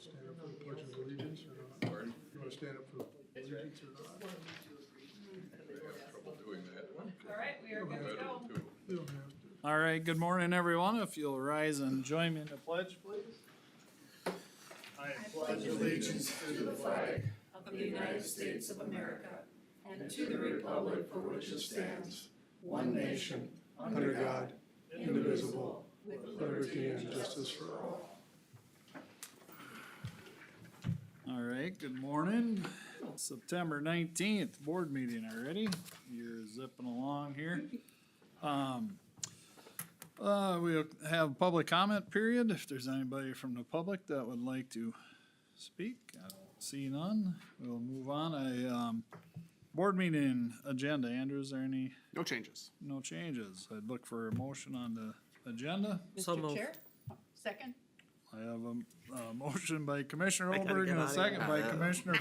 Stand up for the pledge of allegiance or not? Pardon? You wanna stand up for the allegiance or not? I have trouble doing that. All right, we are good to Better go. too. You don't have to. All right, good morning, everyone. If you'll rise and join me in the pledge, please. I pledge allegiance to the flag of the United States of America and to the republic for which it stands, one nation, Under God, indivisible, with liberty and justice for all. All right, good morning. September 19th, board meeting already. You're zipping along here. We'll have a public comment period. If there's anybody from the public that would like to speak, I don't see none. We'll move on. Board meeting agenda. Andrew, is there any? No changes. No changes. I'd look for a motion on the agenda. So Mr. moved. Chair? Second. I have a motion by Commissioner I gotta Olberg get and a out of second here. by Commissioner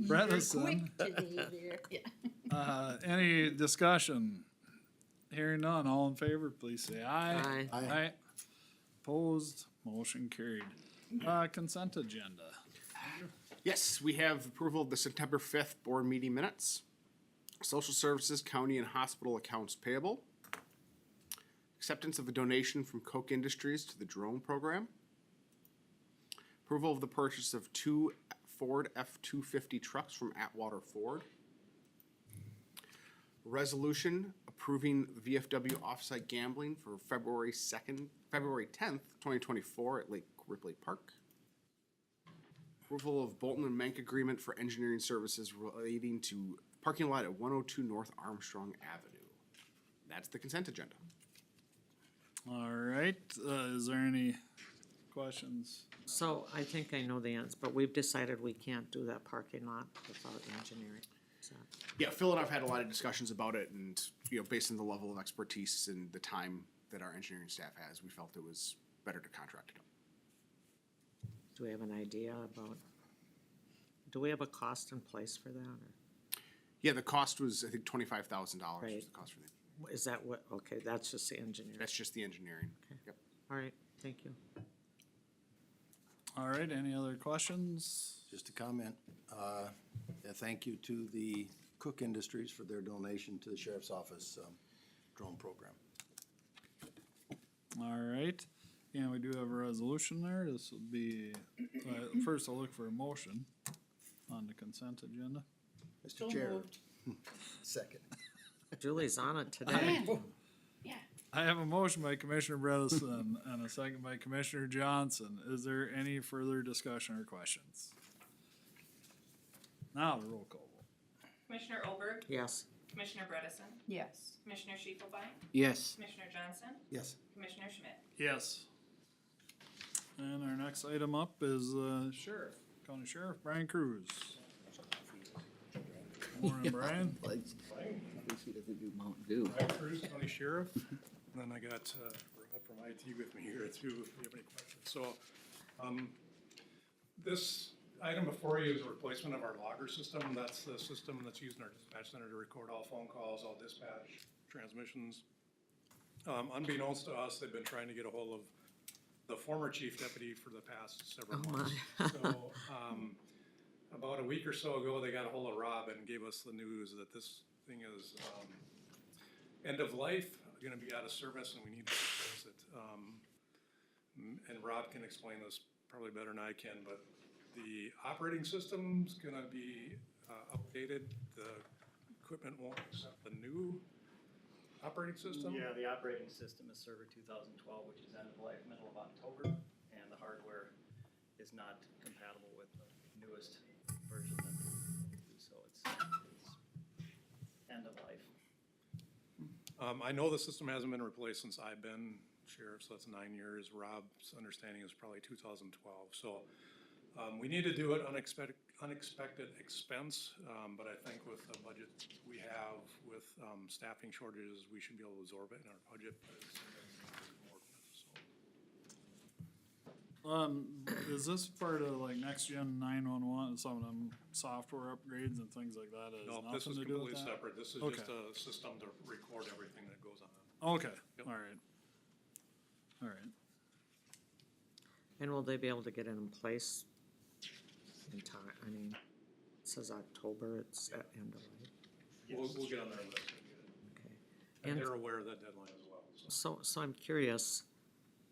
Bredesen. Any discussion? Hearing none, all in favor, please say aye. Aye. Aye. Opposed, motion carried. Consent agenda. Yes, we have approval of the September 5th board meeting minutes. Social services, county and hospital accounts payable. Acceptance of a donation from Koch Industries to the drone program. Approval of the purchase of 2 Ford F-250 trucks from Atwater Ford. Resolution approving VFW offsite gambling for February 10th, 2024 at Lake Ripley Park. Approval of Bolton and Mank agreement for engineering services relating to parking lot at 102 North Armstrong Avenue. That's the consent agenda. All right, is there any questions? So I think I know the answer, but we've decided we can't do that parking lot without engineering. So, Yeah, Phil and I've had a lot of discussions about it, and based on the level of expertise and the time that our engineering staff has, we felt it was better to contract it out. do we have an idea about, do we have a cost in place for that, or Yeah, the cost was, I think, $25,000 was Right. the cost for the, is that what, okay, that's just the engineering. that's just the engineering. Okay. Yep. All right, thank you. All right, any other questions? Just a comment. Thank you to the Cook Industries for their donation to the Sheriff's Office drone program. All right, and we do have a resolution there. This would be, first I'll look for a motion on the consent agenda. So Mr. Chair. moved. Second. Julie's on it today. Yeah. I have a motion by Commissioner Bredesen and a second by Commissioner Johnson. Is there any further discussion or questions? Now the roll call vote. Commissioner Olberg, Yes, Commissioner Bredesen, Yes. Commissioner Schiefelbein, Yes. Commissioner Johnson, Yes. Commissioner Schmidt. Yes. And our next item up is Sheriff, County Sheriff Brian Cruz. Morning, Brian. At least he doesn't do Mountain Dew. Brian Cruz, County Sheriff, and then I got Rob from IT with me here too, if you have any questions. So, this item before you is a replacement of our logger system. That's the system that's used in our dispatch center to record all phone calls, all dispatch transmissions. Unbeknownst to us, they've been trying to get a hold of the former chief deputy for the past several Oh, months. So, about a week or so ago, they got a hold of Rob and gave us the news that this thing is, end of life, gonna be out of service, and we need to replace it. And Rob can explain this probably better than I can, but the operating system's gonna be, updated. The equipment won't accept the new operating system. Yeah, the operating system is Server 2012, which is end of life middle of October, and the hardware is not compatible with the newest version that we do, so it's end of life. I know the system hasn't been replaced since I've been sheriff, so that's 9 years. Rob's understanding is probably 2012. So we need to do it unexpected expense, but I think with the budget we have with staffing shortages, we should be able to absorb it in our budget. Is this part of like next gen 911, some of them software upgrades and things like that? It has No, this is nothing to do with completely that? separate. This is Okay. just a system to record everything that goes on. Okay, Yep. all right. All right. And will they be able to get it in place in time? I mean, it says October, it's at end of life. We'll get on their list and get it. Okay. And And they're aware of that deadline as well, so. so I'm curious,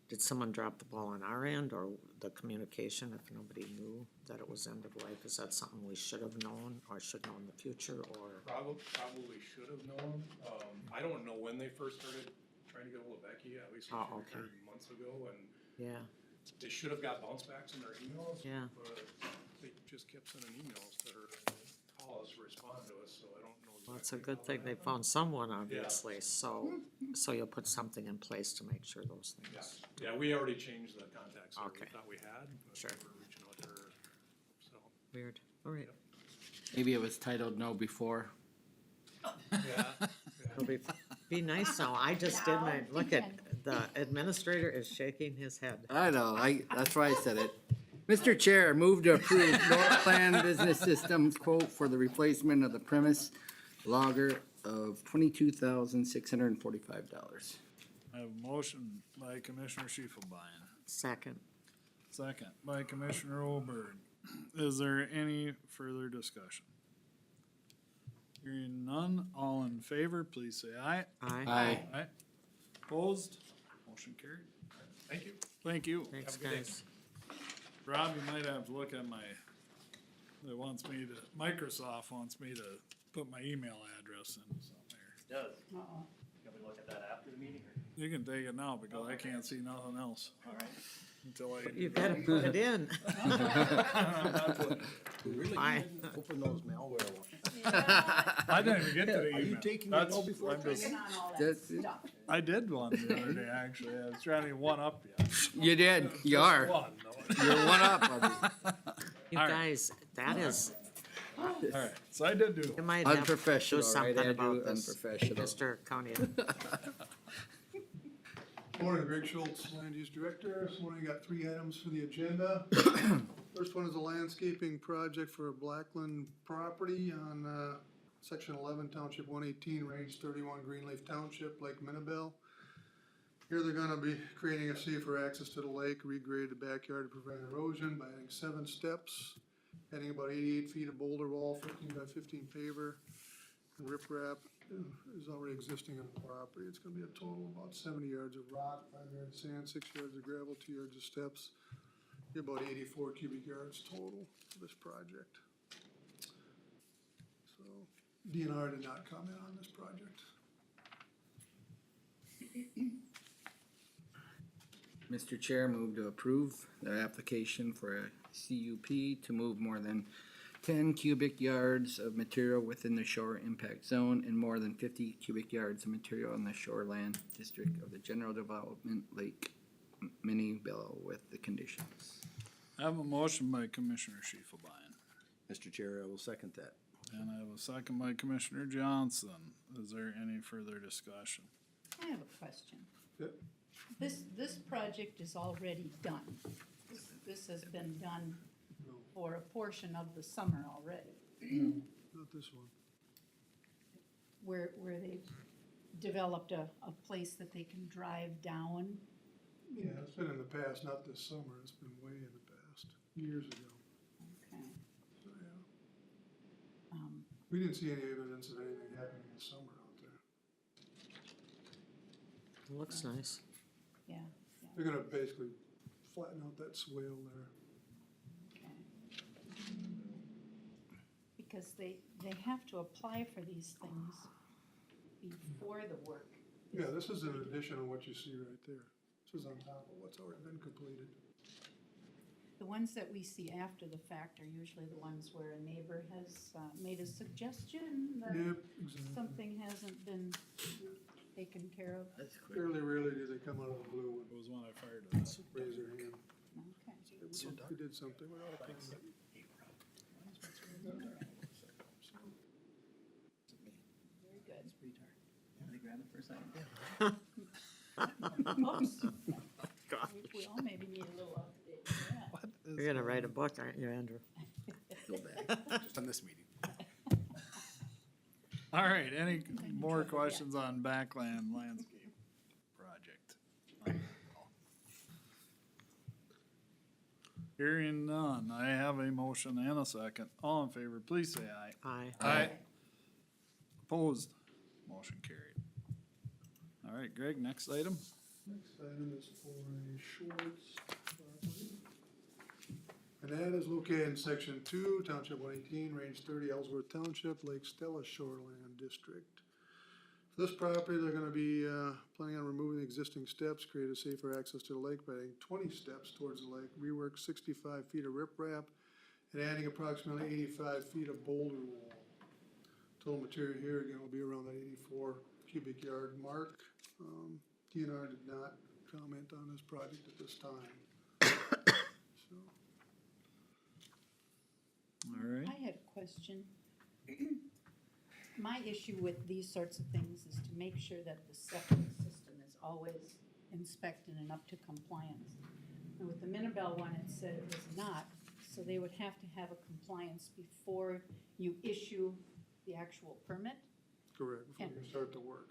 did someone drop the ball on our end or the communication if nobody knew that it was end of life? Is that something we should have known or should know in the future or? Probably should have known. I don't know when they first started trying to get hold of Becky, at least she Oh, okay. retired months ago, and Yeah, they should have got bounce backs in their emails. Yeah. But they just kept sending emails to her, call us, respond to us, so I don't know. well, it's a exactly good how thing that they happened. found someone, obviously, so you'll put something in place to make sure those Yeah, things. yeah, we already changed the contacts that we Okay. thought we had, but Sure. we were reaching out to her, so. Weird, all right. Maybe it was titled No Before. Yeah, It'll be nice now, I just did my, look at, the administrator is shaking his head. I know, that's why I said it. Mr. Chair, move to approve Northland Business Systems quote for the replacement of the premise logger of $22,645. I have a motion by Commissioner Shifelbein, Second, second by Commissioner Olberg. Is there any further discussion? Hearing none, all in favor, please say aye. aye, Aye. Aye. Opposed? Motion carried. thank you. Thank you. thanks, Have a good day. guys. Rob, you might have to look at my, Microsoft wants me to put my email address in somewhere. Does, Uh-oh. can we look at that after the meeting or? You can take it now because I can't see nothing else All right. until I. You gotta put it in. Really? Aye. Open those malware ones. I didn't even get to the email. Are you taking That's- it all before? I'm just- Bringing on all that That's it. stuff. I did one the other day, actually. I was trying to one up you. You did, you are. One, though. You're one up, buddy. You All right. guys, that is, All right, so I did do you one. might have to do Unprofessional, right, something Andrew? about this, Unprofessional. Mr. County. Morning, Greg Schultz, Land Use Director. This morning I got 3 items for the agenda. First one is a landscaping project for a Blackland property on, section 11, Township 118, Range 31, Greenleaf Township, Lake Minnabell. Here they're gonna be creating a safer access to the lake, regrade the backyard to prevent erosion by adding 7 steps, adding about 88 feet of boulder wall, 15 by 15 paver, and riprap is already existing on the property. It's gonna be a total of about 70 yards of rock, 5 yards of sand, 6 yards of gravel, 2 yards of steps. Be about 84 cubic yards total for this project. So DNR did not comment on this project. Mr. Chair, move to approve the application for a CUP to move more than 10 cubic yards of material within the shore impact zone and more than 50 cubic yards of material in the shoreland district of the general development Lake Minnabell with the conditions. I have a motion by Commissioner Shifelbein, Mr. Chair, I will second that. and I have a second by Commissioner Johnson. Is there any further discussion? I have a question. Yep. This project is already done. This has been done No, for a portion of the summer already, not this one. where they've developed a place that they can drive down. Yeah, it's been in the past, not this summer. It's been way in the past, years ago. Okay. So, yeah. Um, We didn't see any evidence of anything happening in the summer out there. It looks nice. yeah, They're gonna basically flatten out that swale there. okay. Because they have to apply for these things before the work. Yeah, this is an addition on what you see right there. This is on top of what's already been completed. The ones that we see after the fact are usually the ones where a neighbor has made a suggestion that Yep, exactly. something hasn't been taken care of. Fairly rarely do they come out of the blue It was when I fired it. and raise their hand. Okay. We did something without a permit. Very good. Can I grab it for a second? Oops. We all maybe need a little update. Yeah. You're gonna write a book, aren't you, Andrew? Feel bad, just on this meeting. All right, any more questions on Backland Landscape Project? Hearing none, I have a motion and a second. All in favor, please say aye. Aye. Aye. Opposed? Motion carried. All right, Greg, next item. Next item is for a Schwartz property. And that is located in section 2, township 118, range 30, Ellsworth Township, Lake Stella Shoreland District. For this property, they're gonna be, planning on removing the existing steps, create a safer access to the lake by adding 20 steps towards the lake, rework 65 feet of riprap, and adding approximately 85 feet of boulder wall. Total material here again will be around that 84 cubic yard mark. DNR did not comment on this project at this time. So, All right. I had a question. My issue with these sorts of things is to make sure that the septic system is always inspected and up to compliance. And with the Minnabell one, it said it was not, so they would have to have a compliance before you issue the actual permit. correct, before you start the work.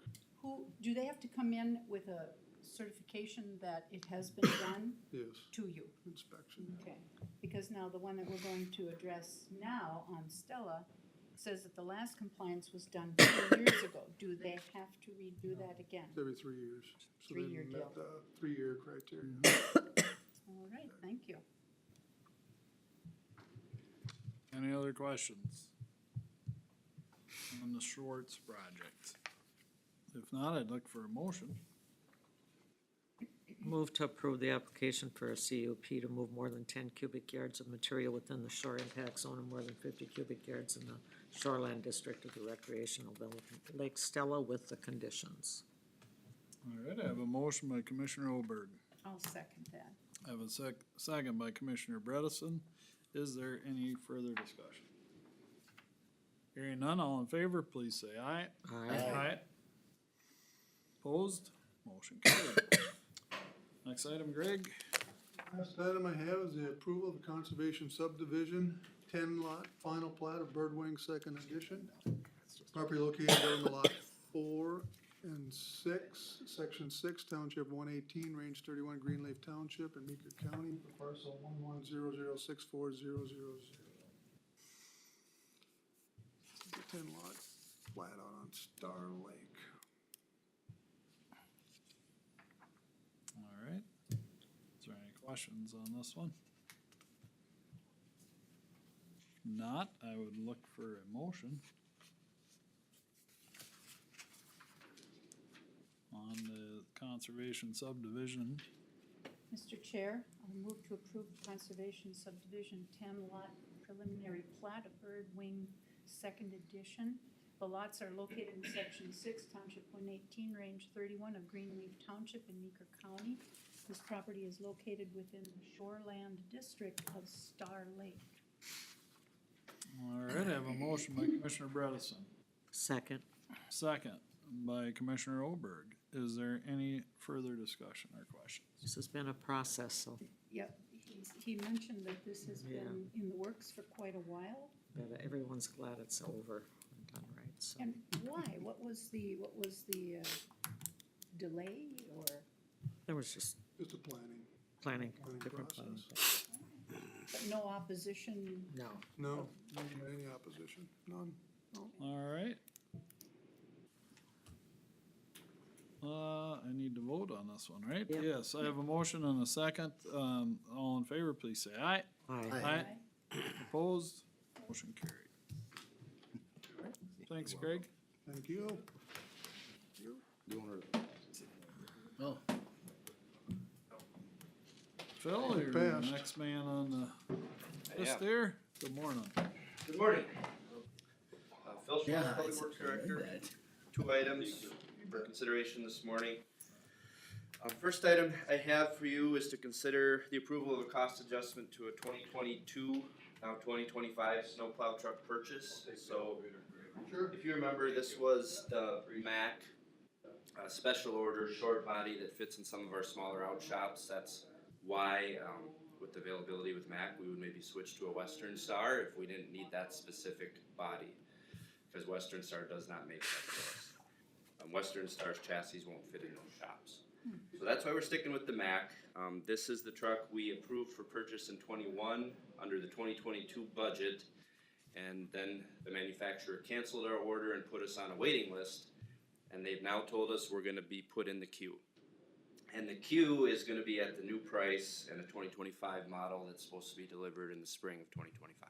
Do they have to come in with a certification that it has been done Yes, to you? inspection. Okay, because now the one that we're going to address now on Stella says that the last compliance was done 2 years ago. Do they have to redo that again? It's every 3 years. So they 3-year met deal. the 3-year criteria. All right, thank you. Any other questions on the Schwartz project? If not, I'd look for a motion. Move to approve the application for a CUP to move more than 10 cubic yards of material within the shore impact zone and more than 50 cubic yards in the shoreland district of the recreational village Lake Stella with the conditions. All right, I have a motion by Commissioner Olberg. I'll second that. I have a second by Commissioner Bredesen. Is there any further discussion? Hearing none, all in favor, please say aye. Aye. Opposed? Motion carried. Next item, Greg. Last item I have is the approval of the conservation subdivision, 10-lot final plat of Birdwing Second Edition. Property located on the lot 4 and 6, section 6, township 118, range 31, Greenleaf Township in Meeker County, for parcel 1100640000. It's a 10-lot plat out on Star Lake. All right. Is there any questions on this one? If not, I would look for a motion on the conservation subdivision. Mr. Chair, I'll move to approve conservation subdivision 10-lot preliminary plat of Bird Wing Second Edition. The lots are located in section 6, township 118, range 31 of Greenleaf Township in Meeker County. This property is located within the shoreland district of Star Lake. All right, I have a motion by Commissioner Bredesen, Second. second by Commissioner Olberg. Is there any further discussion or questions? This has been a process, so Yep, he mentioned that this has been in the works for quite a while. that everyone's glad it's over and done right, so. And why? What was the delay or? There was just Just a planning. planning, Planning different planning. process. But no opposition? No. No, any opposition, none. All right. I need to vote on this one, right? Yep. Yes, I have a motion and a second. All in favor, please say aye. Aye. Opposed? Motion carried. Thanks, Greg. Thank you. You want her to? Oh, Phil, you're the Passed. next man on the list there. Good morning. Good morning. Phil yeah. Schwartz, Public I Works read Director. that. 2 items for consideration this morning. First item I have for you is to consider the approval of a cost adjustment to a 2022, now 2025 snowplow truck purchase. So if you remember, this was the Mack special order short body that fits in some of our smaller out shops. That's why, with the availability with Mack, we would maybe switch to a Western Star if we didn't need that specific body, because Western Star does not make that for us. Western Star's chassis won't fit in those shops. So that's why we're sticking with the Mack. This is the truck we approved for purchase in '21 under the 2022 budget. And then the manufacturer canceled our order and put us on a waiting list. And they've now told us we're gonna be put in the queue. And the queue is gonna be at the new price and a 2025 model that's supposed to be delivered in the spring of 2025.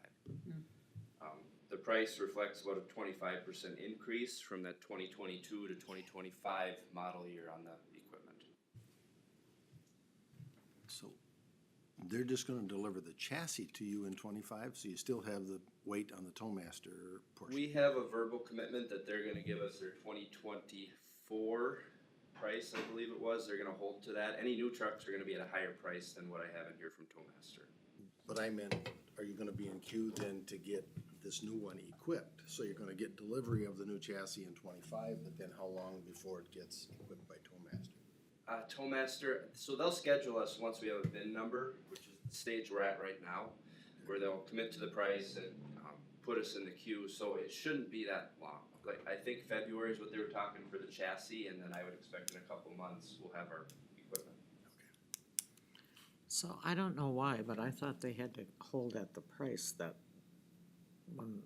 The price reflects about a 25% increase from that 2022 to 2025 model year on the equipment. So they're just gonna deliver the chassis to you in 25, so you still have the weight on the Towmaster portion? We have a verbal commitment that they're gonna give us their 2024 price, I believe it was. They're gonna hold to that. Any new trucks are gonna be at a higher price than what I have in here from Towmaster. But I meant, are you gonna be in queue then to get this new one equipped? So you're gonna get delivery of the new chassis in 25, but then how long before it gets equipped by Towmaster? Towmaster, so they'll schedule us once we have a VIN number, which is the stage we're at right now, where they'll commit to the price and put us in the queue, so it shouldn't be that long. Like, I think February is what they were talking for the chassis, and then I would expect in a couple months we'll have our equipment. So I don't know why, but I thought they had to hold at the price that when,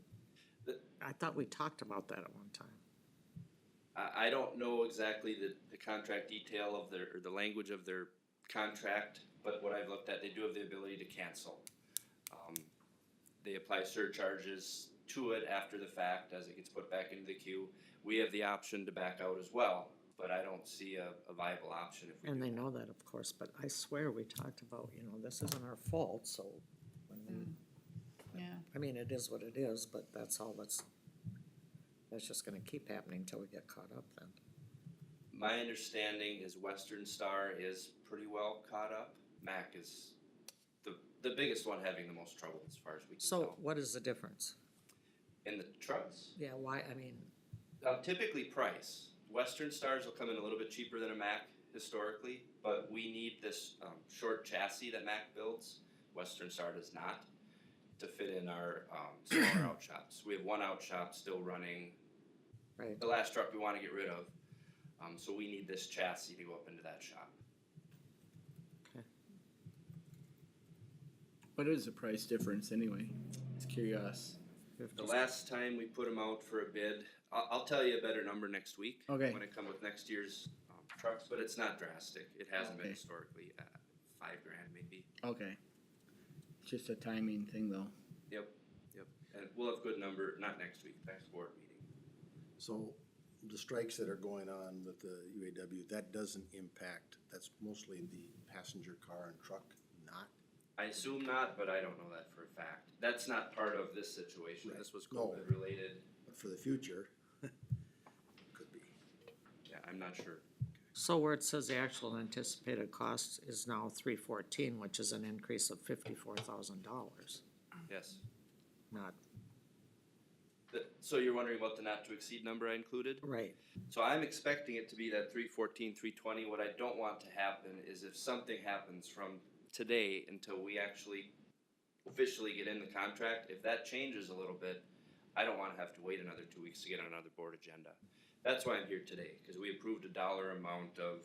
I thought we talked about that at one time. I don't know exactly the contract detail of their, or the language of their contract, but what I've looked at, they do have the ability to cancel. They apply surcharges to it after the fact as it gets put back into the queue. We have the option to back out as well, but I don't see a viable option if we And do they that. know that, of course, but I swear we talked about, you know, this isn't our fault, so when we, Yeah, I mean, it is what it is, but that's just gonna keep happening till we get caught up then. My understanding is Western Star is pretty well caught up. Mack is the biggest one having the most trouble as far as we can So tell. what is the difference? In the trucks, Yeah, why, I mean, typically price. Western Stars will come in a little bit cheaper than a Mack historically, but we need this short chassis that Mack builds. Western Star does not, to fit in our smaller out shops. We have one out shop still running right, the last truck we want to get rid of. So we need this chassis to go up into that shop. What is the price difference anyway? It's curious. The last time we put them out for a bid, I'll tell you a better number next week. Okay. When I come with next year's trucks, but it's not drastic. It hasn't been Okay. historically, $5,000 maybe. Okay. Just a timing thing though. Yep. And we'll have a good number, not next week, next board meeting. So the strikes that are going on with the UAW, that doesn't impact, that's mostly the passenger car and truck, not? I assume not, but I don't know that for a fact. That's not part of this situation. Right. This was No. COVID related. But for the future, could be. Yeah, I'm not sure. so where it says the actual anticipated cost is now $314, which is an increase of $54,000, Yes. not, So you're wondering about the not to exceed number I included? right, So I'm expecting it to be that 314, 320. What I don't want to happen is if something happens from today until we actually officially get in the contract, if that changes a little bit, I don't wanna have to wait another 2 weeks to get on another board agenda. That's why I'm here today, cause we approved a dollar amount of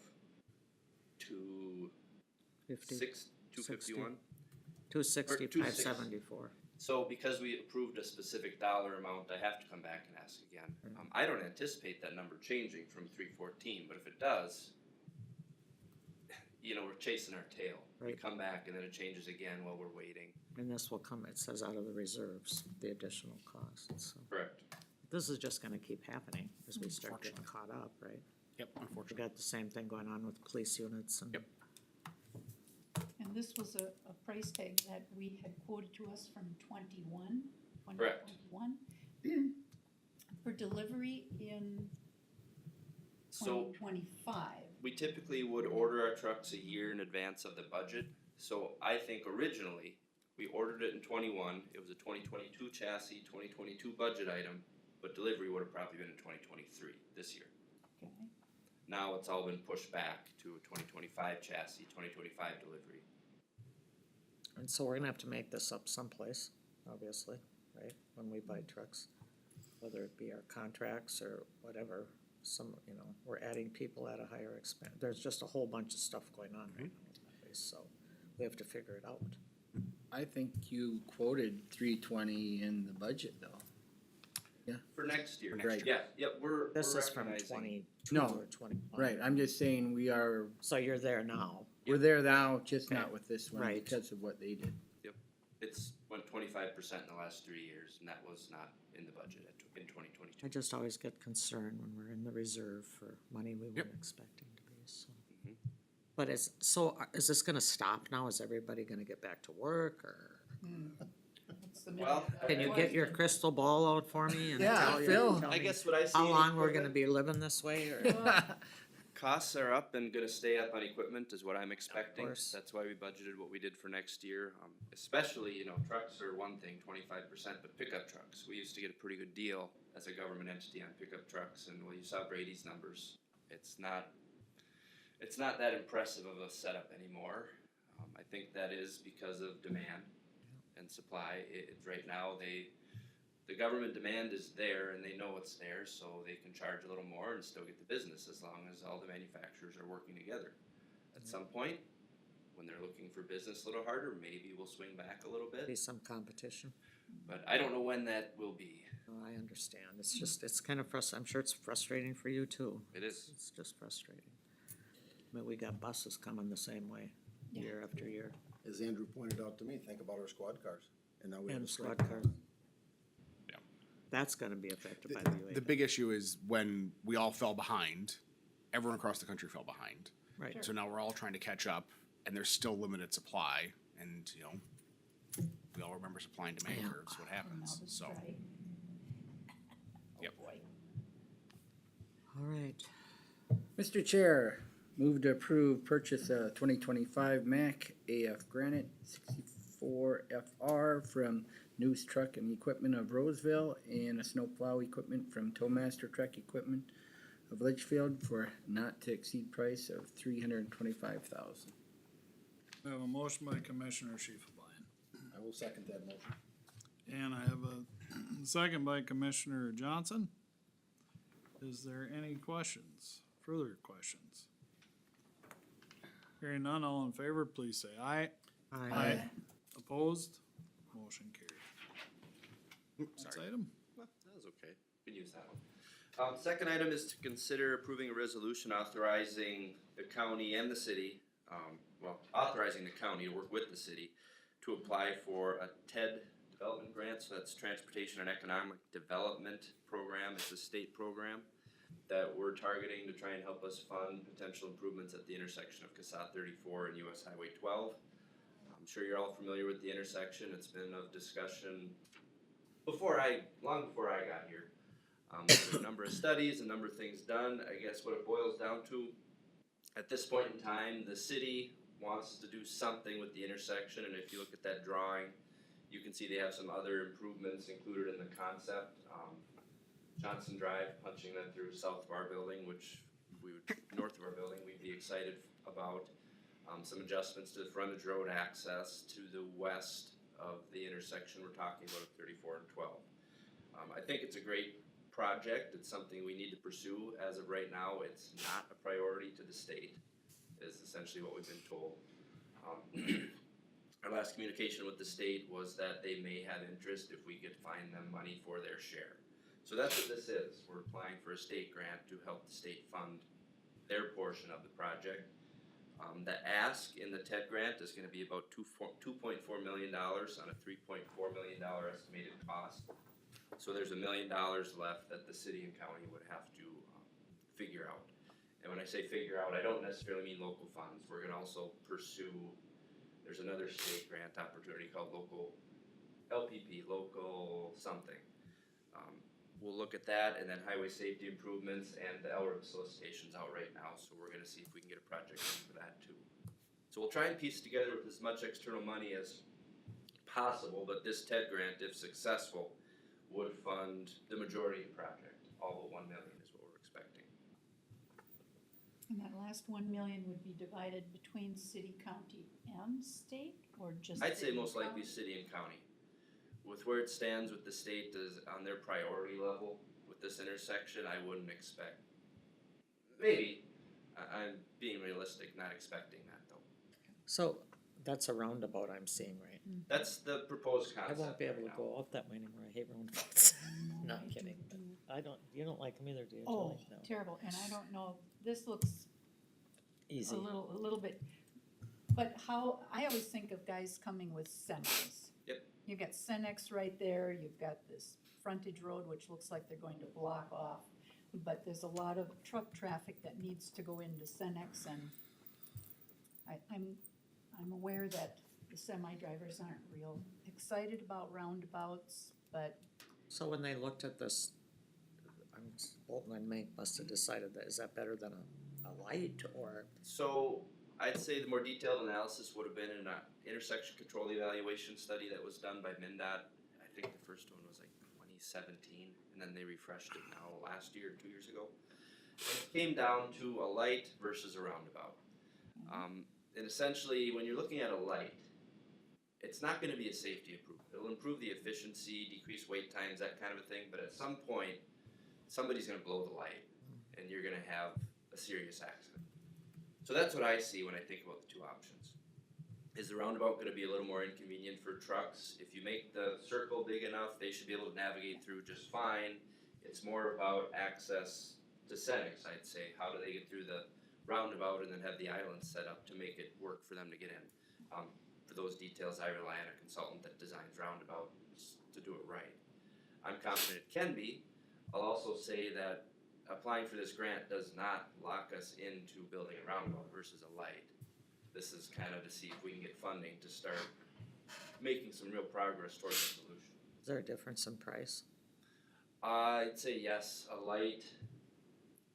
251. 260, 260. 574. So because we approved a specific dollar amount, I have to come back and ask again. I don't anticipate that number changing from 314, but if it does, you know, we're chasing our tail. We Right. come back and then it changes again while we're waiting. And this will come, it says out of the reserves, the additional costs, so. Correct. This is just gonna keep happening as we start getting caught up, right? Yep, We unfortunately. got the same thing going on with police units and. Yep. and this was a price tag that we had quoted to us from 2021. Correct. For delivery in So 2025. we typically would order our trucks a year in advance of the budget. So I think originally, we ordered it in 21, it was a 2022 chassis, 2022 budget item, but delivery would have probably been in 2023, this year. Okay, Now it's all been pushed back to a 2025 chassis, 2025 delivery. And so we're gonna have to make this up someplace, obviously, right, when we buy trucks, whether it be our contracts or whatever. some, you know, we're adding people at a higher expense. There's just a whole bunch of stuff going on right now, so we have to figure it out. I think you quoted 320 in the budget though. For next year. For next Right. Yeah, yep, we're This is from recognizing- 22 No, or 21. Right, I'm just saying we are, So you're there now. we're there now, just Okay. not with this one Right. because of what they did. It's went 25% in the last 3 years, and that was not in the budget in 2022. I just always get concerned when we're in the reserve for money we weren't expecting to be, so. Mhm. But is this gonna stop now? Is everybody gonna get back to work, or What's the Well, minute? can you get your crystal ball out for me and Yeah, tell you- Phil. tell I me guess what I see. how in long we're gonna equipment- be living this way, or? Costs are up and gonna stay up on equipment is what I'm expecting. course. That's why we budgeted what we did for next year. Especially, you know, trucks are one thing, 25%, but pickup trucks. We used to get a pretty good deal as a government entity on pickup trucks, and well, you saw Brady's numbers. It's not that impressive of a setup anymore. I think that is because of demand and supply. Right now, the government demand is there and they know it's there, so they can charge a little more and still get the business as long as all the manufacturers are working together. At some point, when they're looking for business a little harder, maybe we'll swing back a little Be bit, some competition? but I don't know when that will be. Oh, I understand. It's just, it's kind of I'm sure it's frustrating for you too. It is. It's just frustrating. I mean, we got buses coming the same way, year after year, As Andrew pointed out to me, think about our squad cars. And now we have and a squad strike. cars. Yeah. That's gonna be affected by the The UAW. big issue is when we all fell behind, everyone across the country fell behind. Right. So now we're all trying to catch up, and there's still limited supply, and, you know, we all remember supply and demand Yeah. curves, what Now happens, the so. strike. Yep. Oh, boy. All right. Mr. Chair, move to approve purchase a 2025 Mack AF Granite 64FR from News Truck and Equipment of Roseville and a snowplow equipment from Towmaster Truck Equipment of Litchfield for not to exceed price of $325,000. We have a motion by Commissioner Shifelbein, I will second that motion. and I have a second by Commissioner Johnson. Is there any questions, further questions? Hearing none, all in favor, please say aye. Aye. Opposed? Motion carried. Next item? Well, that was okay. We can use that one. Second item is to consider approving a resolution authorizing the county and the city, authorizing the county to work with the city to apply for a TED development grant, so that's Transportation and Economic Development Program. It's a state program that we're targeting to try and help us fund potential improvements at the intersection of Casat 34 and US Highway 12. I'm sure you're all familiar with the intersection. It's been of discussion long before I got here. There's a number of studies, a number of things done. I guess what it boils down to, at this point in time, the city wants to do something with the intersection, and if you look at that drawing, you can see they have some other improvements included in the concept. Johnson Drive, punching that through south of our building, north of our building, we'd be excited about. Some adjustments to the frontage road access to the west of the intersection we're talking about at 34 and 12. I think it's a great project. It's something we need to pursue. As of right now, it's not a priority to the state, is essentially what we've been told. Our last communication with the state was that they may have interest if we could find them money for their share. So that's what this is. We're applying for a state grant to help the state fund their portion of the project. The ask in the TED grant is gonna be about $2.4 million on a $3.4 million estimated cost. So there's $1 million left that the city and county would have to figure out. And when I say figure out, I don't necessarily mean local funds. We're gonna also pursue, there's another state grant opportunity called local LPP, local something. We'll look at that, and then highway safety improvements and the LRIP solicitation's out right now, so we're gonna see if we can get a project in for that too. So we'll try and piece together with as much external money as possible, but this TED grant, if successful, would fund the majority of the project. All but $1 million is what we're expecting. And that last 1 million would be divided between city, county, and state, or just? I'd say city, most likely county? city and county. With where it stands with the state is on their priority level with this intersection, I wouldn't expect maybe. I'm being realistic, not expecting that though. So that's a roundabout I'm seeing, right? That's the proposed I concept. won't be able right to now. go out that way anymore. I hate roundabouts. Not kidding. I don't, you don't like them either, do you, Oh, Julie? No. terrible, and I don't know, this looks Easy. a little bit, but how, I always think of guys coming with semis. Yep. You've got Cenex right there, you've got this frontage road, which looks like they're going to block off, but there's a lot of truck traffic that needs to go into Cenex, and I'm aware that the semi drivers aren't real excited about roundabouts, but So when they looked at this, Bolton and Mink must have decided that, is that better than a light or? So I'd say the more detailed analysis would have been in an intersection control evaluation study that was done by MnDOT. I think the first one was like 2017, and then they refreshed it now last year, 2 years ago. It came down to a light versus a roundabout. And essentially, when you're looking at a light, it's not going to be a safety improvement. It'll improve the efficiency, decrease wait times, that kind of a thing. But at some point, somebody's going to blow the light, and you're going to have a serious accident. So that's what I see when I think about the two options. Is the roundabout going to be a little more inconvenient for trucks? If you make the circle big enough, they should be able to navigate through just fine. It's more about access to Cenex, I'd say. How do they get through the roundabout and then have the island set up to make it work for them to get in? For those details, I rely on a consultant that designs roundabouts to do it right. I'm confident it can be. I'll also say that applying for this grant does not lock us into building a roundabout versus a light. This is kind of to see if we can get funding to start making some real progress towards a solution. Is there a difference in price? I'd say yes, a light.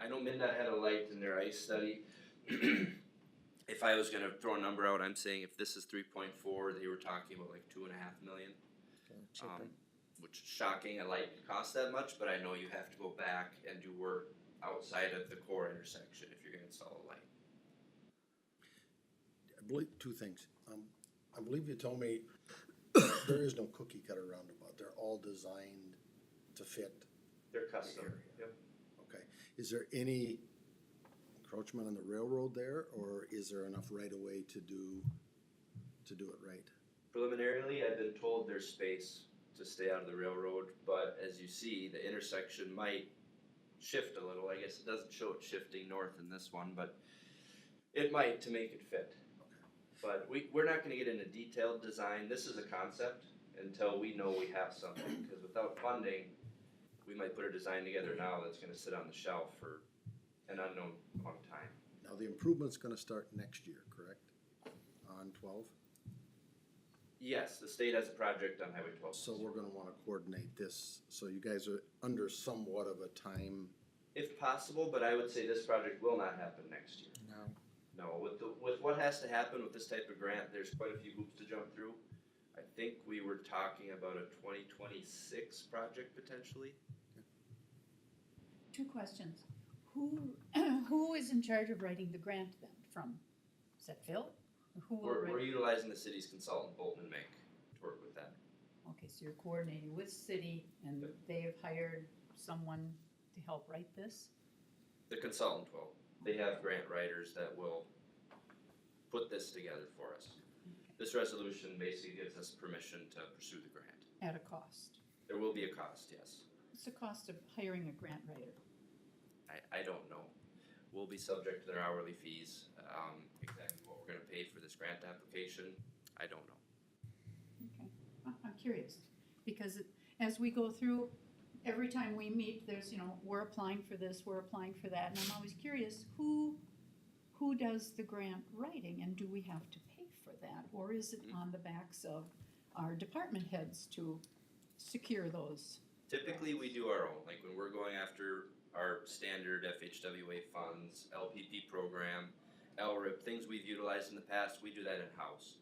I know MnDOT had a light in their ICE study. If I was gonna throw a number out, I'm saying if this is 3.4, they were talking about like 2.5 million. Cheaper. Which is shocking, a light costs that much, but I know you have to go back and do work outside of the core intersection if you're gonna install a light. I believe, two things. I believe you told me there is no cookie cutter roundabout. They're all designed to fit. They're custom, yep. Okay. Is there any encroachment on the railroad there, or is there enough right of way to do it right? Preliminarily, I've been told there's space to stay out of the railroad, but as you see, the intersection might shift a little. I guess it doesn't show it shifting north in this one, but it might to make it fit. But we're not gonna get into detailed design. This is a concept until we know we have something, because without funding, we might put a design together now that's gonna sit on the shelf for an unknown amount of time. Now, the improvement's gonna start next year, correct? On 12? Yes, the state has a project on Highway 12. So we're gonna wanna coordinate this, so you guys are under somewhat of a time. If possible, but I would say this project will not happen next year. No. No, with what has to happen with this type of grant, there's quite a few hoops to jump through. I think we were talking about a 2026 project potentially. two questions. Who is in charge of writing the grant then, is that Phil? Who will We're write? utilizing the city's consultant, Bolton and Mink, to work with that. Okay, so you're coordinating with city and they have hired someone to help write this? The consultant will. They have grant writers that will put this together for us. This resolution basically gives us permission to pursue the grant. At a cost. There will be a cost, yes. What's the cost of hiring a grant writer? I don't know. We'll be subject to their hourly fees. Exactly what we're gonna pay for this grant application, I don't know. Okay, I'm curious, because as we go through, every time we meet, there's, we're applying for this, we're applying for that, and I'm always curious, who does the grant writing, and do we have to pay for that? Or is it on the backs of our department heads to secure those? Typically, we do our own, like when we're going after our standard FHWA funds, LPP program, LRIP, things we've utilized in the past, we do that in-house.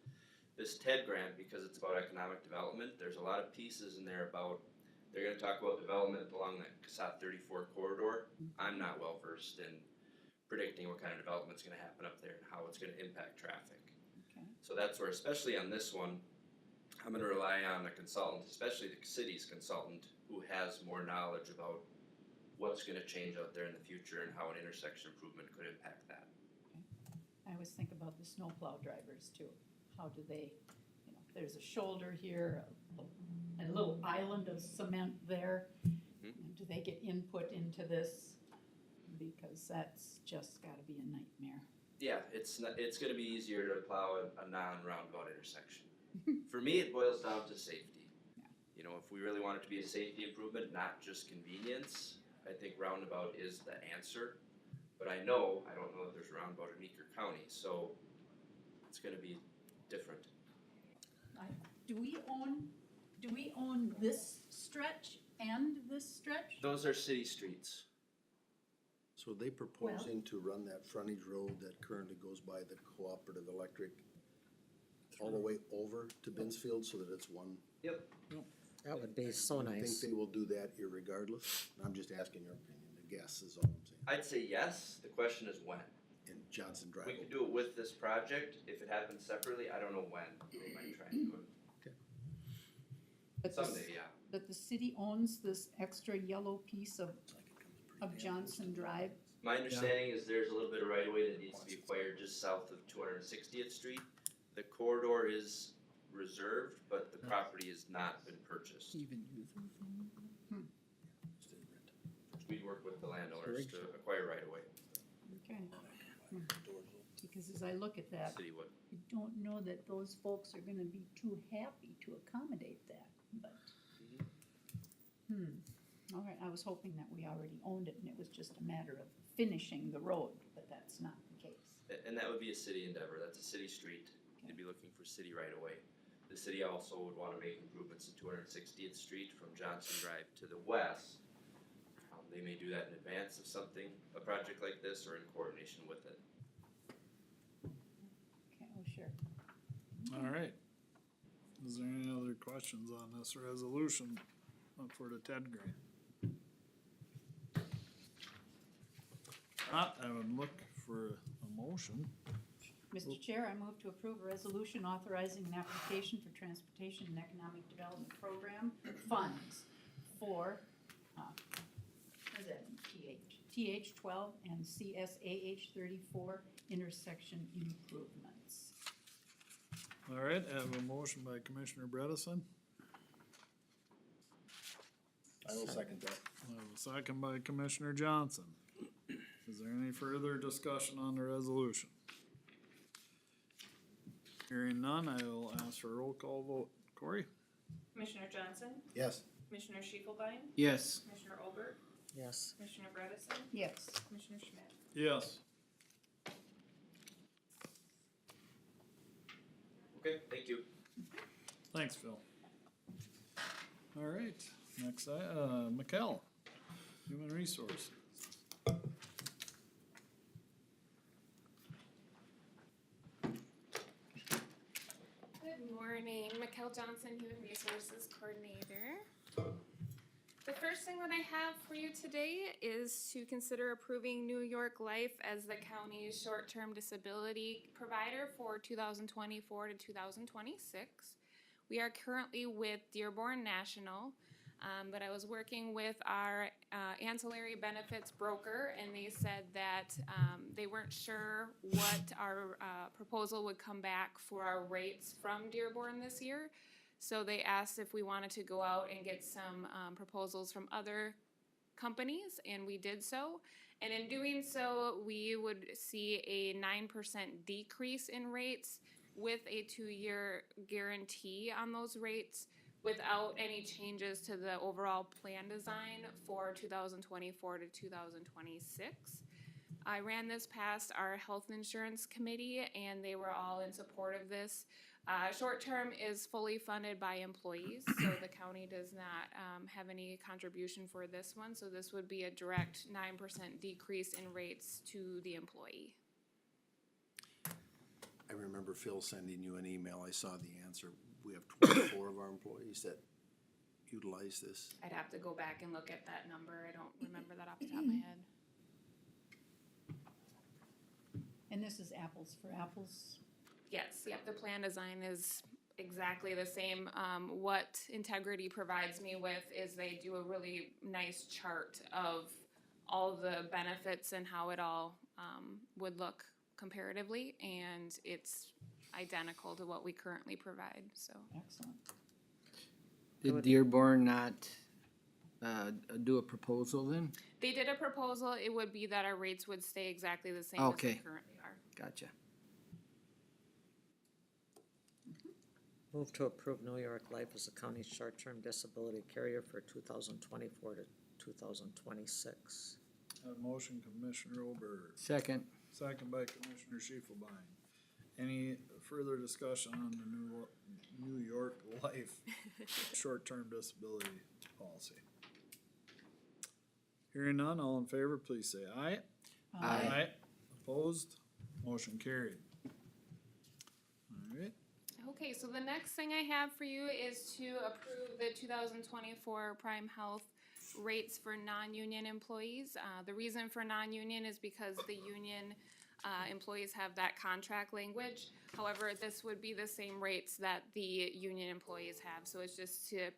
This TED grant, because it's about economic development, there's a lot of pieces in there about, they're gonna talk about development along that CSAT 34 corridor. I'm not well versed in predicting what kind of development's gonna happen up there and how it's gonna impact traffic. Okay. So that's where, especially on this one, I'm gonna rely on a consultant, especially the city's consultant, who has more knowledge about what's gonna change out there in the future and how an intersection improvement could impact that. I always think about the snowplow drivers too. How do they, you know, there's a shoulder here, a little island of cement there. And do they get input into this? Because that's just gotta be a nightmare. Yeah, it's gonna be easier to plow a non-roundabout intersection. For me, it boils down to safety. Yeah. You know, if we really want it to be a safety improvement, not just convenience, I think roundabout is the answer. But I don't know that there's a roundabout in Meeker County, so it's gonna be different. Do we own this stretch and this stretch? Those are city streets. So they proposing to run that frontage road that currently goes by the cooperative electric all the way over to Binsfield so that it's one? Yep. That would be so I think nice. they will do that irregardless. I'm just asking your opinion. The guess is all I'm saying. I'd say yes, the question is when. In Johnson Drive. We could do it with this project, if it happens separately, I don't know when they might try and do it. But the- Someday, yeah. But the city owns this extra yellow piece of Johnson Drive. My understanding is there's a little bit of right of way that needs to be acquired just south of 260th Street. The corridor is reserved, but the property has not been purchased. Even use them? We work with the landowners to acquire right of way. Okay. Because as I look at that, City would. I don't know that those folks are gonna be too happy to accommodate that, but. All right, I was hoping that we already owned it and it was just a matter of finishing the road, but that's not the case. And that would be a city endeavor, that's a city street, they'd be looking for city right of way. The city also would wanna make improvements to 260th Street from Johnson Drive to the west. They may do that in advance of something, a project like this, or in coordination with it. Okay, oh, sure. All right. Is there any other questions on this resolution for the TED grant? Not, I would look for a motion. Mr. Chair, I move to approve a resolution authorizing an application for Transportation and Economic Development Program funds for, what is that, TH 12 and CSAH 34 intersection improvements. All right, I have a motion by Commissioner Bredesen. I will second that. I have a second by Commissioner Johnson. Is there any further discussion on the resolution? Hearing none, I will ask for a roll call vote. Corey? Commissioner Johnson, Yes. Commissioner Schiefelbein, Yes. Commissioner Olbert, Yes. Commissioner Bredesen, Yes. Commissioner Schmidt. Yes. Okay, thank you. Thanks, Phil. All right, next, Mikkel, Human Resources. Good morning, Mikkel Johnson, Human Resources Coordinator. The first thing that I have for you today is to consider approving New York Life as the county's short-term disability provider for 2024 to 2026. We are currently with Dearborn National, but I was working with our ancillary benefits broker, and they said that they weren't sure what our proposal would come back for our rates from Dearborn this year. So they asked if we wanted to go out and get some proposals from other companies, and we did so. And in doing so, we would see a 9% decrease in rates with a 2-year guarantee on those rates without any changes to the overall plan design for 2024 to 2026. I ran this past our health insurance committee, and they were all in support of this. Short-term is fully funded by employees, so the county does not have any contribution for this one. So this would be a direct 9% decrease in rates to the employee. I remember Phil sending you an email. I saw the answer. We have 24 of our employees that utilize this. I'd have to go back and look at that number. I don't remember that off the top of my head. And this is apples for apples. Yes, yep, the plan design is exactly the same. What Integrity provides me with is they do a really nice chart of all the benefits and how it all would look comparatively, and it's identical to what we currently provide, so. Excellent. Did Dearborn not, do a proposal then? They did a proposal, it would be that our rates would stay exactly the same as they Okay. currently are. Gotcha. Move to approve New York Life as the county's short-term disability carrier for 2024 to 2026. A motion, Commissioner Olberg, Second. second by Commissioner Schiefelbein. Any further discussion on the New York Life short-term disability policy? Hearing none, all in favor, please say aye. Aye. Opposed? Motion carried. All right, Okay, so the next thing I have for you is to approve the 2024 Prime Health rates for non-union employees. The reason for non-union is because the union employees have that contract language. However, this would be the same rates that the union employees have. So it's just to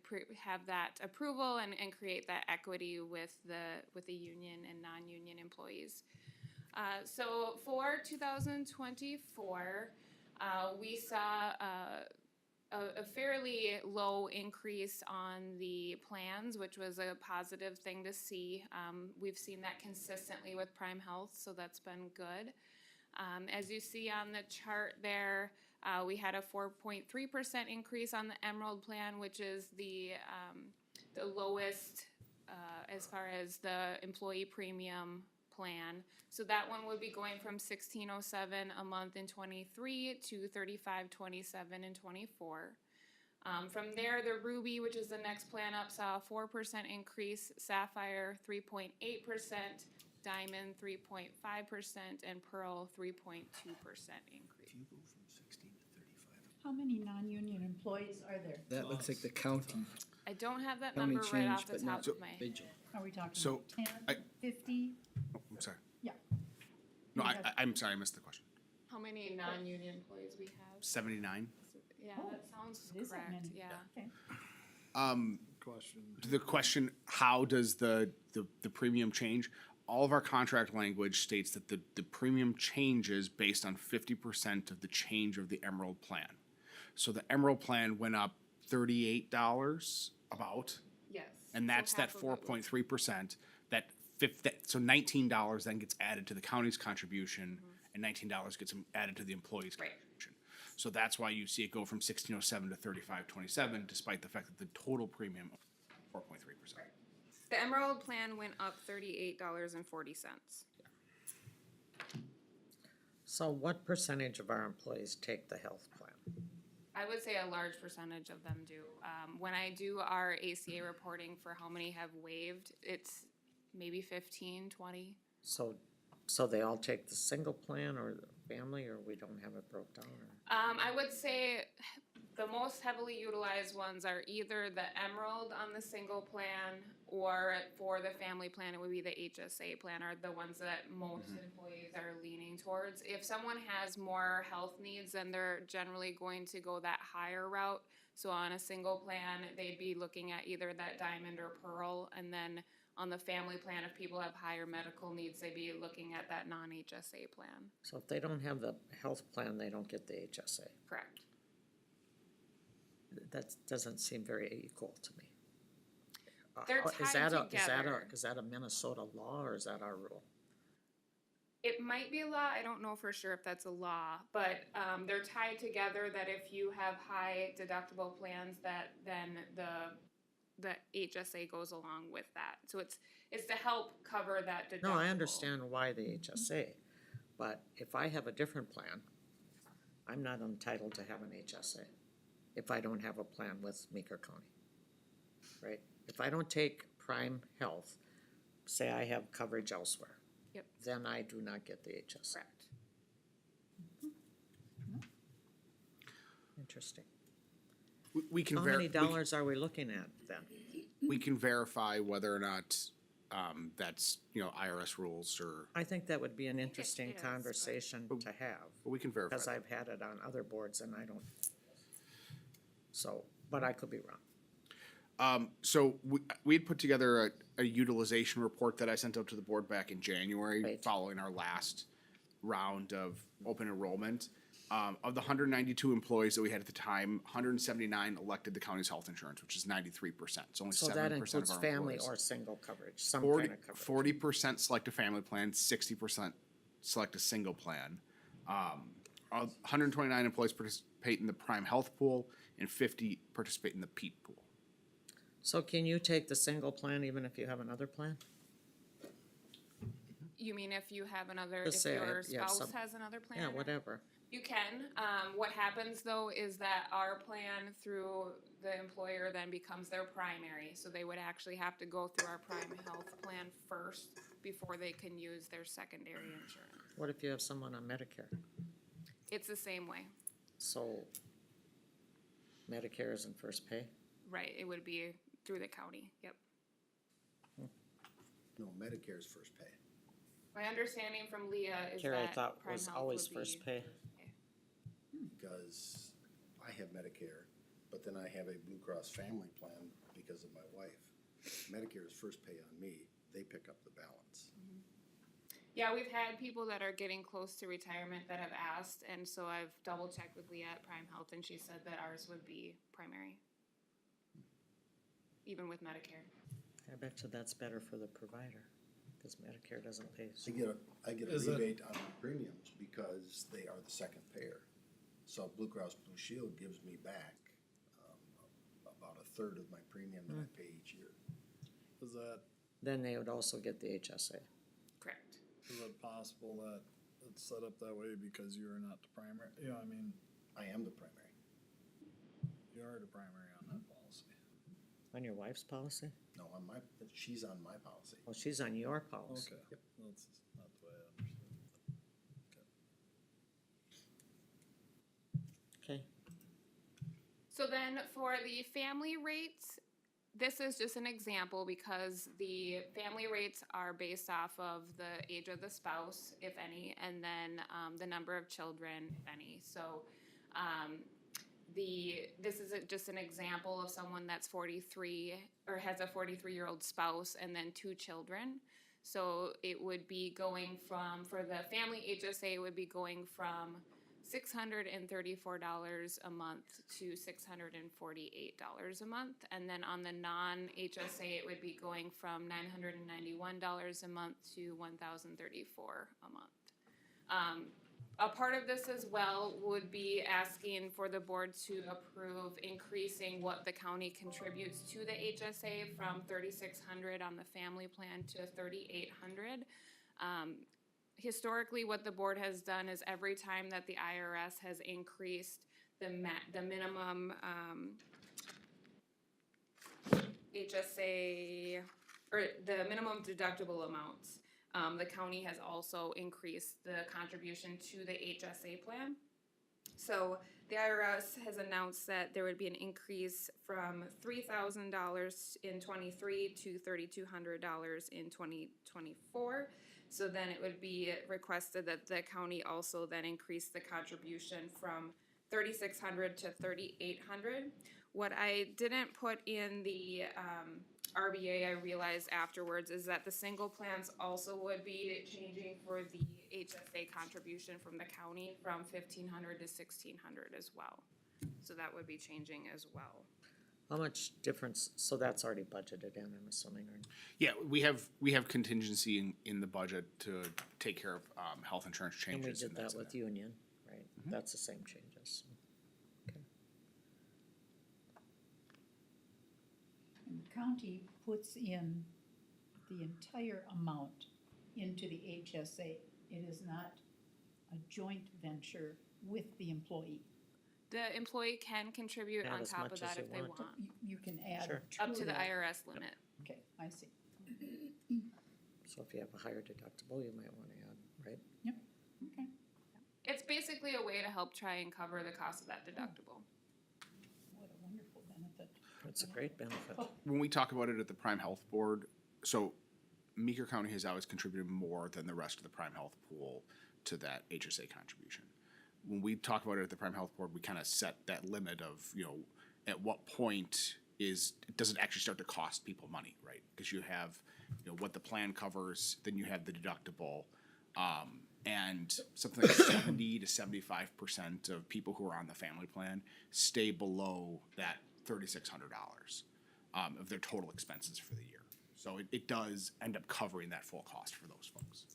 have that approval and create that equity with the union and non-union employees. So for 2024, we saw a fairly low increase on the plans, which was a positive thing to see. We've seen that consistently with Prime Health, so that's been good. As you see on the chart there, we had a 4.3% increase on the Emerald plan, which is the lowest as far as the employee premium plan. So that one would be going from $16.07 a month in 23 to $35.27 in 24. From there, the Ruby, which is the next plan up, saw a 4% increase, Sapphire 3.8%, Diamond 3.5%, and Pearl 3.2% increase. How many non-union employees are there? That looks like the county. I don't have that County number right off changed, the but top not of my head. Vigil. Are we talking So, 10, I- 50? Oh, I'm sorry. Yeah. No, You I, have- I'm sorry, I missed the question. How many non-union employees we have? 79? Yeah, Oh, that sounds It is that correct, many. yeah. Okay. question. To the question, how does the premium change? All of our contract language states that the premium changes based on 50% of the change of the Emerald plan. So the Emerald plan went up $38 about, Yes. and so that's that half of it was- 4.3%. So $19 then gets added to the county's contribution, and $19 gets added to the employee's Right. contribution. So that's why you see it go from 1607 to 3527, despite the fact that the total premium 4.3%. The Emerald plan went up $38.40. So what percentage of our employees take the health plan? I would say a large percentage of them do. When I do our ACA reporting for how many have waived, it's maybe 15, 20. So they all take the single plan or the family, or we don't have it broke down? Or? I would say the most heavily utilized ones are either the Emerald on the single plan, or for the family plan, it would be the HSA plan, are the ones that most employees are leaning towards. If someone has more health needs, then they're generally going to go that higher route. So on a single plan, they'd be looking at either that Diamond or Pearl, and then on the family plan, if people have higher medical needs, they'd be looking at that non-HSA plan. So if they don't have the health plan, they don't get the HSA. Correct. That doesn't seem very equal to me. They're Is tied that together. is that a Minnesota law or is that our rule? It might be a law, I don't know for sure if that's a law, but they're tied together that if you have high deductible plans, that then the HSA goes along with that. So it's to help cover that deductible. No, I understand why the HSA, but if I have a different plan, I'm not entitled to have an HSA if I don't have a plan with Meeker County, right? If I don't take Prime Health, say I have coverage elsewhere. Yep. Then I do not get the HSA. Correct. Interesting. We can How many dollars are we looking at then? we can verify whether or not that's IRS rules, or I think that would be an it interesting is, but- conversation to have, but we can verify. because I've had it on other boards and I don't. So, but I could be wrong. So we had put together a utilization report that I sent out to the board back in January, Right. following our last round of open enrollment. Of the 192 employees that we had at the time, 179 elected the county's health insurance, which is 93%. It's only So 7% that of includes our family employees. or single coverage, some 40, kind of coverage. 40% select a family plan, 60% select a single plan. 129 employees participate in the Prime Health Pool, and 50 participate in the PEAT pool. So can you take the single plan even if you have another plan? You mean if you have another, Just if say your you have spouse some- has another plan? Yeah, or- whatever. You can. What happens though is that our plan through the employer then becomes their primary. So they would actually have to go through our prime health plan first before they can use their secondary insurance. What if you have someone on Medicare? It's the same way, So Medicare isn't first pay? right? It would be through the county, yep. No, Medicare's first pay. My understanding from Leah is Carrie, I that thought prime was health always would first be. pay. Because I have Medicare, but then I have a Blue Cross family plan because of my wife. Medicare is first pay on me, they pick up the balance. Yeah, we've had people that are getting close to retirement that have asked, and so I've double checked with Leah at Prime Health, and she said that ours would be primary. Even with Medicare. I bet you that's better for the provider, because Medicare doesn't pay. I get a Is it- rebate on premiums because they are the second payer. So Blue Cross Blue Shield gives me back, about a third of my premium that I pay each year. Is that, Then they would also get the HSA. Correct. is it possible that it's set up that way because you are not the primary, you know, I mean, I am the primary. you are the primary on that policy. On your wife's policy? No, she's on my policy. Well, she's on your policy. Okay, that's not the way I understood it. Okay. So then for the family rates, this is just an example because the family rates are based off of the age of the spouse, if any, and then the number of children, if any. So this is just an example of someone that's 43 or has a 43-year-old spouse and then 2 children. So it would be going from, for the family HSA, it would be going from $634 a month to $648 a month. And then on the non-HSA, it would be going from $991 a month to $1,034 a month. A part of this as well would be asking for the board to approve increasing what the county contributes to the HSA from $3,600 on the family plan to $3,800. Historically, what the board has done is every time that the IRS has increased the minimum HSA, or the minimum deductible amounts, the county has also increased the contribution to the HSA plan. So the IRS has announced that there would be an increase from $3,000 in '23 to $3,200 in 2024. So then it would be requested that the county also then increase the contribution from $3,600 to $3,800. What I didn't put in the RBA, I realized afterwards, is that the single plans also would be changing for the HSA contribution from the county from $1,500 to $1,600 as well. So that would be changing as well. How much difference, so that's already budgeted in, I'm assuming, or? Yeah, we have contingency in the budget to take care of health insurance And we changes. did and that that's in with there. Union, right? That's the same changes. Okay. And the county puts in the entire amount into the HSA. It is not a joint venture with the employee. The employee can contribute Add on as top much of as that you if they want. want, You can add Sure. to up to the that. IRS limit. Okay, I see. So if you have a higher deductible, you might wanna add, right? Okay. It's basically a way to help try and cover the cost of that deductible. What a wonderful benefit. It's a great benefit. When we talk about it at the Prime Health Board, so Meeker County has always contributed more than the rest of the Prime Health pool to that HSA contribution. When we talk about it at the Prime Health Board, we kind of set that limit of, at what point it doesn't actually start to cost people money, right? Because you have, what the plan covers, then you have the deductible, and something like 70 to 75% of people who are on the family plan stay below that $3,600 of their total expenses for the year. So it does end up covering that full cost for those folks,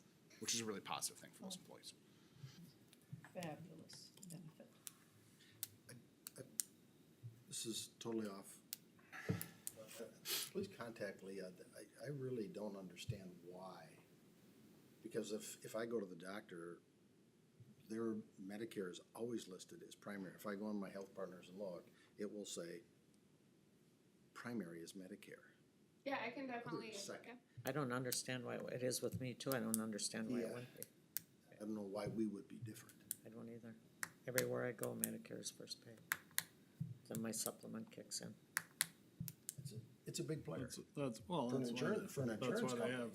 which is a really positive thing for those employees. Fabulous benefit. This is totally off. Please contact Leah. I really don't understand why. Because if I go to the doctor, their Medicare is always listed as primary. If I go on my health partners and look, it will say primary is Medicare. Yeah, I can definitely. second. I don't understand why, it is with me too, I don't understand why it Yeah. wouldn't be. I don't know why we would be different. I don't either. Everywhere I go, Medicare is first pay. Then my supplement kicks in. It's a big player. That's For an why, insurance, for an that's insurance why they company, have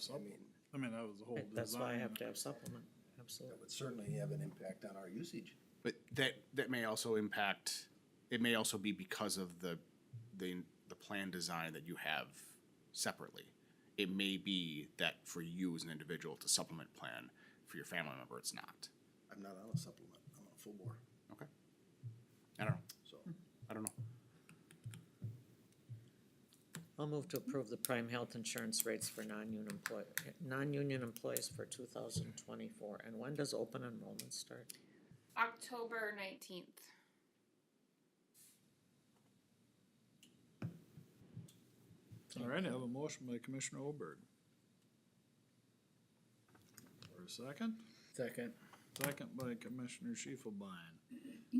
I mean, that was the whole design. That's why I have to have supplement, that absolutely. would certainly have an impact on our usage. But that may also impact, it may also be because of the plan design that you have separately. It may be that for you as an individual, it's a supplement plan. For your family member, it's not. I'm not on a supplement. I'm on a full bore. Okay. I don't know. So I don't know. I'll move to approve the prime health insurance rates for non-union employees for 2024. And when does open enrollment start? October 19th. All right, I have a motion by Commissioner Olberg. For a second? Second. Second by Commissioner Schiefelbein.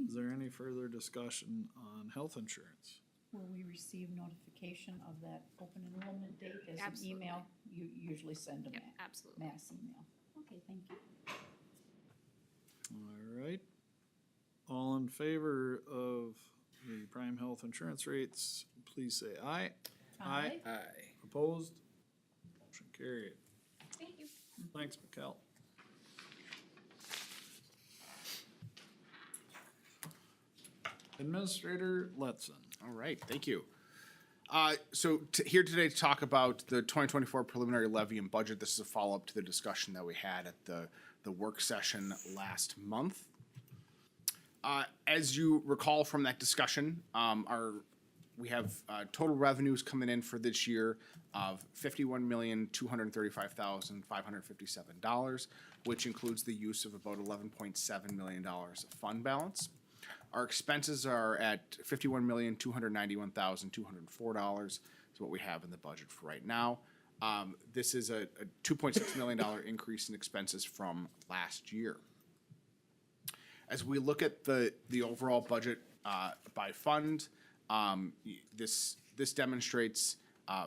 Is there any further discussion on health insurance? Will we receive notification of that open enrollment date as an Absolutely. email? You usually send a Yep, absolutely. mass email. Okay, thank you. All right. All in favor of the prime health insurance rates, please say aye. Aye. Aye. Opposed? Motion carried. Thank you. Thanks, Mikkel. Administrator Letson. All right, thank you. So here today to talk about the 2024 preliminary levy and budget. This is a follow-up to the discussion that we had at the work session last month. As you recall from that discussion, we have total revenues coming in for this year of $51,235,557, which includes the use of about $11.7 million of fund balance. Our expenses are at $51,291,204 is what we have in the budget for right now. This is a $2.6 million increase in expenses from last year. As we look at the overall budget by fund, this demonstrates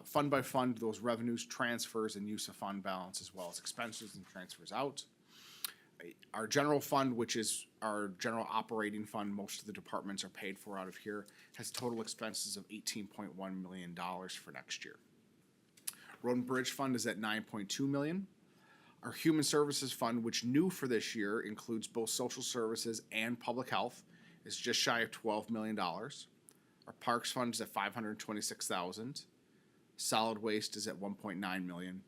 fund by fund those revenues, transfers, and use of fund balance, as well as expenses and transfers out. Our general fund, which is our general operating fund, most of the departments are paid for out of here, has total expenses of $18.1 million for next year. Road and Bridge Fund is at $9.2 million. Our Human Services Fund, which new for this year includes both social services and public health, is just shy of $12 million. Our Parks Fund is at $526,000. Solid Waste is at $1.9 million.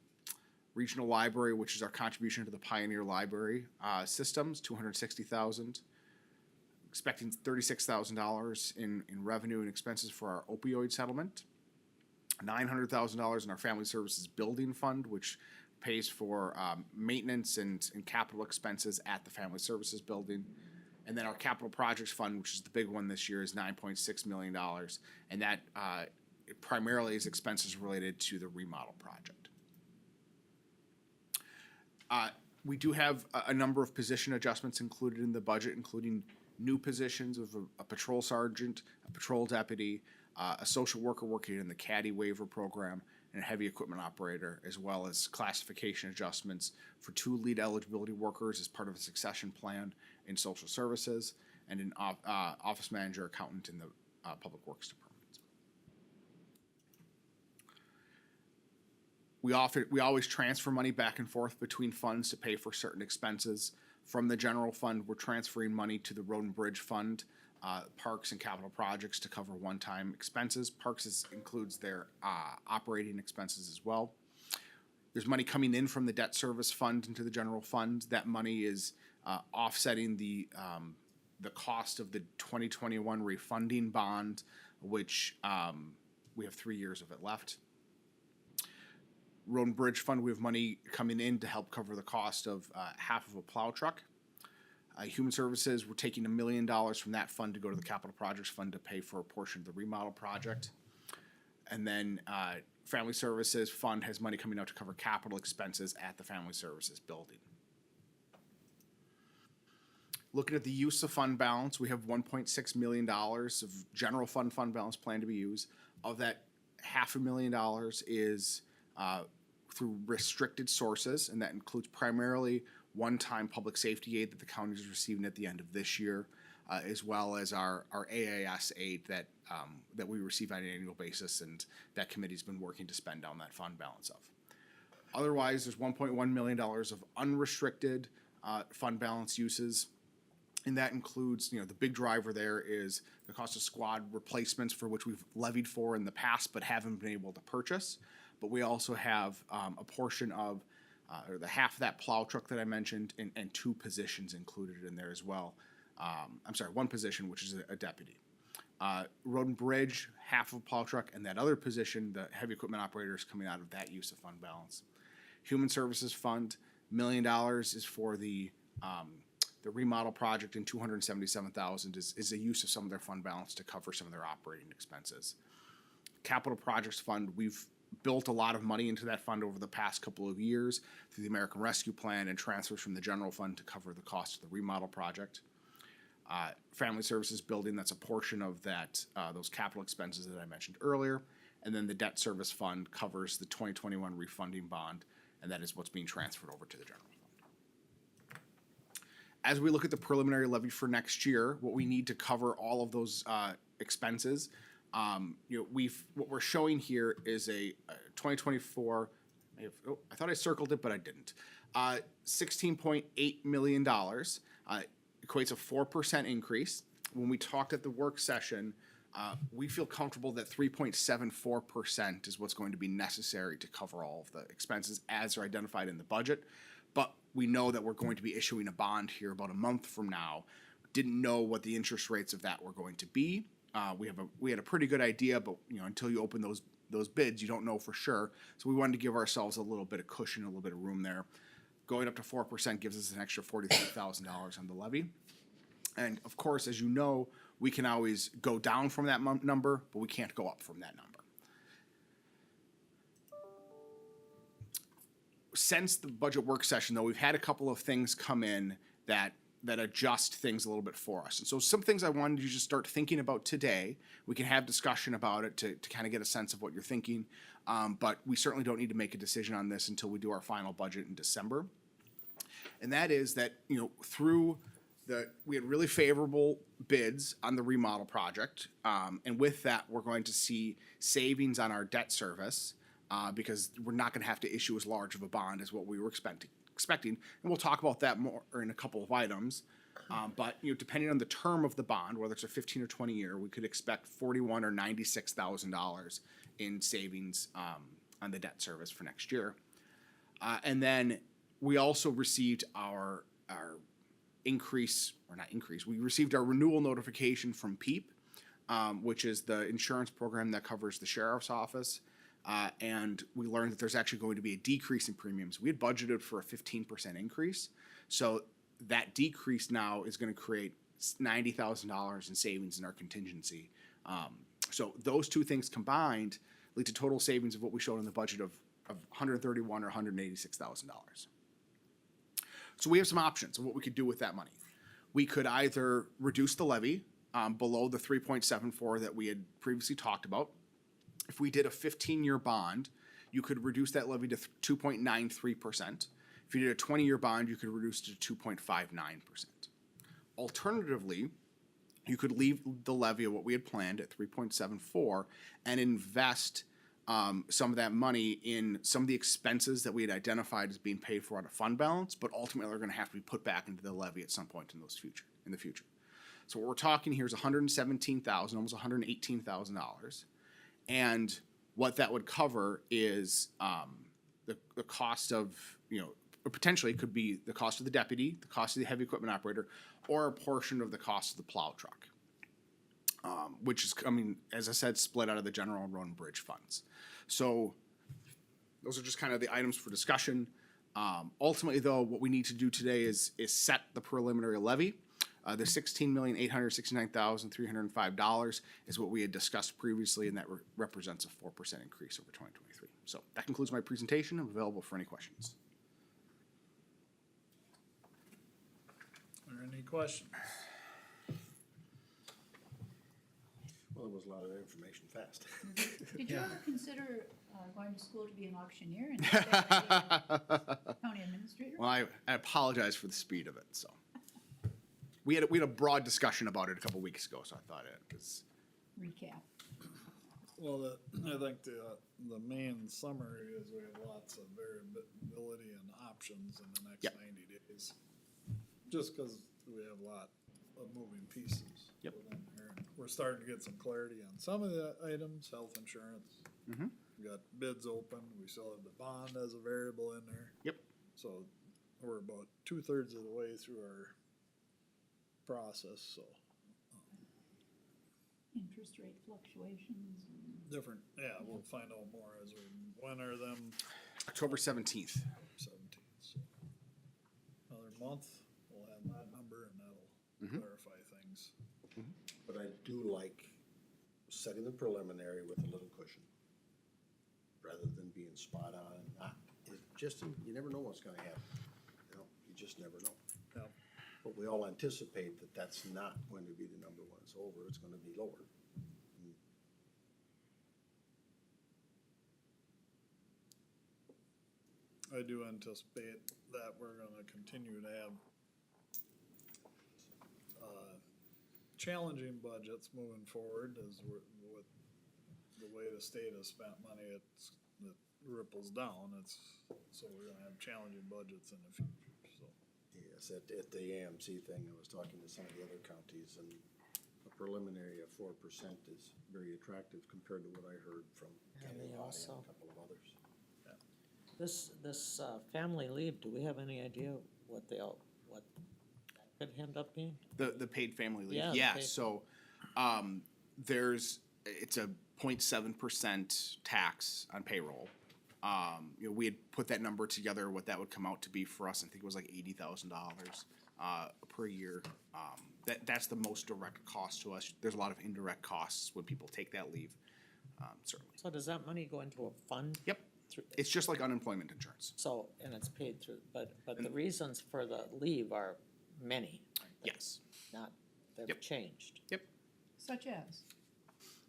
Regional Library, which is our contribution to the Pioneer Library systems, $260,000. Expecting $36,000 in revenue and expenses for our opioid settlement. $900,000 in our Family Services Building Fund, which pays for maintenance and capital expenses at the Family Services Building. And then our Capital Projects Fund, which is the big one this year, is $9.6 million. And that primarily is expenses related to the remodel project. We do have a number of position adjustments included in the budget, including new positions of a patrol sergeant, a patrol deputy, a social worker working in the caddy waiver program, and a heavy equipment operator, as well as classification adjustments for 2 lead eligibility workers as part of a succession plan in social services, and an office manager accountant in the public works department. We always transfer money back and forth between funds to pay for certain expenses. From the general fund, we're transferring money to the Road and Bridge Fund Parks and capital projects to cover one-time expenses. Includes their operating expenses as well. There's money coming in from the debt service fund into the general fund. That money is offsetting the cost of the 2021 refunding bond, which we have 3 years of it left. Road and Bridge Fund, we have money coming in to help cover the cost of half of a plow truck. Human Services, we're taking $1 million from that fund to go to the Capital Projects Fund to pay for a portion of the remodel project. And then Family Services Fund has money coming out to cover capital expenses at the Family Services building. Looking at the use of fund balance, we have $1.6 million of general fund balance planned to be used. Of that, $500,000 is through restricted sources, and that includes primarily one-time public safety aid that the county is receiving at the end of this year, as well as our AAS aid that we receive on an annual basis, and that committee's been working to spend down that fund balance of. Otherwise, there's $1.1 million of unrestricted fund balance uses, and that includes, the big driver there is the cost of squad replacements, for which we've levied for in the past but haven't been able to purchase. But we also have a portion of, or the half of that plow truck that I mentioned, and 2 positions included in there as well. I'm sorry, 1 position, which is a deputy. Road and Bridge, half of a plow truck, and that other position, the heavy equipment operator, is coming out of that use of fund balance. Human Services Fund, $1 million is for the remodel project, and $277,000 is a use of some of their fund balance to cover some of their operating expenses. Capital Projects Fund, we've built a lot of money into that fund over the past couple of years through the American Rescue Plan and transfers from the general fund to cover the cost of the remodel project. Family Services Building, that's a portion of that those capital expenses that I mentioned earlier. And then the Debt Service Fund covers the 2021 refunding bond, and that is what's being transferred over to the general fund. As we look at the preliminary levy for next year, what we need to cover all of those expenses, what we're showing here is a 2024. I thought I circled it, but I didn't. $16.8 million equates a 4% increase. When we talked at the work session, we feel comfortable that 3.74% is what's going to be necessary to cover all of the expenses as are identified in the budget. But we know that we're going to be issuing a bond here about a month from now. Didn't know what the interest rates of that were going to be. We had a pretty good idea, but until you open those bids, you don't know for sure. So we wanted to give ourselves a little bit of cushion, a little bit of room there. Going up to 4% gives us an extra $43,000 on the levy. And of course, as you know, we can always go down from that number, but we can't go up from that number. Since the budget work session, though, we've had a couple of things come in that adjust things a little bit for us. And so some things I wanted you to just start thinking about today. We can have discussion about it to kind of get a sense of what you're thinking. But we certainly don't need to make a decision on this until we do our final budget in December. And that is that, we had really favorable bids on the remodel project. And with that, we're going to see savings on our debt service because we're not going to have to issue as large of a bond as what we were expecting. And we'll talk about that more in a couple of items. But depending on the term of the bond, whether it's a 15 or 20 year, we could expect $41,000 or $96,000 in savings on the debt service for next year. And then we also received our increase, or not increase, we received our renewal notification from PEEP, which is the insurance program that covers the sheriff's office. And we learned that there's actually going to be a decrease in premiums. We had budgeted for a 15% increase. So that decrease now is going to create $90,000 in savings in our contingency. So those two things combined lead to total savings of what we showed in the budget of $131,000 or $186,000. So we have some options of what we could do with that money. We could either reduce the levy below the 3.74 that we had previously talked about. If we did a 15-year bond, you could reduce that levy to 2.93%. If you did a 20-year bond, you could reduce it to 2.59%. Alternatively, you could leave the levy at what we had planned at 3.74 and invest some of that money in some of the expenses that we had identified as being paid for out of fund balance, but ultimately are going to have to be put back into the levy at some point in the future. So what we're talking here is $117,000, almost $118,000. And what that would cover is the cost of, or potentially it could be the cost of the deputy, the cost of the heavy equipment operator, or a portion of the cost of the plow truck. Which is, as I said, split out of the general road and bridge funds. So those are just kind of the items for discussion. Ultimately, though, what we need to do today is set the preliminary levy. The $16,869,305 is what we had discussed previously, and that represents a 4% increase over 2023. So that concludes my presentation. I'm available for any questions. Are there any questions? Well, there was a lot of information fast. Did you ever consider going to school to be an auctioneer instead of a county administrator? Well, I apologize for the speed of it. So we had a broad discussion about it a couple weeks ago. So I thought it was. Recap. Well, I think the main summary is we have lots of variability and options in the next Yep. 90 days. Just because we have a lot of moving pieces. Yep. within there. We're starting to get some clarity on some of the items, health insurance. Mhm. We got bids open, we still have the bond as a variable in there. Yep. So we're about 2/3 of the way through our process, so. Interest rate fluctuations. Different, yeah, we'll find out more as we, when are them October 17th. 17th, so. Another month, we'll have that number and that'll Mhm. clarify things. But I do like setting the preliminary with a little cushion, rather than being spot on and not, you never know what's gonna happen. You just never know. Yeah. But we all anticipate that that's not going to be the number when it's over, it's gonna be lower. I do anticipate that we're gonna continue to have challenging budgets moving forward as we're, with the way the state has spent money, it ripples down, so we're gonna have challenging budgets in the future, so. Yes, at the AMC thing, I was talking to some of the other counties, and a preliminary of 4% is very attractive compared to what I heard from Yeah, County they Line and also- a couple of others. This family leave, do we have any idea what that could end up being? The paid family leave. Yeah, the Yeah. paid- So it's a 0.7% tax on payroll. We had put that number together, what that would come out to be for us. I think it was like $80,000 per year. That's the most direct cost to us. There's a lot of indirect costs when people take that leave. Certainly. So does that money go into a fund? Yep. It's just like unemployment insurance. So, and it's paid through, but the reasons for the leave are many, Yes. not, they've Yep. changed. Such as?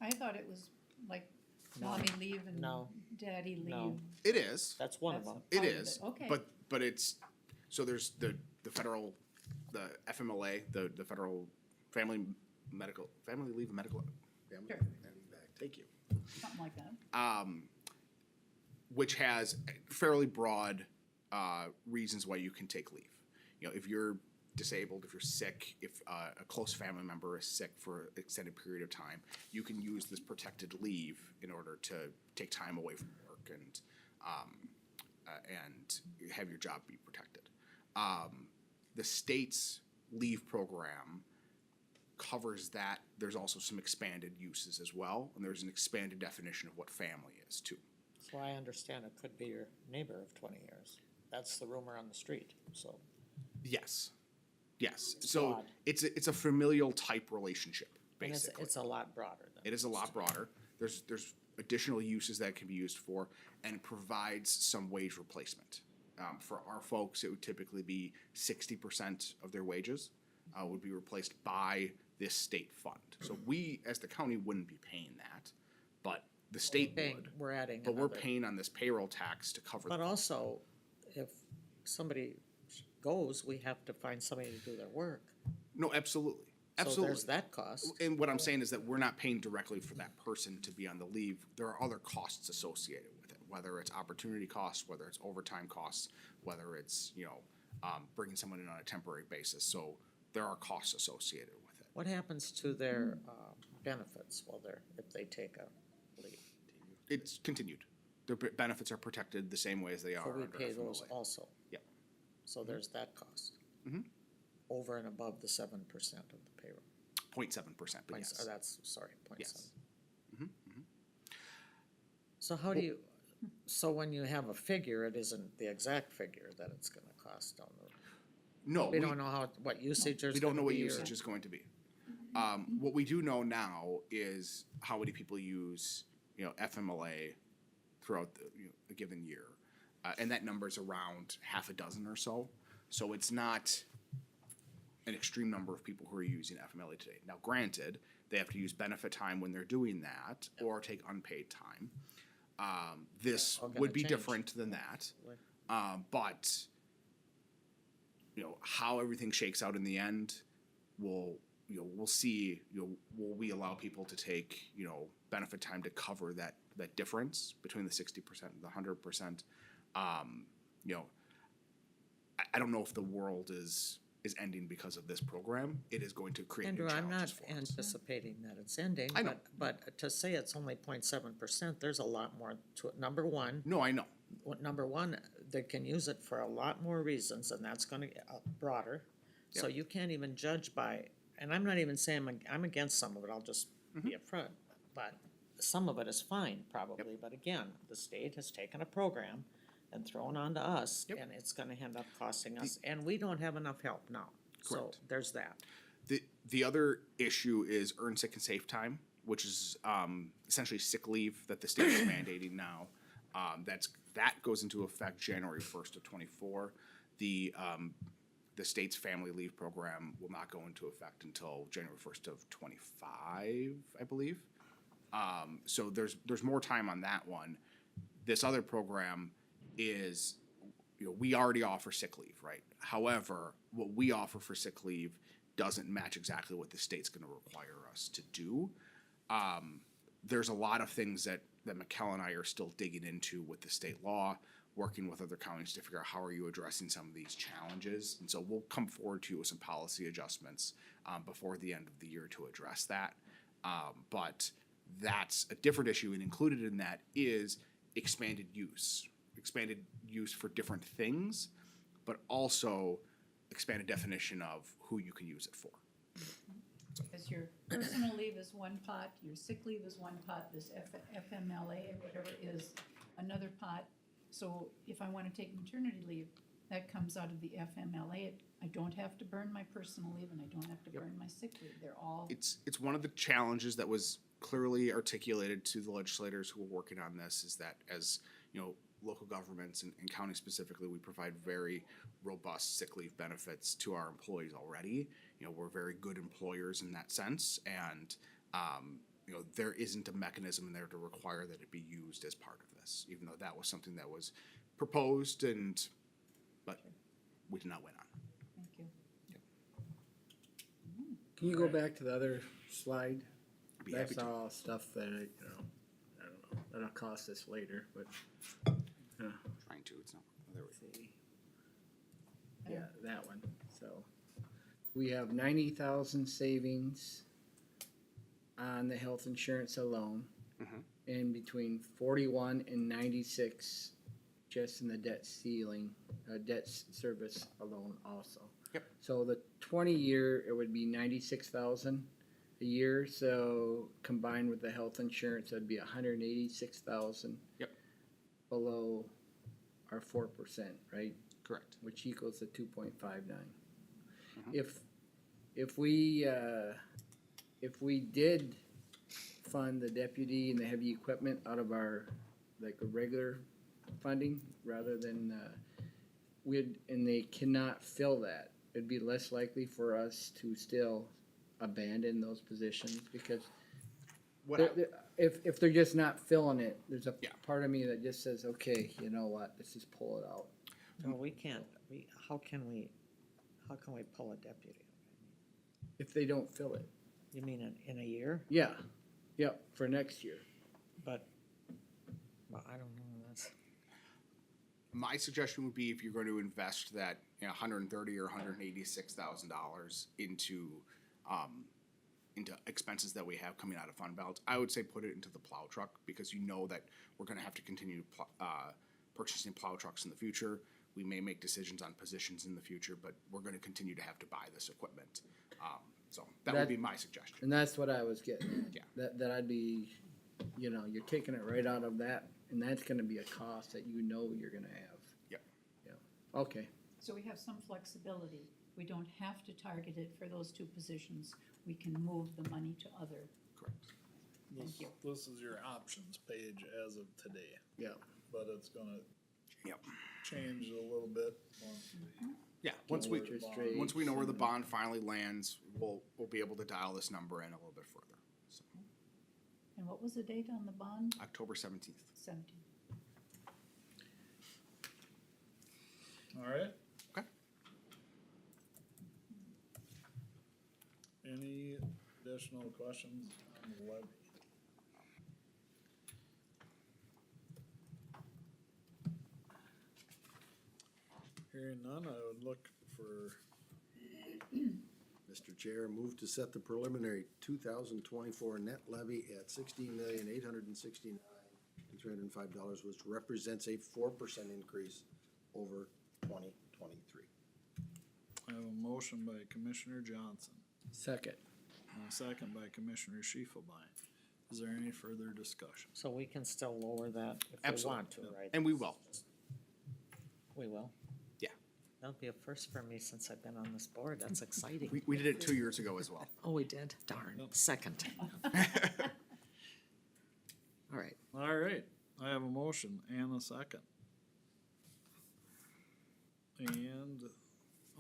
I thought it was like mommy leave and No. daddy leave. No. It is. That's one of That's them. It part of is. Okay. But it's, so there's the federal, the FMLA, the federal family leave medical. Family Sure. back. Thank you. Something like that. Which has fairly broad reasons why you can take leave. If you're disabled, if you're sick, if a close family member is sick for an extended period of time, you can use this protected leave in order to take time away from work and have your job be protected. The state's leave program covers that. There's also some expanded uses as well, and there's an expanded definition of what family is too. So I understand it could be your neighbor of 20 years. That's the rumor on the street, so. Yes. So broad. it's a familial type relationship, And basically. it's a lot broader than. It is a lot broader. There's additional uses that it can be used for, and it provides some wage replacement. For our folks, it would typically be 60% of their wages would be replaced by this state fund. So we, as the county, wouldn't be paying that, but the state would. We're adding But we're another. paying on this payroll tax to cover. But also, if somebody goes, we have to find somebody to do their work. No, absolutely. So Absolutely. there's that cost. And what I'm saying is that we're not paying directly for that person to be on the leave. There are other costs associated with it, whether it's opportunity costs, whether it's overtime costs, whether it's, bringing someone in on a temporary basis. So there are costs associated with it. What happens to their, benefits if they take a leave? It's continued. Their benefits are protected the same way as they are So we under pay those FMLA. also? Yep. So there's that cost? Mhm. Over and above the 7% of the payroll? 0.7%, but yes. That's, sorry, 0.7. Yes. Mhm, mhm. So how do you, so when you have a figure, it isn't the exact figure that it's gonna cost down the road? No, We don't know what usage there's we don't know gonna what be, or- usage is going to be. What we do know now is how many people use, FMLA throughout a given year. And that number's around half a dozen or so. So it's not an extreme number of people who are using FMLA today. Now, granted, they have to use benefit time when they're doing that or take unpaid time. This All gonna would be change. different than that. But how everything shakes out in the end, we'll see, will we allow people to take, benefit time to cover that difference between the 60% and the 100%? I don't know if the world is ending because of this program. It is going to create new Andrew, I'm not challenges for us. anticipating that it's ending, I know. but to say it's only 0.7%, there's a lot more to it. Number one, No, I know. they can use it for a lot more reasons, and that's gonna get broader. So you can't even judge by, and I'm not even saying I'm against some of it, I'll just be upfront. But some of it is fine probably, but again, the state has taken a program and thrown onto us, and it's gonna end up costing us, and we don't have enough help now. So Correct. there's that. The other issue is earned sick and safe time, which is essentially sick leave that the state is mandating now. That goes into effect January 1st of 24. The state's family leave program will not go into effect until January 1st of 25, I believe. So there's more time on that one. This other program is, we already offer sick leave, right? However, what we offer for sick leave doesn't match exactly what the state's gonna require us to do. There's a lot of things that Mikkel and I are still digging into with the state law, working with other counties to figure out how are you addressing some of these challenges. And so we'll come forward to you with some policy adjustments before the end of the year to address that. But that's a different issue, and included in that is expanded use for different things, but also expanded definition of who you can use it for. Because your personal leave is one pot, your sick leave is one pot, this FMLA or whatever is another pot. So if I wanna take maternity leave, that comes out of the FMLA. I don't have to burn my personal leave and I don't have to burn my sick leave. They're all, It's one of the challenges that was clearly articulated to the legislators who were working on this, is that as, local governments and counties specifically, we provide very robust sick leave benefits to our employees already. We're very good employers in that sense, and there isn't a mechanism in there to require that it be used as part of this, even though that was something that was proposed but we did not win on. thank you. Can you go back to the other slide? Be happy That's to. all stuff that, I don't know, that'll cost us later, but, Trying to, it's not, there we go. see. Yeah, that one, so. We have 90,000 savings on the health insurance alone. Mhm. And between 41 and 96 just in the debt ceiling, service alone also. Yep. So the 20-year, it would be 96,000 a year, so combined with the health insurance, that'd be 186,000. Yep. Below our 4%, right? Correct. Which equals to 2.59. Mhm. If we did fund the deputy and the heavy equipment out of our, like, a regular funding, rather than, and they cannot fill that, it'd be less likely for us to still abandon those positions, because if they're just not filling it, there's a Yeah. part of me that just says, okay, you know what, let's just pull it out. Well, we can't, how can we pull a deputy? If they don't fill it. You mean in a year? Yeah, yep, for next year. But, well, I don't know, that's, My suggestion would be, if you're going to invest that $130,000 or $186,000 into into expenses that we have coming out of fund balance. I would say put it into the plow truck, because you know that we're gonna have to continue purchasing plow trucks in the future. We may make decisions on positions in the future, but we're gonna continue to have to buy this equipment. So that would be my suggestion. And that's what I was getting at. Yeah. That I'd be, you know, you're taking it right out of that, and that's gonna be a cost that you know you're gonna have. Yep. Yeah, okay. So we have some flexibility. We don't have to target it for those two positions. We can move the money to other. Correct. Thank you. This is your options page as of today, Yeah. but it's gonna Yep. change a little bit once we. Yeah, once we, Interest rates once we know where the and- bond finally lands, we'll be able to dial this number in a little bit further. So, And what was the date on the bond? October 17th. 17. All right. Okay. Any additional questions on the levy? Hearing none, I would look for, Mr. Chair, move to set the preliminary 2024 net levy at $16,869,305, which represents a 4% increase over 2023. I have a motion by Commissioner Johnson, Second. and a second by Commissioner Schiefelbein. Is there any further discussion? So we can still lower that if we Absolutely. want to, right? And we will. We will. Yeah. That'll be a first for me since I've been on this board. That's exciting. We did it 2 years ago as well. Oh, we did? Darn, second. All right, All right, I have a motion and a second. And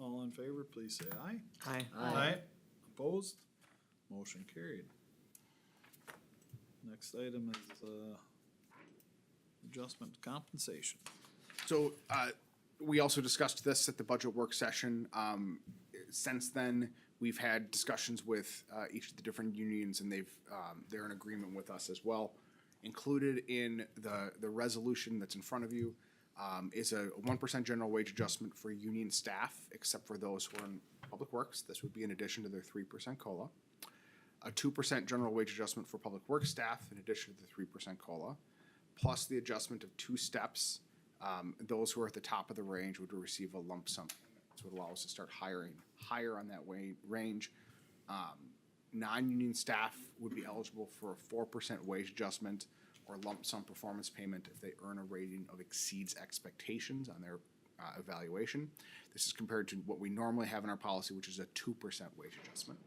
all in favor, please say aye. aye. Aye. Opposed? Motion carried. Next item is, adjustment to compensation. So, we also discussed this at the budget work session. Since then, we've had discussions with, each of the different unions, and they're in agreement with us as well. Included in the resolution that's in front of you, is a 1% general wage adjustment for union staff, except for those who are in public works. This would be in addition to their 3% COLA. A 2% general wage adjustment for public works staff in addition to the 3% COLA, plus the adjustment of 2 steps. Those who are at the top of the range would receive a lump sum. This would allow us to start hiring higher on that range. Non-union staff would be eligible for a 4% wage adjustment or lump sum performance payment if they earn a rating of exceeds expectations on their evaluation. This is compared to what we normally have in our policy, which is a 2% wage adjustment.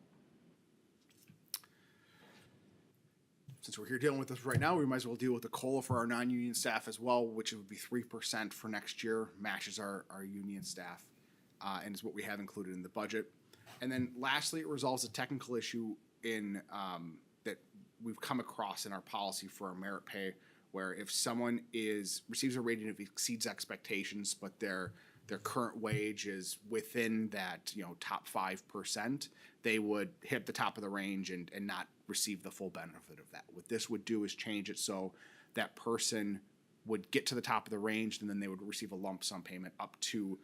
Since we're here dealing with this right now, we might as well deal with the COLA for our non-union staff as well, which would be 3% for next year, matches our union staff, and is what we have included in the budget. And then lastly, it resolves a technical issue in that we've come across in our policy for our merit pay, where if someone receives a rating that exceeds expectations, but their current wage is within that, top 5%, they would hit the top of the range and not receive the full benefit of that. What this would do is change it so that person would get to the top of the range, and then they would receive a lump sum payment up to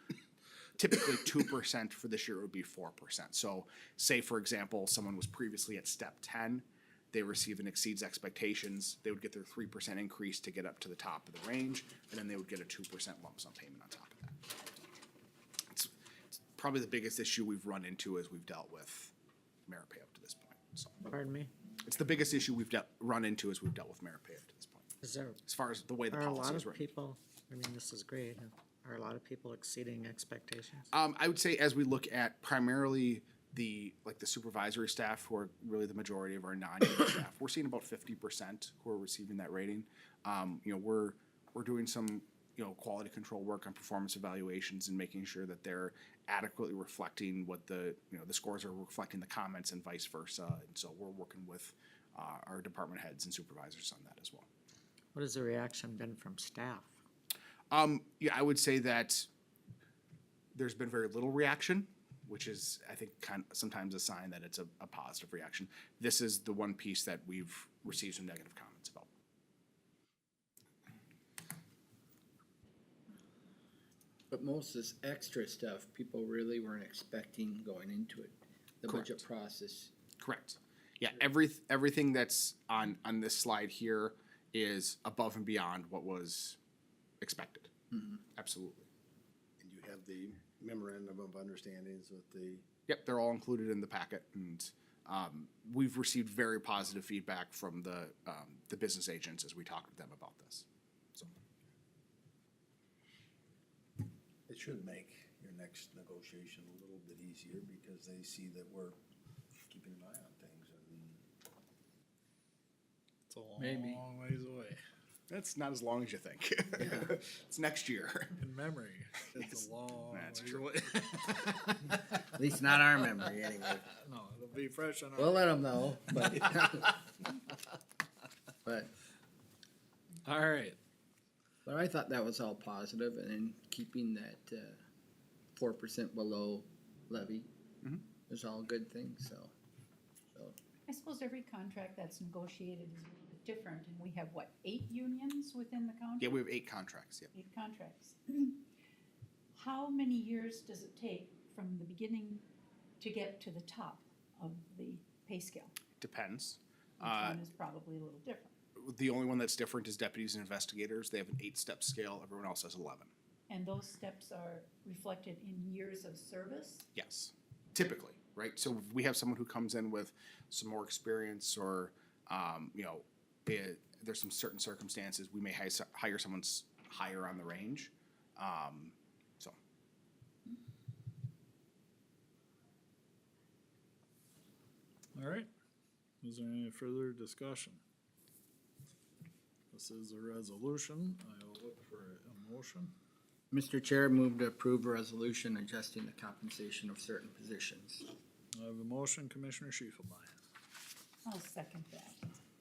typically 2%. For this year, it would be 4%. So say, for example, someone was previously at step 10, they receive an exceeds expectations, they would get their 3% increase to get up to the top of the range, and then they would get a 2% lump sum payment on top of that. It's probably the biggest issue we've run into as we've dealt with merit pay up to this point. So Pardon me? it's the biggest issue we've run into as we've dealt with merit pay up to this point. Is there, As far as the way the are a policy lot is of written. people, I mean, this is great. Are a lot of people exceeding expectations? I would say as we look at primarily the supervisory staff, who are really the majority of our non-union staff, we're seeing about 50% who are receiving that rating. We're doing some quality control work on performance evaluations and making sure that they're adequately reflecting what the scores are reflecting the comments and vice versa. And so we're working with our department heads and supervisors on that as well. What has the reaction been from staff? I would say that there's been very little reaction, which is, I think, sometimes a sign that it's a positive reaction. This is the one piece that we've received some negative comments about. But most of this extra stuff, people really weren't expecting going into it, the budget process. Correct. Yeah, everything that's on this slide here is above and beyond what was expected. Absolutely. And you have the memorandum of understandings with the, Yep, they're all included in the packet, and we've received very positive feedback from the business agents as we talk with them about this. So, it should make your next negotiation a little bit easier because they see that we're keeping an eye on things and It's a long, Maybe. long ways away. that's not as long as you think. It's next year. In memory, it's Yes, a long that's ways true. away. At least not our memory, anyway. No, it'll be fresh on our. We'll let them know, but. But, All right. but I thought that was all positive, and then keeping that, 4% below levy is all good things, so. I suppose every contract that's negotiated is a little bit different, and we have, what, 8 unions within the county? Yeah, we have 8 contracts, yep. 8 contracts. How many years does it take from the beginning to get to the top of the pay scale? Depends. Each one is probably a little different. The only one that's different is deputies and investigators. They have an 8-step scale. Everyone else has 11. And those steps are reflected in years of service? Yes, typically, right? So if we have someone who comes in with some more experience, or there's some certain circumstances we may hire someone higher on the range. So All right. Is there any further discussion? This is a resolution. I will look for a motion. Mr. Chair, move to approve a resolution adjusting the compensation of certain positions. I have a motion, Commissioner Schiefelbein, I'll second that.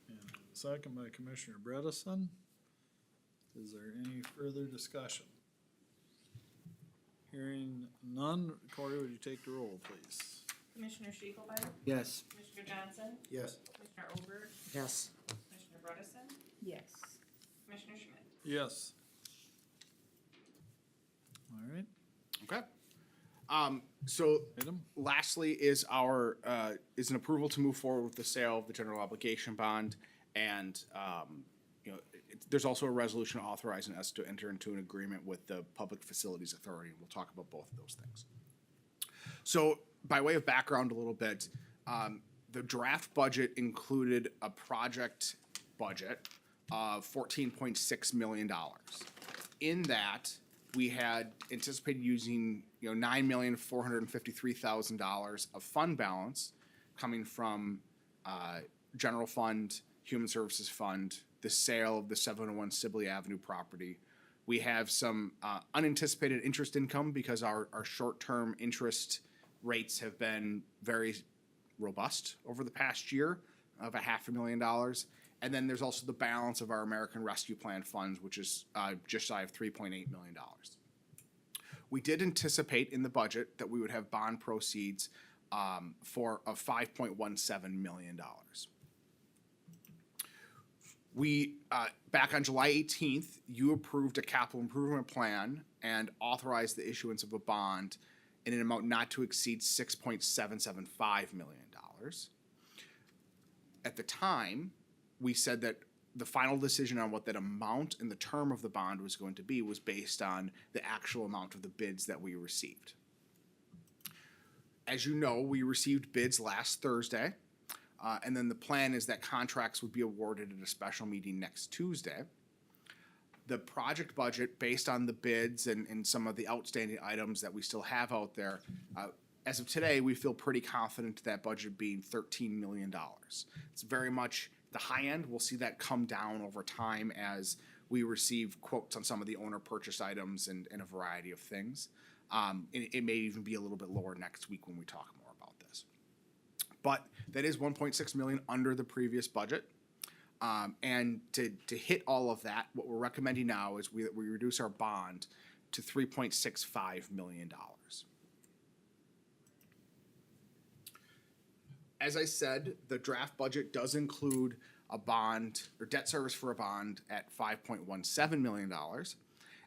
and a second by Commissioner Bredesen. Is there any further discussion? Hearing none, Corey, would you take the roll, please? Commissioner Schiefelbein, Yes. Commissioner Johnson, yes. Commissioner Olberg, Yes. Commissioner Bredesen, Yes. Commissioner Schmidt. Yes. All right, okay. So item, lastly is our is an approval to move forward with the sale of the general obligation bond, and there's also a resolution authorizing us to enter into an agreement with the Public Facilities Authority, and we'll talk about both of those things. So, by way of background a little bit, the draft budget included a project budget of $14.6 million. In that, we had anticipated using $9,453,000 of fund balance coming from general fund, human services fund, the sale of the 701 Sibley Avenue property. We have some unanticipated interest income because our short-term interest rates have been very robust over the past year of $500,000. And then there's also the balance of our American Rescue Plan funds, which is just shy of $3.8 million. We did anticipate in the budget that we would have bond proceeds for $5.17 million. We, back on July 18th, you approved a capital improvement plan and authorized the issuance of a bond in an amount not to exceed $6.775 million. At the time, we said that the final decision on what that amount and the term of the bond was going to be was based on the actual amount of the bids that we received. As you know, we received bids last Thursday, and then the plan is that contracts would be awarded at a special meeting next Tuesday. The project budget, based on the bids and some of the outstanding items that we still have out there, as of today, we feel pretty confident that budget being $13 million. It's very much the high end. We'll see that come down over time as we receive quotes on some of the owner purchase items and a variety of things. It may even be a little bit lower next week when we talk more about this. But that is 1.6 million under the previous budget. And to hit all of that, what we're recommending now is we reduce our bond to $3.65 million. As I said, the draft budget does include a bond or debt service for a bond at $5.17 million.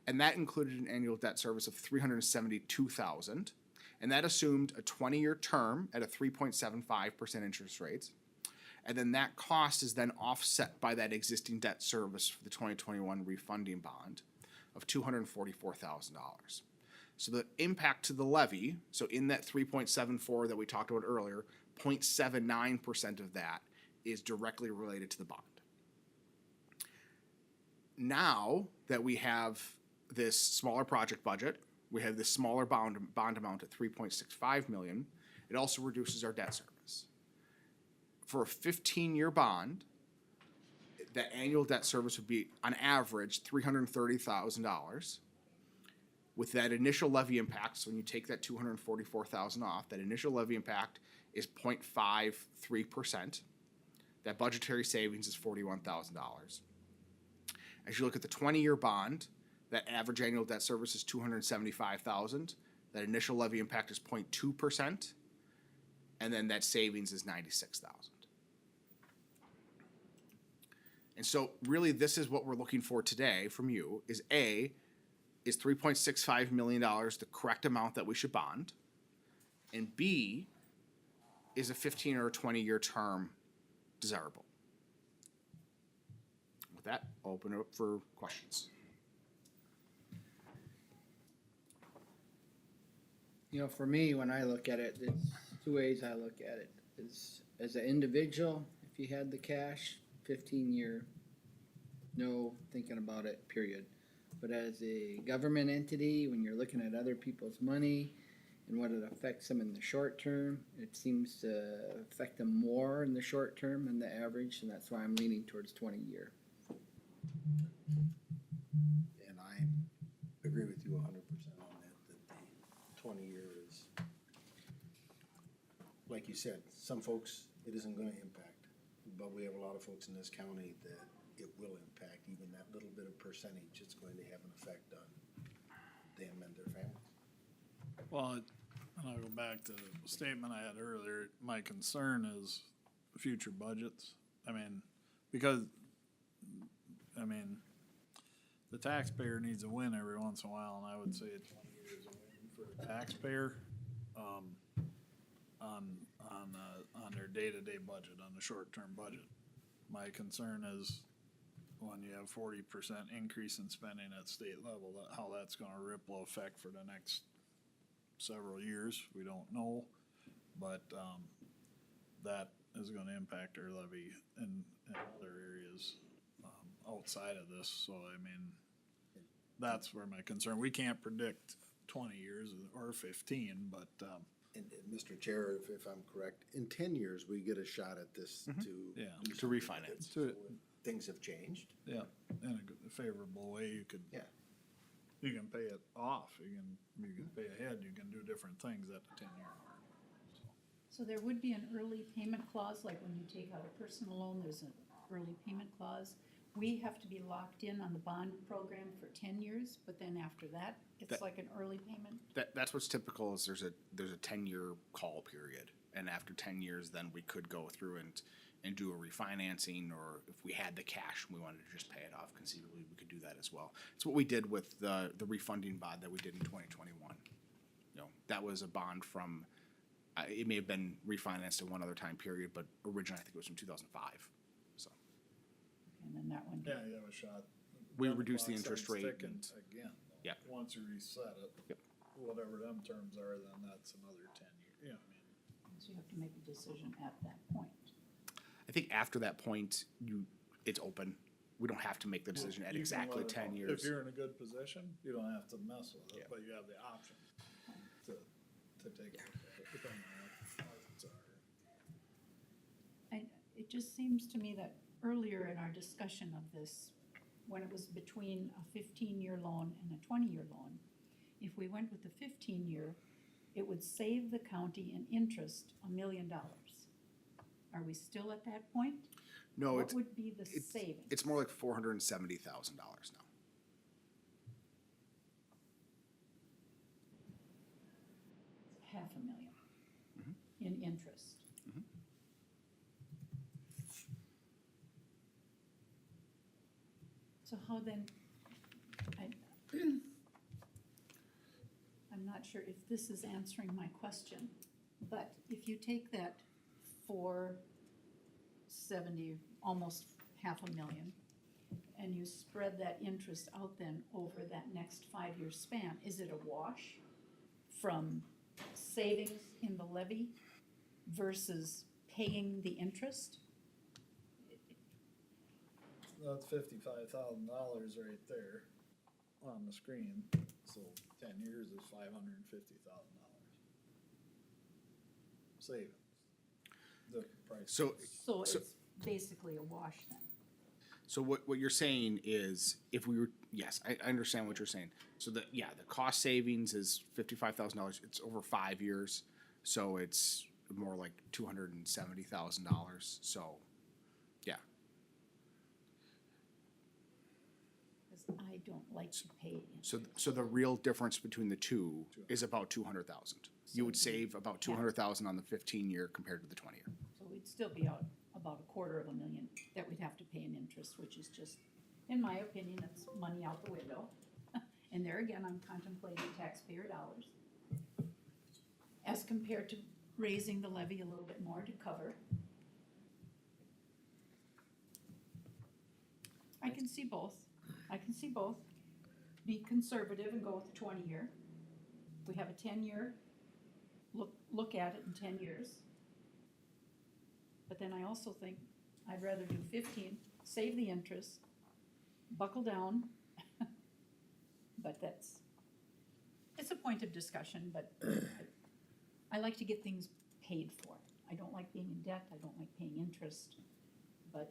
And that included an annual debt service of $372,000. And that assumed a 20-year term at a 3.75% interest rate. And then that cost is then offset by that existing debt service for the 2021 refunding bond of $244,000. So the impact to the levy, so in that 3.74 that we talked about earlier, 0.79% of that is directly related to the bond. Now that we have this smaller project budget, we have this smaller bond amount at 3.65 million, it also reduces our debt service. For a 15-year bond, the annual debt service would be on average $330,000. With that initial levy impact, so when you take that $244,000 off, that initial levy impact is 0.53%. That budgetary savings is $41,000. As you look at the 20-year bond, that average annual debt service is $275,000. That initial levy impact is 0.2%, and then that savings is $96,000. And so, really, this is what we're looking for today from you: is A, is $3.65 million the correct amount that we should bond? And B, is a 15 or a 20-year term desirable? With that, I'll open it up for questions. You know, for me, when I look at it, it's two ways I look at it. Is as an individual, if you had the cash, 15-year, no thinking about it, period. But as a government entity, when you're looking at other people's money and what it affects them in the short term, it seems to affect them more in the short term than the average, and that's why I'm leaning towards 20-year. And I agree with you 100% on that the 20-year is, like you said, some folks it isn't gonna impact, but we have a lot of folks in this county that it will impact. Even that little bit of percentage, it's going to have an effect on them and their families. Well, and I'll go back to the statement I had earlier. My concern is future budgets. I mean, because, I mean, the taxpayer needs a win every once in a while, and I would say 20 years a win for the taxpayer, on their day-to-day budget, on the short-term budget. My concern is when you have 40% increase in spending at state level, how that's gonna ripple effect for the next several years, we don't know. But, that is gonna impact our levy in other areas, outside of this, so I mean, that's where my concern, we can't predict 20 years or 15, but, And Mr. Chair, if I'm correct, in 10 years, we get a shot at this to Yeah. do To something with refinance. it. So things have changed. yeah, in a favorable way, you could. Yeah. You can pay it off, you can pay ahead, you can do different things at the 10-year mark. So there would be an early payment clause, like when you take out a personal loan, there's an early payment clause. We have to be locked in on the bond program for 10 years, but then after that, it's That- like an early payment? That's what's typical is there's a 10-year call period, and after 10 years, then we could go through and do a refinancing, or if we had the cash and we wanted to just pay it off, conceivably we could do that as well. It's what we did with the refunding bond that we did in 2021. You know, that was a bond from, it may have been refinanced in one other time period, but originally I think it was from 2005. So And then that one. Yeah, you have a shot. We Then reduced the clock interest starts rate ticking and- again, though. Yeah. Once you reset it. Yep. Whatever them terms are, then that's another 10 year, yeah, I mean. So you have to make a decision at that point. I think after that point, it's open. We don't have to make the decision at You can exactly let it- 10 If years. you're in a good position, you don't have to mess with Yeah. it, but you have the option to take it, depending on what markets are. It just seems to me that earlier in our discussion of this, when it was between a 15-year loan and a 20-year loan, if we went with the 15-year, it would save the county in interest $1 million. Are we still at that point? No, What would be the savings? it's more like $470,000 now. $500,000 in interest. So how then, I'm not sure if this is answering my question, but if you take that 470 70, almost $500,000, and you spread that interest out then over that next 5-year span, is it a wash from savings in the levy versus paying the interest? That's $55,000 right there on the screen, so 10 years is $550,000. Savings. The price. So, So So- it's basically a wash then. so what you're saying is, if we were, yes, I understand what you're saying. So the cost savings is $55,000, it's over 5 years, so it's more like $270,000, so, yeah. Because I don't like to pay interest. So the real difference between the two is about 200,000. You would save about 200,000 on the 15-year compared to the 20-year. So we'd still be out about $250,000 that we'd have to pay in interest, which is just, in my opinion, it's money out the window. And there again, I'm contemplating taxpayer dollars as compared to raising the levy a little bit more to cover. I can see both. I can see both. Be conservative and go with the 20-year. We have a 10-year, look at it in 10 years. But then I also think I'd rather do 15, save the interest, buckle down. But it's a point of discussion, but I like to get things paid for. I don't like being in debt, I don't like paying interest. But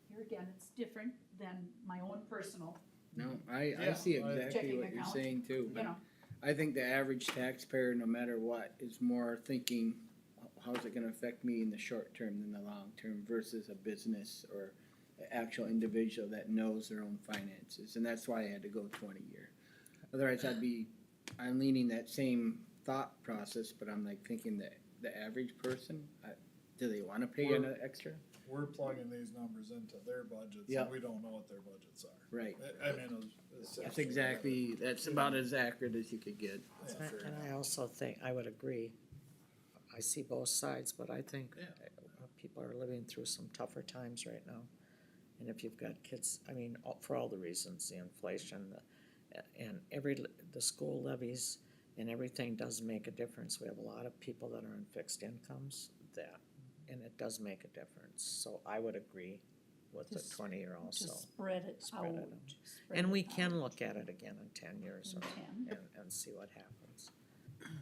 here again, it's different than my own personal, No, I see exactly Checking what you're account. saying too. you know. I think the average taxpayer, no matter what, is more thinking, how's it gonna affect me in the short term than the long term versus a business or an actual individual that knows their own finances, and that's why I had to go 20-year. Otherwise, I'm leaning that same thought process, but I'm like thinking that the average person, do they wanna pay an extra? We're plugging these numbers into their budgets, Yeah. and we don't know what their budgets are. Right. I mean, That's exactly, that's about as accurate as you could get. And I also think, I would agree, I see both sides, but I think Yeah. people are living through some tougher times right now. And if you've got kids, I mean, for all the reasons, the inflation, and the school levies and everything does make a difference. We have a lot of people that are on fixed incomes and it does make a difference. So I would agree with the Just- 20-year To also. spread it Spread it out. out. Spread And it we out can look at it again in 10 years in or 10. and see what happens.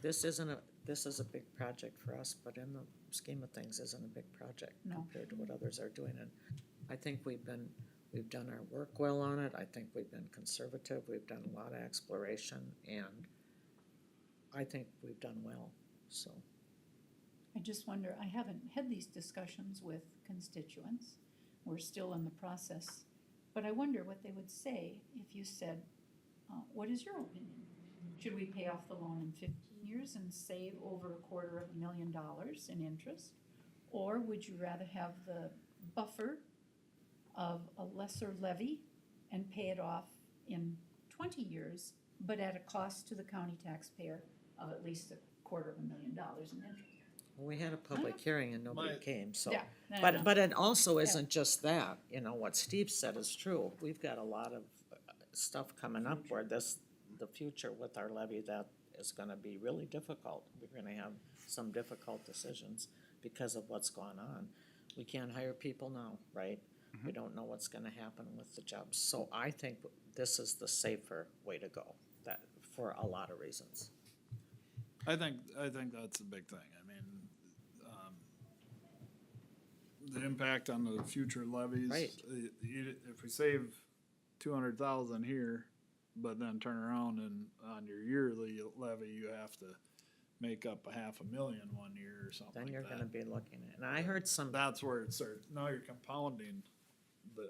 This is a big project for us, but in the scheme of things, isn't a big project No. compared to what others are doing. And I think we've done our work well on it. I think we've been conservative. We've done a lot of exploration, and I think we've done well, so. I just wonder, I haven't had these discussions with constituents. We're still in the process. But I wonder what they would say if you said, what is your opinion? Should we pay off the loan in 15 years and save over $250,000 in interest? Or would you rather have the buffer of a lesser levy and pay it off in 20 years, but at a cost to the county taxpayer of at least $250,000 in interest? Well, we had a public hearing and nobody came, so. Yeah, I know. But it also isn't just that, you know, what Steve said is true. We've got a lot of stuff coming up where the future with our levy, that is gonna be really difficult. We're gonna have some difficult decisions because of what's going on. We can't hire people now, right? We don't know what's gonna happen with the jobs. So I think this is the safer way to go, that, for a lot of reasons. I think that's a big thing. I mean, the impact on the future levies. Right. If we save 200,000 here, but then turn around and on your yearly levy, you have to make up $500,000 one year or something Then like you're that. gonna be looking at, and I heard some, That's where it starts. Now you're compounding this,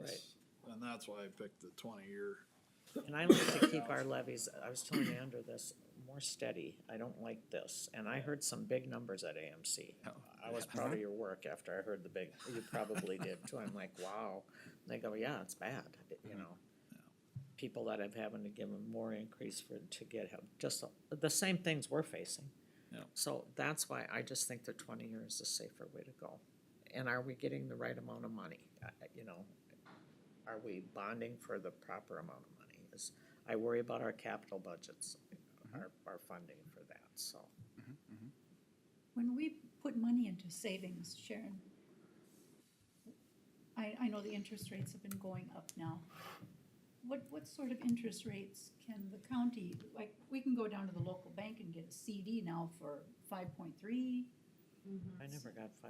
Right. and that's why I picked the 20-year. and I like to keep our levies, I was telling Andrew this, more steady. I don't like this. And I heard some big numbers at AMC. I was proud of your work after I heard the big, you probably did too. I'm like, wow. And they go, yeah, it's bad, you know. People that have having to give them more increase to get help, just the same things we're facing. Yeah. So that's why I just think the 20 years is a safer way to go. and are we getting the right amount of money? You know, are we bonding for the proper amount of money? I worry about our capital budgets, our funding for that, so. When we put money into savings, Sharon, I know the interest rates have been going up now. What sort of interest rates can the county, like, we can go down to the local bank and get a CD now for 5.3. I never got 5.3.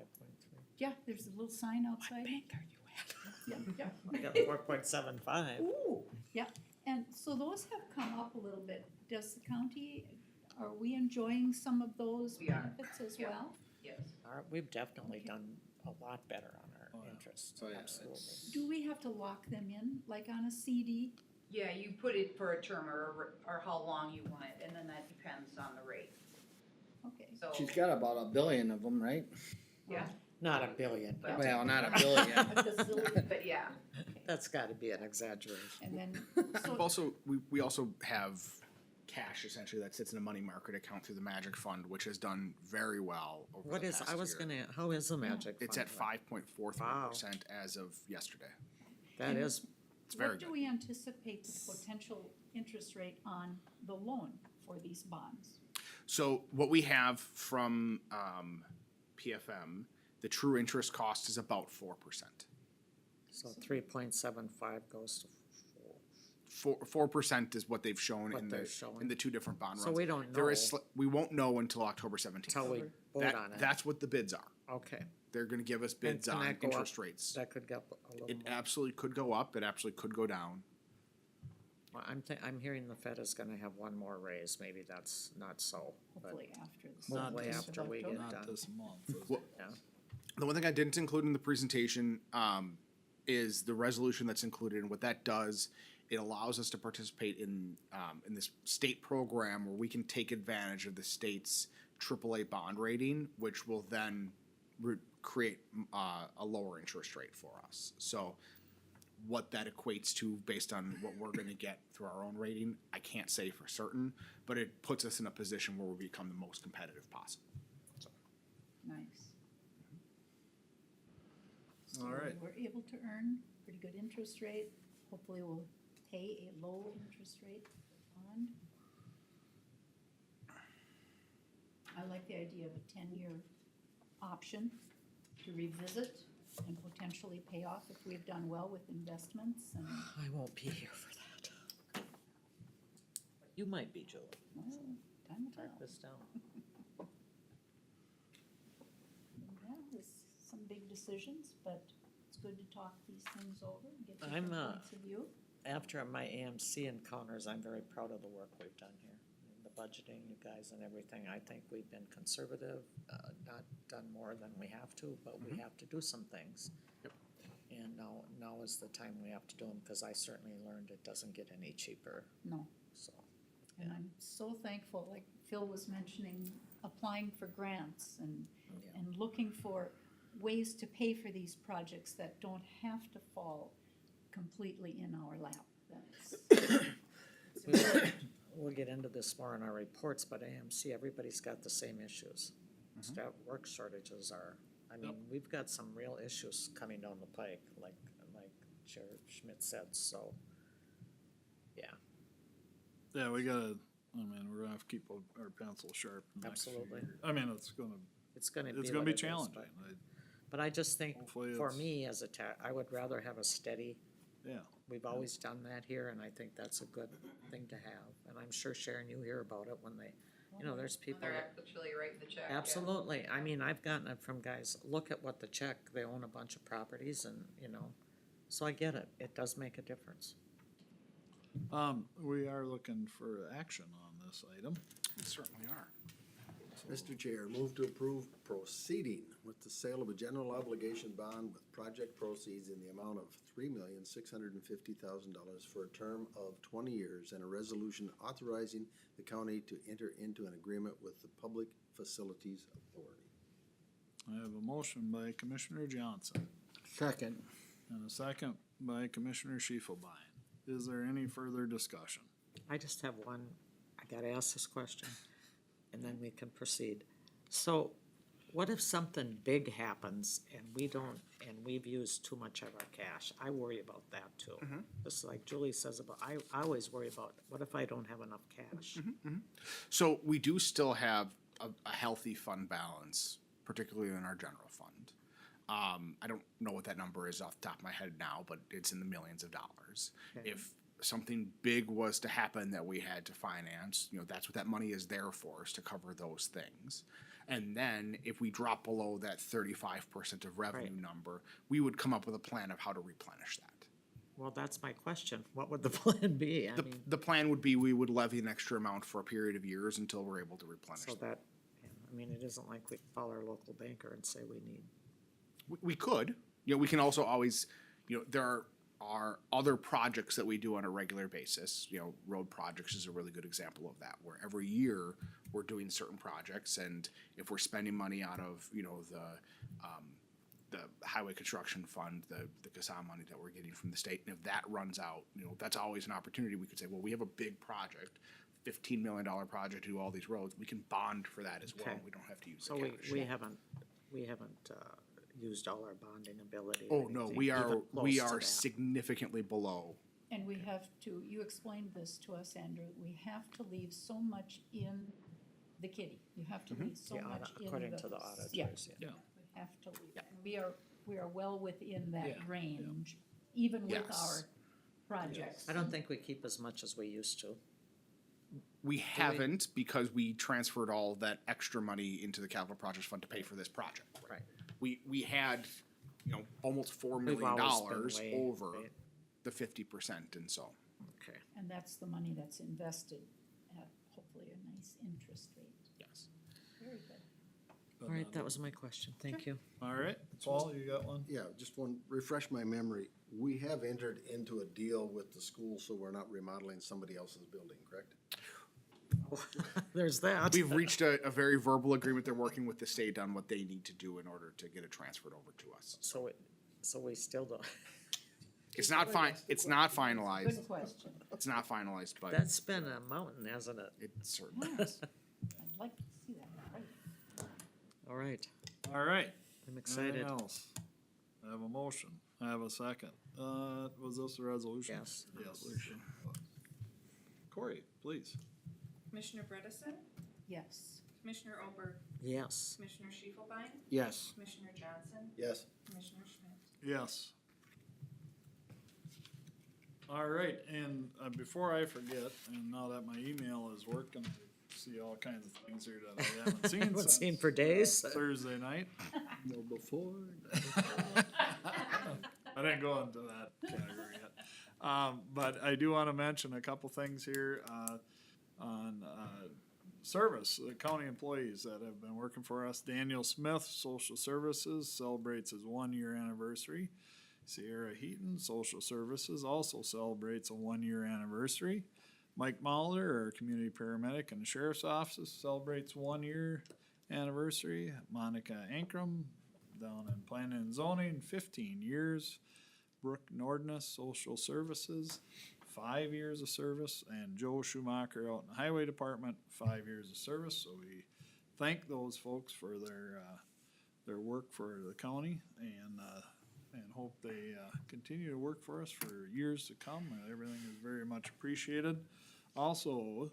Yeah, there's a little sign outside. Bank are you at? Yeah, I got 4.75. Ooh, yeah, and so those have come up a little bit. Does the county, are we enjoying some of those We are. benefits as Yeah. well? Yes. We've definitely done a lot better on our Oh, yeah. interest, Oh, yeah, absolutely. Do we have to lock them in, like on a CD? Yeah, you put it for a term or how long you want it, and then that depends on the rate. Okay, So, She's got about 1 billion of them, right? yeah, Not a billion, Well- Well, not 1 billion. a gazillion, but yeah, that's gotta be an exaggeration. and then, We've so, also, we also have cash essentially that sits in a money market account through the Magic Fund, which has done very well over What the is, past I was year. gonna, how is the magic It's fund at doing? 5.43% as of yesterday. That is, It's very what do good. we anticipate the potential interest rate on the loan for these bonds? So what we have from PFM, the true interest cost is about 4%. so 3.75 goes to 4. 4% is what they've shown What in they're the showing. two different bond runs. So we don't There is know. we won't know until October 17th. Till we vote on it. That's what the bids are. Okay, They're going to give us And bids can on that go up? interest rates. that could go up a little It more. absolutely could go up. It absolutely could go down. Well, I'm hearing the Fed is gonna have one more raise, maybe that's not so, but Hopefully after the. hopefully 17th of after we get October. done. Not this month. Well, Yeah. The one thing I didn't include in the presentation is the resolution that's included. And what that does, it allows us to participate in this state program where we can take advantage of the state's AAA bond rating, which will then create a lower interest rate for us. So what that equates to based on what we're going to get through our own rating, I can't say for certain, but it puts us in a position where we become the most competitive possible. Nice. So All right. we're able to earn pretty good interest rate. Hopefully we'll pay a low interest rate bond. I like the idea of a 10-year option to revisit and potentially pay off if we've done well with investments and, I won't be here for that. You might be, Julie. well, time will tell. Mark this down. Yeah, there's some big decisions, but it's good to talk these things over and get I'm, different points of view. After my AMC encounters, I'm very proud of the work we've done here. The budgeting, you guys and everything, I think we've been conservative, not done more than we have to, but we have to do some things. Yep. And now is the time we have to do them, because I certainly learned it doesn't get any cheaper, No. so. And I'm so thankful, like Phil was mentioning, applying for grants and looking for ways to pay for these projects that don't have to fall completely in our lap. That's, it's important. We'll get into this more in our reports, but AMC, everybody's got the same issues. Staff work shortages are, I mean, we've got some real issues coming down the pike, like Chair Schmidt said, so, yeah. Yeah, we gotta, we're gonna have to keep our pencil sharp the next few Absolutely. years. I mean, it's gonna It's be what it is, challenging. But I just think, Hopefully for it's- me as I would rather have a steady, Yeah, we've always done that here, and I think that's a good thing to have. And I'm sure Sharon, you hear about it when they, there's people they're that. actually writing the check. yeah. Absolutely, I mean, I've gotten it from guys, look at what the check, they own a bunch of properties and, so I get it, it does make a difference. we are looking for action on this item. We certainly are. Mr. Chair, move to approve proceeding with the sale of a general obligation bond with project proceeds in the amount of $3,650,000 for a term of 20 years and a resolution authorizing the county to enter into an agreement with the Public Facilities Authority. I have a motion by Commissioner Johnson Second. and a second by Commissioner Schiefelbein. Is there any further discussion? I just have one, I gotta ask this question, and then we can proceed. So, What if something big happens and we don't, and we've used too much of our cash? I worry about that too. Just like Julie says about, I always worry about, what if I don't have enough cash? So we do still have a healthy fund balance, particularly in our general fund. I don't know what that number is off the top of my head now, but it's in the millions of dollars. Okay. If something big was to happen that we had to finance, that's what that money is there for, is to cover those things. And then if we drop below that 35% of revenue Right. number, we would come up with a plan of how to replenish that. Well, that's my question. What would the plan be? I mean, The plan would be we would levy an extra amount for a period of years until we're able to replenish so that. that, I mean, it isn't like we can call our local banker and say we need. We could, we can also always, there are other projects that we do on a regular basis. Road projects is a really good example of that, where every year we're doing certain projects, and if we're spending money out of, the highway construction fund, the CASA money that we're getting from the state, and if that runs out, that's always an opportunity. We could say, well, we have a big project, $15 million project to do all these roads. We can bond for that as well. Okay. We don't have to use So the cash. we haven't used all our bonding ability. Oh, or no, anything we are, even we close to are that. significantly below. And we have to, you explained this to us, Andrew, we have to leave so much in the kitty. You have to leave so The much audit- in the. according to the auditors, Yeah, yeah. we have to leave. Yeah. And we are well within that Yeah, range, even with Yes. our projects. I don't think we keep as much as we used to. We haven't, because we transferred all that extra money into the capital projects fund to pay for this project. Right. We had, almost $4 We've million always been way, over right? the 50%, and so. Okay. And that's the money that's invested at hopefully a nice interest rate. Yes. Very good. All right, that was my question. Thank you. All right, Paul, you got one? Yeah, just one, refresh my memory. We have entered into a deal with the school, so we're not remodeling somebody else's building, correct? There's that. We've reached a very verbal agreement. They're working with the state on what they need to do in order to get it transferred over to us. So we still don't. It's not it's not finalized. Good question. It's not finalized, but That's been a mountain, hasn't it? it certainly Yes. is. I'd like to see that, right? All right, All right. I'm excited. Anything else? I have a motion. I have a second. Was this a resolution? Yes. Yes. Corey, please. Commissioner Bredesen, Yes. Commissioner Olberg, Yes. Commissioner Schiefelbein, Yes. Commissioner Johnson, Yes. Commissioner Schmidt. Yes. All right, and before I forget, and now that my email is working, I see all kinds of things here that I haven't seen Haven't since seen for days. Thursday night. No before. I didn't go into that category yet. But I do want to mention a couple things here on service, the county employees that have been working for us. Daniel Smith, Social Services, celebrates his 1-year anniversary. Sierra Heaton, Social Services, also celebrates a 1-year anniversary. Mike Mahler, our community paramedic in the sheriff's office, celebrates 1-year anniversary. Monica Ankrum, down in planning and zoning, 15 years. Brooke Nordness, Social Services, 5 years of service. And Joe Schumacher out in the highway department, 5 years of service. So we thank those folks for their work for the county, and hope they continue to work for us for years to come. Everything is very much appreciated. Also,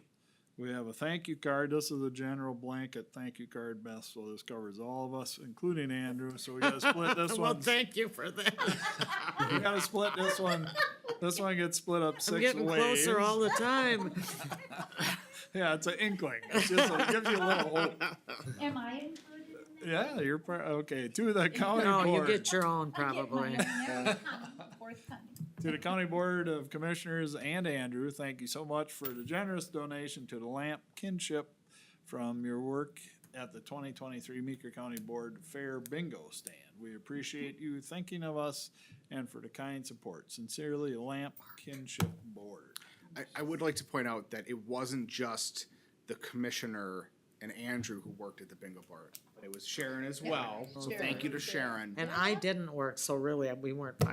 we have a thank you card. This is a general blanket thank you card, Beth, so this covers all of us, including Andrew. So we gotta split this Well, one. thank you for that. We gotta split this one. This one gets split up 6 I'm ways. getting closer all the time. Yeah, it's an inkling. It gives you a little hope. Am I included in that? Yeah, you're okay. To the county No, you board. get your own I get probably. mine every time, forthcoming. To the County Board of Commissioners and Andrew, thank you so much for the generous donation to the Lamp Kinship from your work at the 2023 Meeker County Board Fair Bingo Stand. We appreciate you thinking of us and for the kind support. Sincerely, Lamp Kinship Board. I would like to point out that it wasn't just the commissioner and Andrew who worked at the bingo board, but it was Sharon as well. So thank you to Sharon. And I didn't work, so really, I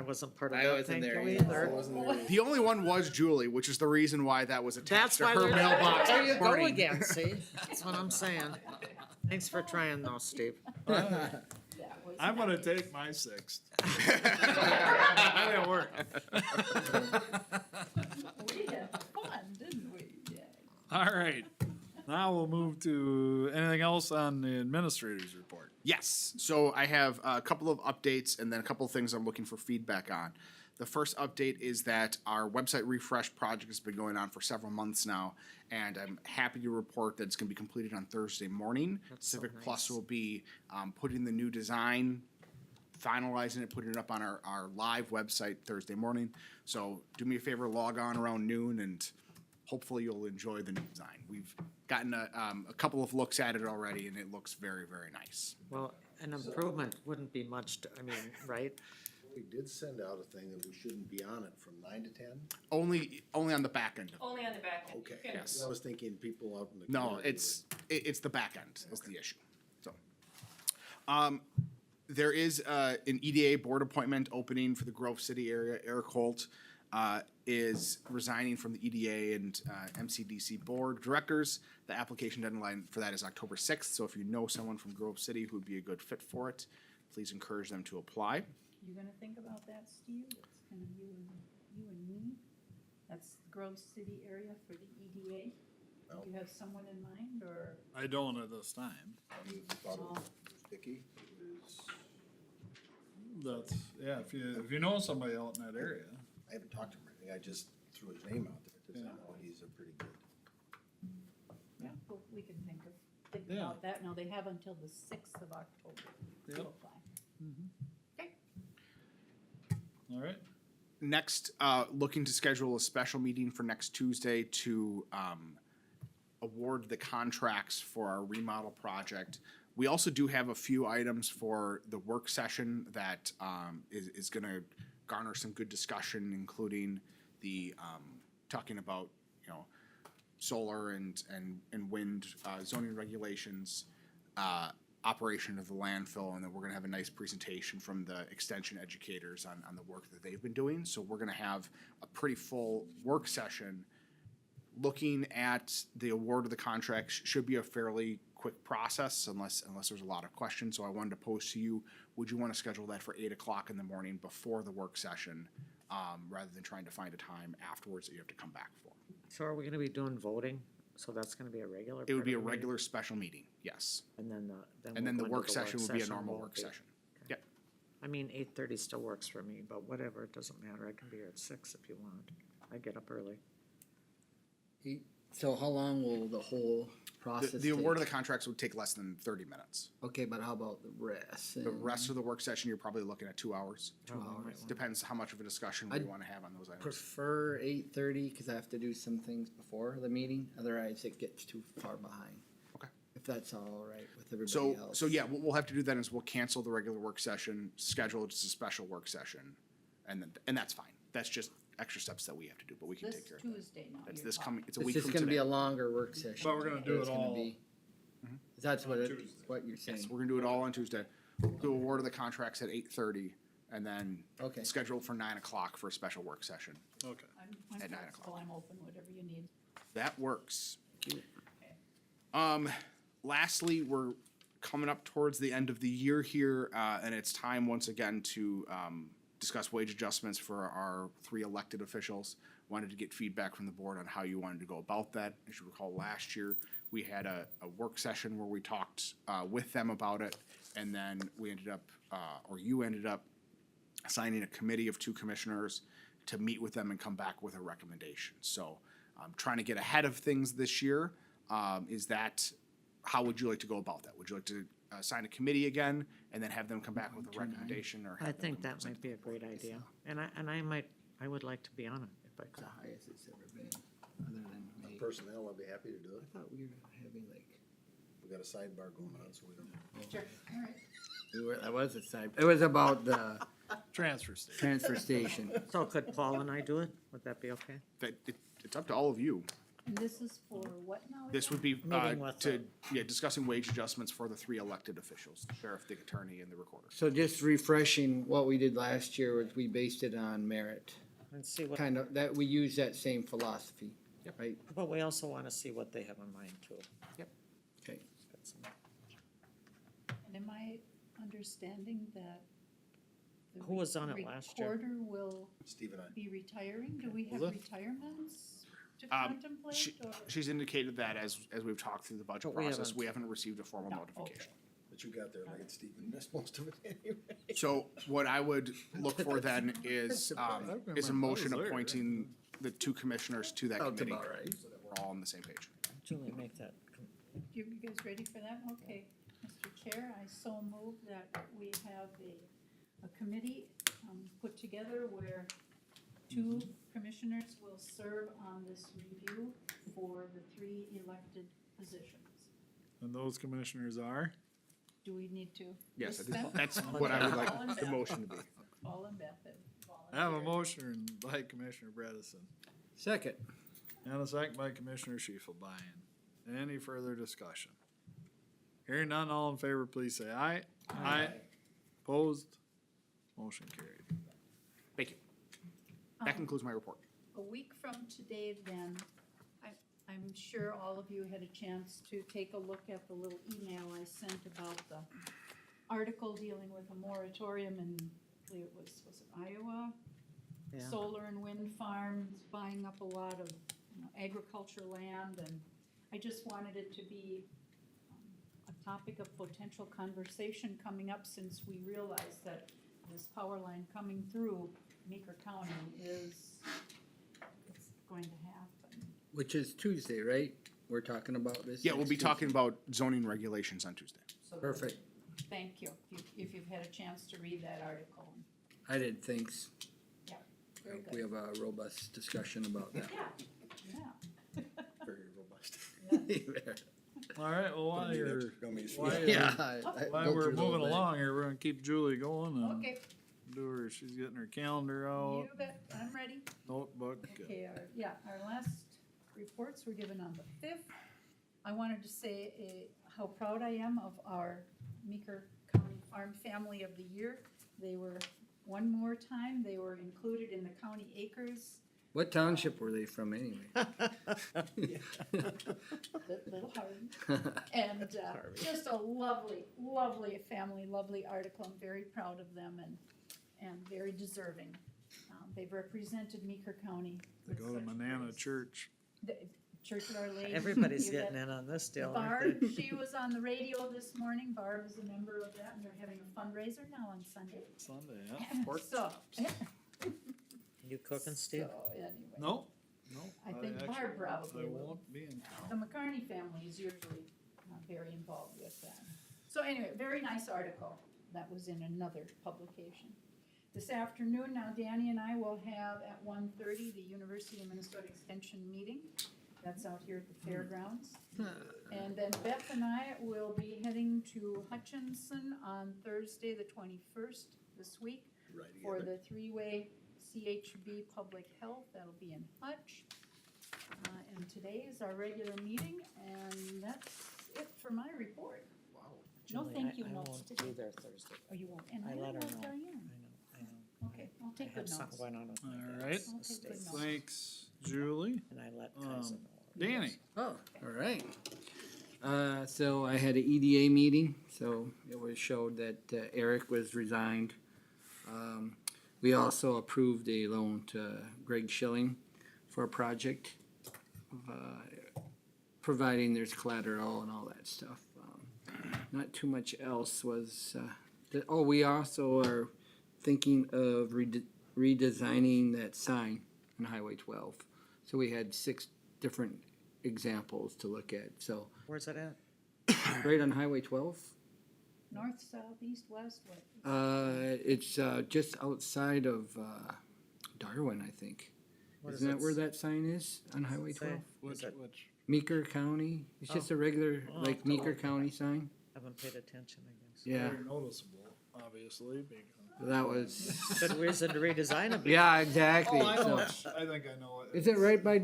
wasn't part of I that wasn't thank there you either. either. The only one was Julie, which is the reason why that was That's attached to why her they're mailbox there you this go morning. again, see? That's what I'm saying. Thanks for trying though, Steve. That was I'm gonna nice. take my sixth. That didn't work. We had fun, didn't we? Yeah. All right, now we'll move to anything else on the administrator's report. Yes, so I have a couple of updates and then a couple of things I'm looking for feedback on. The first update is that our website refresh project has been going on for several months now, and I'm happy to report that it's gonna be completed on Thursday morning. That's so Civic Plus nice. will be putting the new design, finalizing it, putting it up on our live website Thursday morning. So do me a favor, log on around noon, and hopefully you'll enjoy the new design. We've gotten a couple of looks at it already, and it looks very, very nice. Well, an improvement wouldn't be much, I mean, right? We did send out a thing that we shouldn't be on it from 9 to 10. Only on the back end of it. Only on the back end. Okay. You can- Yes. I was thinking people out in the. No, community it's the back end is the issue. So, there is an EDA board appointment opening for the Grove City area. Eric Holt is resigning from the EDA and MCDC board directors. The application deadline for that is October 6th. So if you know someone from Grove City who would be a good fit for it, please encourage them to apply. You gonna think about that, Steve? It's kind of you and me. That's the Grove City area for the EDA. No. Do you have someone in mind, or? I don't at this time. I thought it was Vicky. That's, yeah, if you know somebody out in that area. I haven't talked to him or anything. I just threw his name out there because I Yeah. know he's a pretty good. Yeah, well, we can think Yeah. about that. Now, they have until the 6th of October to Yep. apply. All right, Next, looking to schedule a special meeting for next Tuesday to award the contracts for our remodel project. We also do have a few items for the work session that is going to garner some good discussion, including the talking about solar and wind zoning regulations, operation of the landfill, and then we're gonna have a nice presentation from the extension educators on the work that they've been doing. So we're gonna have a pretty full work session. Looking at the award of the contracts should be a fairly quick process unless there's a lot of questions. So I wanted to pose to you, would you wanna schedule that for 8 o'clock in the morning before the work session, rather than trying to find a time afterwards that you have to come back for? So are we gonna be doing voting? So that's gonna be a regular? It would part be a of the meeting? regular special meeting, yes. And then And then the we'll go work into session would be a normal won't work be- session. Yep. I mean, 8:30 still works for me, but whatever, it doesn't matter. I can be here at 6 if you want. I get up early. So how long will the whole process The award of the take? contracts would take less than 30 minutes. Okay, but how about the rest? The rest of the work session, you're probably looking at 2 hours. 2 Oh, hours. might want- Depends how much of a discussion we I'd want to have on those items. Prefer 8:30 because I have to do some things before the meeting. Otherwise, it gets too far behind. Okay. If that's all right with everybody So, else. so yeah, what we'll have to do then is we'll cancel the regular work session, schedule it as a special work session, and that's fine. That's just extra steps that we have to do, but we can This take care of that. Tuesday now. That's you're this talking. coming, it's a It's week just from gonna be today. a longer work session. But we're gonna do It's it gonna all be- That's what Tuesday. what you're saying. Yes, we're gonna do it all on Tuesday. Do award of the contracts at 8:30, and then Okay. schedule for 9 o'clock for a special work session. okay. I'm At 9 flexible, o'clock. I'm open, whatever you need. That works. Lastly, we're coming up towards the end of the year here, and it's time once again to discuss wage adjustments for our 3 elected officials. Wanted to get feedback from the board on how you wanted to go about that. As you recall, last year, we had a work session where we talked with them about it, and then we ended up, or you ended up assigning a committee of 2 commissioners to meet with them and come back with a recommendation. So trying to get ahead of things this year. How would you like to go about that? Would you like to assign a committee again and then have them come back with a recommendation, or? I have them think come that present might be a to the board? great idea. And I would like to be on it if I The could. highest it's ever been, other than May. Personnel, I'd be happy to do I it. thought we were having like, We got a sidebar going on, so we don't. Sure, all right. that was a side, it was about the Transfer station. transfer station. So could Paul and I do it? Would that be okay? It's up to all of you. And this is for what now? This would be Meeting with discussing wage adjustments for the 3 elected officials, the sheriff, the attorney, and the recorder. So just refreshing, what we did last year was we based it on merit. And see what, Kind of, that we use that same philosophy, right? but we also wanna see what they have in mind too. Okay. Got some Am I understanding that the Who was on it last year? recorder will Steve and I. be retiring? Do we have Was it? retirements to She, contemplate, or? she's indicated that as we've talked through the budget But we process, haven't. we haven't received a formal No, notification. But you got there late, Steve, and missed most of it anyway. So what I would look for then is a motion I was there. appointing the two commissioners to that Sounds committee. about right. So that we're all on the same page. Julie, make that. You guys ready for that? Okay. Mr. Chair, I so move that we have a committee put together where two commissioners will serve on this review for the three elected positions. And those commissioners are? Do we need to? Yes, list them? that's what I would Paul like and the Beth. motion to be. Paul and Beth have I have a volunteered. motion by Commissioner Bredesen Second. and a second by Commissioner Schiefelbein. Any further discussion? Hearing none, all in favor, please say aye. Aye. Opposed? Motion carried. Thank you. That concludes my report. A week from today, then, I'm sure all of you had a chance to take a look at the little email I sent about the article dealing with a moratorium in, I believe it was it Iowa? Yeah. Solar and wind farms buying up a lot of, agricultural land, and I just wanted it to be a topic of potential conversation coming up, since we realize that this power line coming through Meeker County it's going to happen. Which is Tuesday, right? We're talking about this? Yeah, we'll next be Tuesday? talking about zoning regulations on Tuesday. So Perfect. thank you, if you've had a chance to read that article. I did, thanks. Yeah, very We good. have a robust discussion about that. Yeah. Very robust. All right, well, while you're, Don't mean to- while Yeah. while we're moving along here, we're gonna keep Julie going and Okay, do her, she's getting her calendar out, you bet, I'm ready. notebook. Okay, our last reports were given on the 5th. I wanted to say how proud I am of our Meeker County Farm Family of the Year. They were, one more time, they were included in the county acres. What township were they from anyway? Little Harvey. And just a lovely, lovely family, lovely article. I'm very proud of them and very deserving. They've represented Meeker County. They go to with such Manana grace. Church. The Church of Our Lady. Everybody's You getting bet. in on this deal, Barb, aren't they? she was on the radio this morning. Barb is a member of that, and they're having a fundraiser now on Sunday. Sunday, yeah. Pork So, chops. You cooking, Steve? so anyway, No, no. I think actually- Barb probably I will. won't be in town. The McCarney family is usually very involved with that. So anyway, very nice article. That was in another publication. This afternoon, now Danny and I will have at 1:30 the University of Minnesota Extension meeting. That's out here at the fairgrounds. And then Beth and I will be heading to Hutchinson on Thursday, the 21st, this week, Right for together. the three-way CHB Public Health. That'll be in Hutch. And today is our regular meeting, and that's it for my report. Wow. No Julie, thank you I notes won't today. be there Thursday. Oh, you won't? And I let her won't know. tell you. I know. Okay, I'll take I good had something notes. going on with my All dad's right. estate, good notes. Thanks, Julie. and I let Um, Kaiser know. Danny, Oh, all right. So I had an EDA meeting, so it was showed that Eric was resigned. We also approved a loan to Greg Schilling for a project, providing there's collateral and all that stuff. Not too much else was, we also are thinking of redesigning that sign on Highway 12. So we had 6 different examples to look at, so Where's it at? right on Highway 12. North, south, east, west, what? It's just outside of Darwin, I think. What does Isn't that it where s- that sign is on Highway say? 12? which, it- which, Meeker County. It's just a regular, Oh, like cool. Meeker County sign. Haven't paid attention, I guess. Yeah, very noticeable, obviously, because. that was. Good reason to redesign it. Yeah, exactly. Oh, I know, So, I think I know it. is it right by?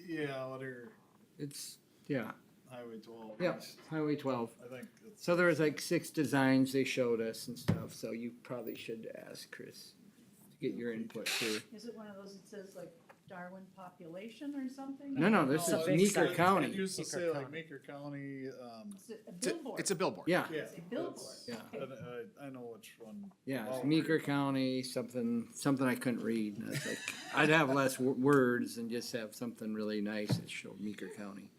Yeah, whatever, It's yeah, Highway 12. yeah, east. Highway 12. I think it's. So there was like 6 designs they showed us and stuff. So you probably should ask Chris to get your input too. Is it one of those that says like Darwin population or something? No, this It's a is big Meeker site. It County. used to Meeker say like County. Meeker County, Is it a It's a- billboard? It's a billboard. Yeah, yeah. It's a billboard. that's- Yeah. Okay. And I know which one. yeah, it's Oh, Meeker County, something I couldn't read. And it's like, I'd have less words and just have something really nice that showed Meeker County.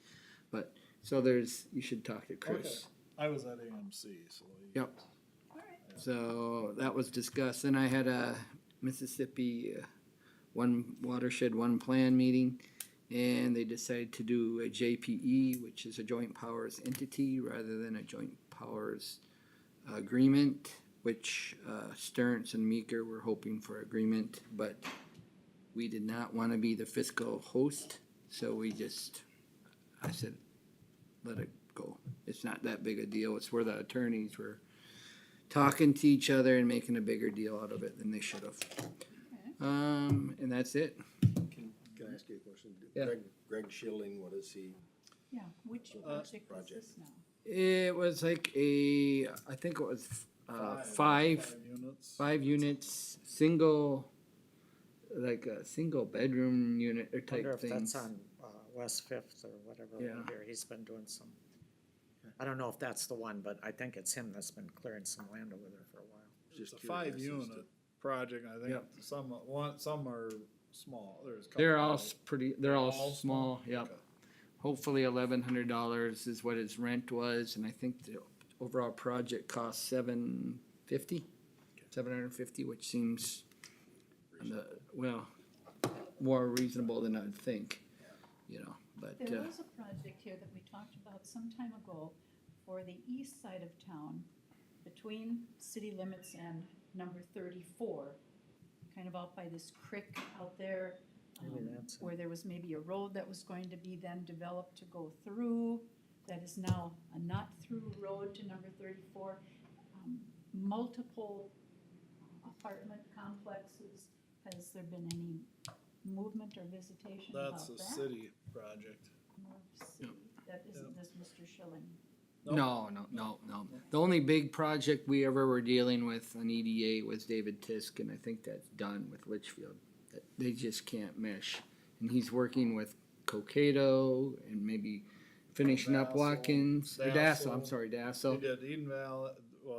But, so you should talk to Chris. I was at AMC, so. Yep. All right. So that was discussed. Then I had a Mississippi one watershed, one plan meeting, and they decided to do a JPE, which is a joint powers entity rather than a joint powers agreement, which Stearns and Meeker were hoping for agreement, but we did not want to be the fiscal host, so I said, let it go. It's not that big a deal. It's where the attorneys were talking to each other and making a bigger deal out of it than they should have. And that's it. Can I ask you a question? Yeah. Greg Schilling, what is he? Yeah, which project was project. this now? It was like I think it was five units, like a single bedroom unit or type Wonder if things. that's on, West Fifth or whatever, Yeah. over here, he's been doing some. I don't know if that's the one, but I think it's him that's been clearing some land over there for a while. It's Just a 5 curious as unit project, I think Yep. some are small, there's a couple. They're all they're all All small, small? yep. Okay. Hopefully $1,100 is what his rent was, and I think the overall project cost $750, which seems more reasonable than I'd think, but There was a project here that we talked about some time ago for the east side of town, between city limits and number 34, kind of out by this creek out there, Maybe that's it. where there was maybe a road that was going to be then developed to go through, that is now a not-through road to number 34. Multiple apartment complexes. Has there been any movement or visitation about that? That's a city project. North City. That isn't this Mr. Schilling. no. The only big project we ever were dealing with on EDA was David Tisk, and I think that's done with Litchfield. They just can't mesh. And he's working with Cokato and maybe finishing up Dassel. Watkins, or Dassel, I'm sorry, He Dassel. did Eden Valley,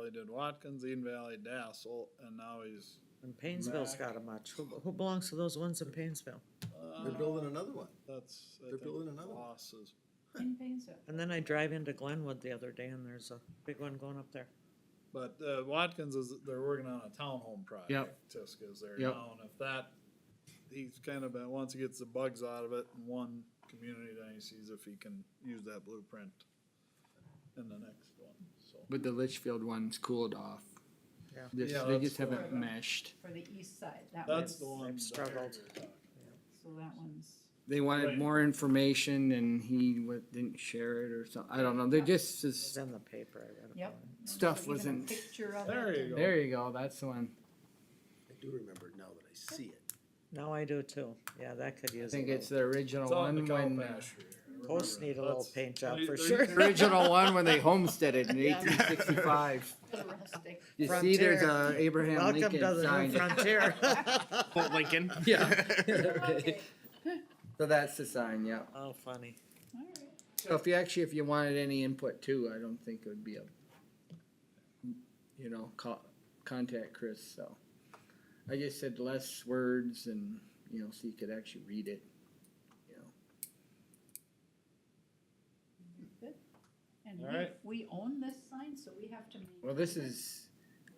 he did Watkins, Eden Valley, Dassel, and now he's, And Painesville's got a much, who belongs to those ones in Painesville? They're building another one. that's, I They're think, building another one. Ross's. In Painesville. And then I drive into Glenwood the other day and there's a big one going up there. But Watkins they're working on a townhome project. Yep. Tisk is there Yep. now, and if he's kind of, once he gets the bugs out of it in one community, then he sees if he can use that blueprint in the next one, so. But the Litchfield one's cooled off. Yeah. They that's just the haven't one. meshed. For the east side, that That's was, the one. They've struggled. so that one's, They wanted Right. more information and he didn't share it or something. I don't know. They're just It's in the paper, I read yep. about it. stuff So even a wasn't. picture of There it you and- go. There you go. That's the one. I do remember it now that I see it. Now I do too. Yeah, that could I use a think little, it's the original It's on the one cow when. pasture. I posts remember need a little that's- paint job they- for they- sure. The original one when they homesteaded in 1865. The rustic. You see, there's Frontier. a Abraham Welcome Lincoln to the sign. new frontier. Quote Lincoln. Yeah. Okay, So that's the sign, yeah. Oh, funny. all right. So if you wanted any input too, I don't think it would be contact Chris, so. I just said less words and, so you could actually read it, Good. And All right. we own this sign, so we have to maintain Well, this it. is,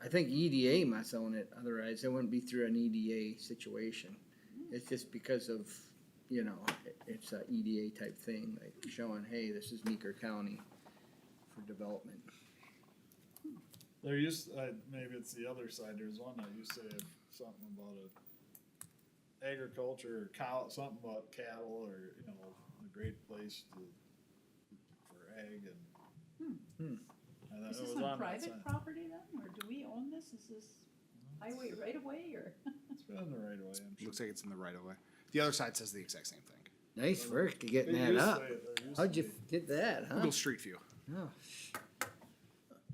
I think EDA must own it, otherwise it wouldn't be through an EDA situation. It's just because of, it's a EDA type thing, like showing, hey, this is Meeker County for development. There used, maybe it's the other side, there's one that used to have something about agriculture or something about cattle or, a great place for ag and. And Is it this was on that private sign. property then, or do we own this? Is this highway right away, or? It's been in the right way, I'm sure. Looks like it's in the right of way. The other side says the exact same thing. Nice work to getting It that used up. to- there used How'd to you be. get that, huh? Google Street View. Oh,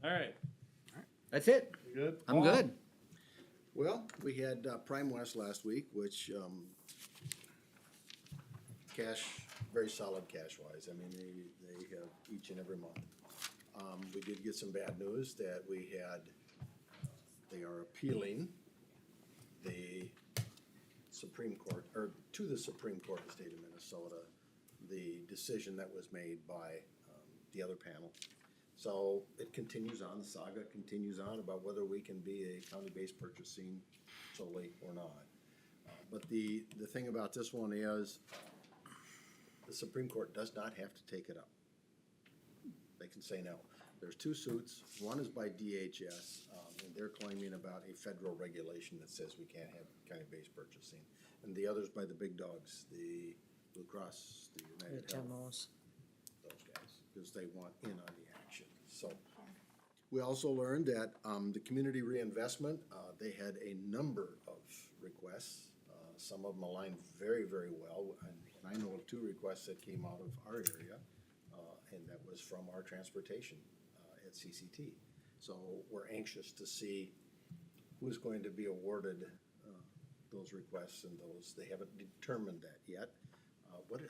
All right, that's it. you good? I'm Paul? good. Well, we had Prime West last week, which cash, very solid cash wise. I mean, they have each and every month. We did get some bad news that they are appealing the Supreme Court, or to the Supreme Court of the state of Minnesota, the decision that was made by the other panel. So it continues on, the saga continues on about whether we can be a county-based purchasing solely or not. But the thing about this one is, the Supreme Court does not have to take it up. They can say no. There's two suits. One is by DHS, and they're claiming about a federal regulation that says we can't have county-based purchasing. And the other's by the big dogs, the Blue Cross, the United Health, HMOs. those guys, because they want in on the action. So we also learned that the community reinvestment, they had a number of requests. Some of them aligned very, very well. And I know of two requests that came out of our area, and that was from our transportation at CCT. So we're anxious to see who's going to be awarded those requests and those. They haven't determined that yet.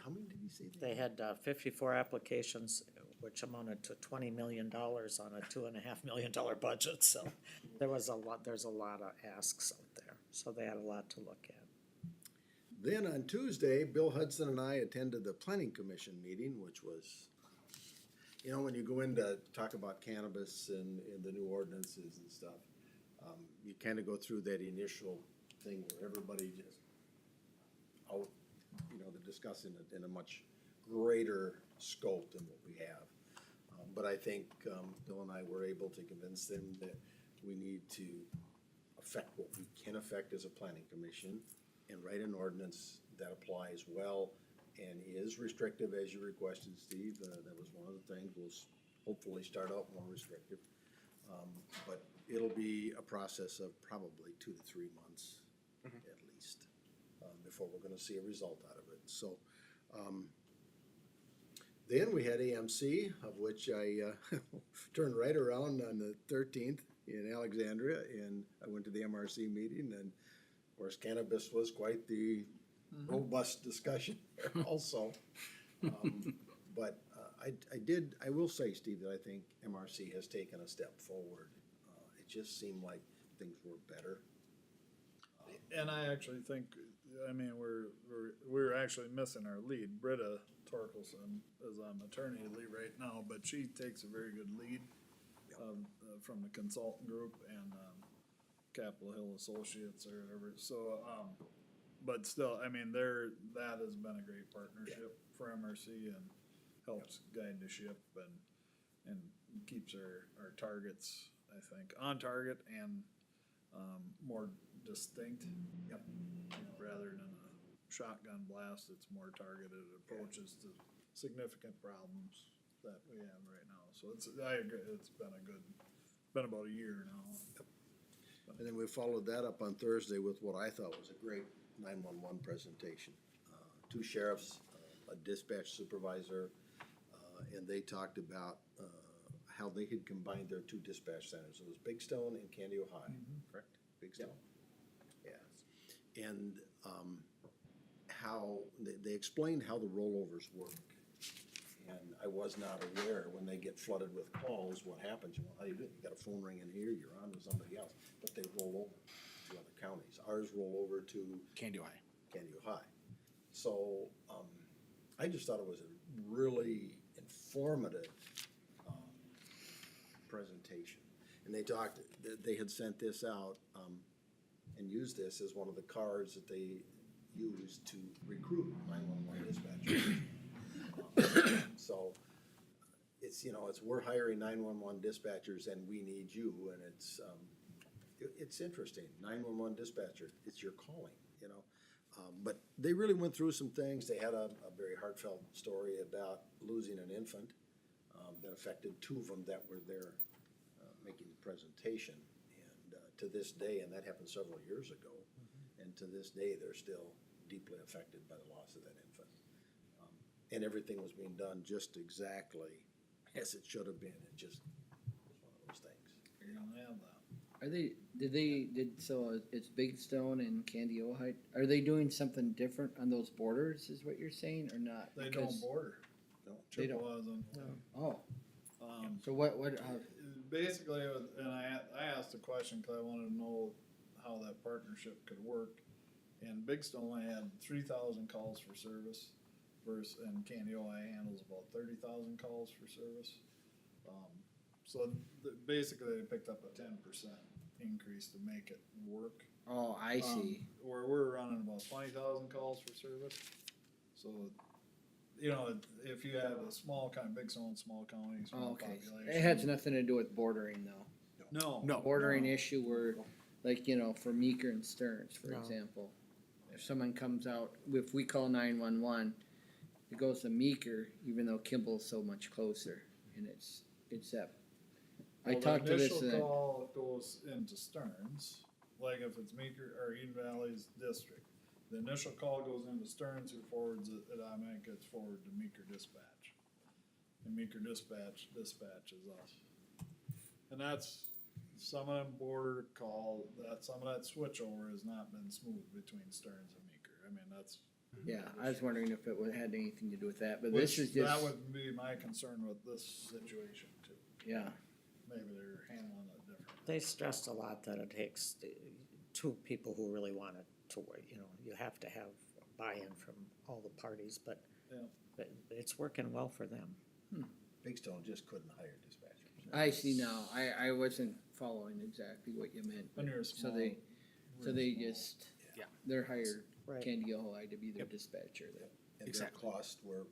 How many did he say? They had 54 applications, which amounted to $20 million on a $2.5 million budget, so there's a lot of asks out there, so they had a lot to look at. Then on Tuesday, Bill Hudson and I attended the Planning Commission meeting, which was, you know, when you go in to talk about cannabis and the new ordinances and stuff, you kind of go through that initial thing where everybody just out, you know, they're discussing it in a much greater scope than what we have. But I think Bill and I were able to convince them that we need to affect what we can affect as a planning commission and write an ordinance that applies well and is restrictive as you requested, Steve. That was one of the things. We'll hopefully start out more restrictive. But it'll be a process of probably 2 to 3 months at least before we're gonna see a result out of it. So then we had AMC, of which I turned right around on the 13th in Alexandria, and I went to the MRC meeting, and of course cannabis was quite the robust discussion there also. But I will say, Steve, that I think MRC has taken a step forward. It just seemed like things were better. And I actually think, I mean, we're actually missing our lead. Britta Torkelson is on maternity leave right now, but she takes a very good lead from the consultant group and Capitol Hill Associates or whatever. So, but still, I mean, that has been a great partnership for MRC and helps guide the ship and keeps our targets, I think, on target and more distinct. Yep. Rather than a shotgun blast, it's more targeted approaches to significant problems that we have right now. So I agree, it's been about a year now. Yep. And then we followed that up on Thursday with what I thought was a great 911 presentation. Two sheriffs, a dispatch supervisor, and they talked about how they had combined their two dispatch centers. It was Big Stone and Candy, Ohio, correct? Big Stone? Yeah. And how they explained how the rollovers work. And I was not aware when they get flooded with calls, what happens. You know, how do you do it? You got a phone ringing here, you're on with somebody else, but they roll over to other counties. Ours roll over to Candy Ohio. Candy, Ohio. So I just thought it was a really informative presentation. And they had sent this out and used this as one of the cards that they used to recruit 911 dispatchers. So it's, you know, we're hiring 911 dispatchers and we need you, and it's interesting. 911 dispatcher, it's your calling, you know. But they really went through some things. They had a very heartfelt story about losing an infant that affected two of them that were there making the presentation. And to this day, and that happened several years ago, and to this day, they're still deeply affected by the loss of that infant. And everything was being done just exactly as it should have been. It just was one of those things. You're gonna have that. so it's Big Stone and Candy Ojai, are they doing something different on those borders, is what you're saying, or not? They Because- don't border. They don't. Chippewas and, Oh, so basically, and I asked a question, cause I wanted to know how that partnership could work. And Big Stone only had 3,000 calls for service and Candy Ojai handles about 30,000 calls for service. So basically they picked up a 10% increase to make it work. oh, I see. Where we're running about 20,000 calls for service. So, you know, if you have a Big Stone, small county, small Okay, population. it has nothing to do with bordering though. No. Bordering issue where, like, you know, for Meeker and Stearns, for No. example. If someone comes out, if we call 911, it goes to Meeker, even though Kimball's so much closer, and it's that. I Well, talked to this, The initial call goes into Stearns, like if it's Meeker or Eden Valley's district. The initial call goes into Stearns, who forwards it, it automatically gets forwarded to Meeker Dispatch. And Meeker Dispatch dispatches us. And that's, some of them border call, some of that switchover has not been smooth between Stearns and Meeker. I mean, that's. yeah, I was wondering if it had anything to do with that, but Which, this is just, that would be my concern with this situation too. yeah. Maybe they're handling it different. They stressed a lot that it takes two people who really want it to work, you know, you have to have buy-in from all the parties, but it's working well for them. Big Stone just couldn't hire dispatchers. I see now, I wasn't following exactly what you meant. When you're a So small. they really small. just, Yeah. they're hired Right. Candy Ojai to be their dispatcher then. And Exactly. their costs were,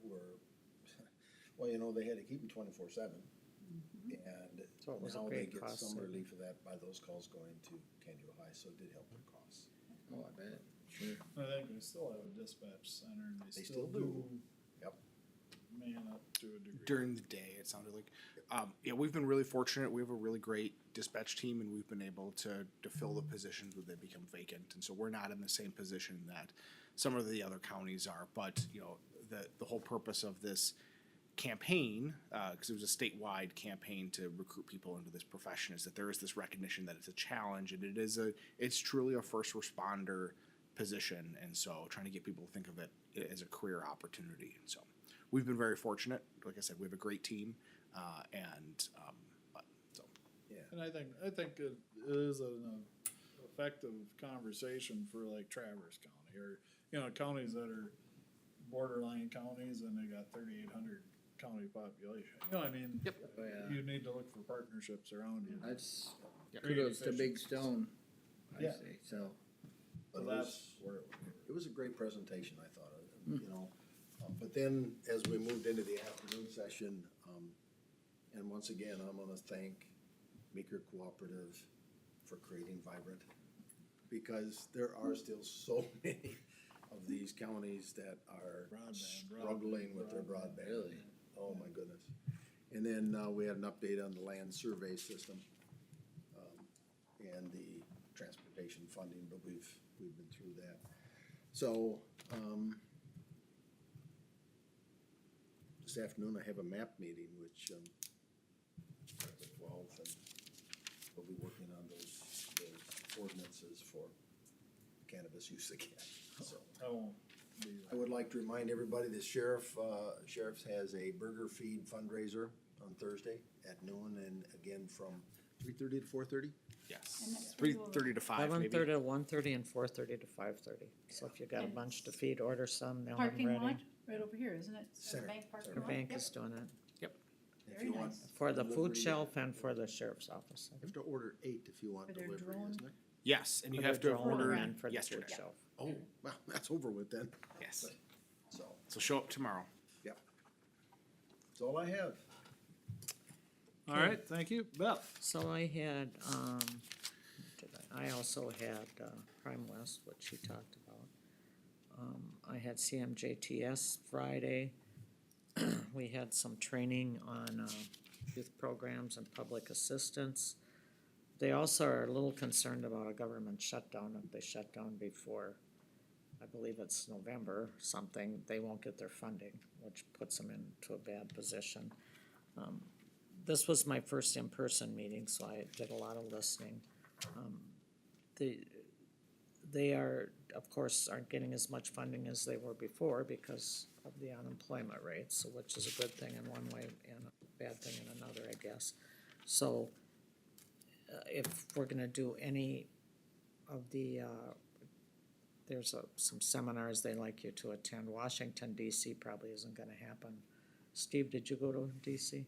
well, you know, they had to keep them 24/7. And So it was a now they great get cost some saving. relief of that by those calls going to Candy Ojai, so it did help their costs. Oh, I bet, sure. I think we still have a dispatch center and They they still still do. do. Yep. Man up to a degree. During the day, it sounded like. Yeah, we've been really fortunate. We have a really great dispatch team, and we've been able to fill the positions when they become vacant. And so we're not in the same position that some of the other counties are. But you know, the whole purpose of this campaign, because it was a statewide campaign to recruit people into this profession, is that there is this recognition that it's a challenge, and it's truly a first responder position. And so trying to get people to think of it as a career opportunity. And so we've been very fortunate. Like I said, we have a great team, And I think it is an effective conversation for like Traverse County or, you know, counties that are borderline counties and they got 3,800 county population. You know, I mean, Oh, yeah. you need to look for partnerships around you. That's Create kudos to Big efficiencies. Stone, I Yeah. say, so. But So that's where it would. It was a great presentation, I thought, you know. But then, as we moved into the afternoon session, and once again, I'm gonna thank Meeker Cooperative for creating Vibrant, because there are still so many of these counties that are struggling with their broadband. Really? Oh, my goodness. And then, we had an update on the land survey system, and the transportation funding, but we've been through that. So, this afternoon I have a map meeting, which, starts at 12, and we'll be working on those ordinances for cannabis use again, so. I won't be I would like to remind everybody that sheriff's has a burger feed fundraiser on Thursday at noon, and again from 3:30 to 4:30? yes, And that's 3:30 to 5 maybe. 11:30 to 1:30 and 4:30 to 5:30. So if you got a bunch to feed, order some, they'll have them Parking lot, ready. right over here, isn't it? Center. Bank parking The lot? bank Yep. is doing it. If Very you want nice. For the food delivery, shelf and for the sheriff's office. You have to order 8 if you want For their delivery, drone? isn't it? Yes, and you For have the to have drone ordered and for the yesterday. food shelf. Oh, well, that's over with then, Yes, so, so show up tomorrow. yeah. That's all I have. All right, thank you. Beth? So I had, I also had Prime West, which he talked about. I had CMJTS Friday. We had some training on youth programs and public assistance. They also are a little concerned about a government shutdown. If they shut down before, I believe it's November or something, they won't get their funding, which puts them into a bad position. This was my first in-person meeting, so I did a lot of listening. They are, of course, aren't getting as much funding as they were before because of the unemployment rate, so which is a good thing in one way and a bad thing in another, I guess. So, if we're gonna do any of the, there's some seminars they'd like you to attend. Washington DC probably isn't gonna happen. Steve, did you go to DC?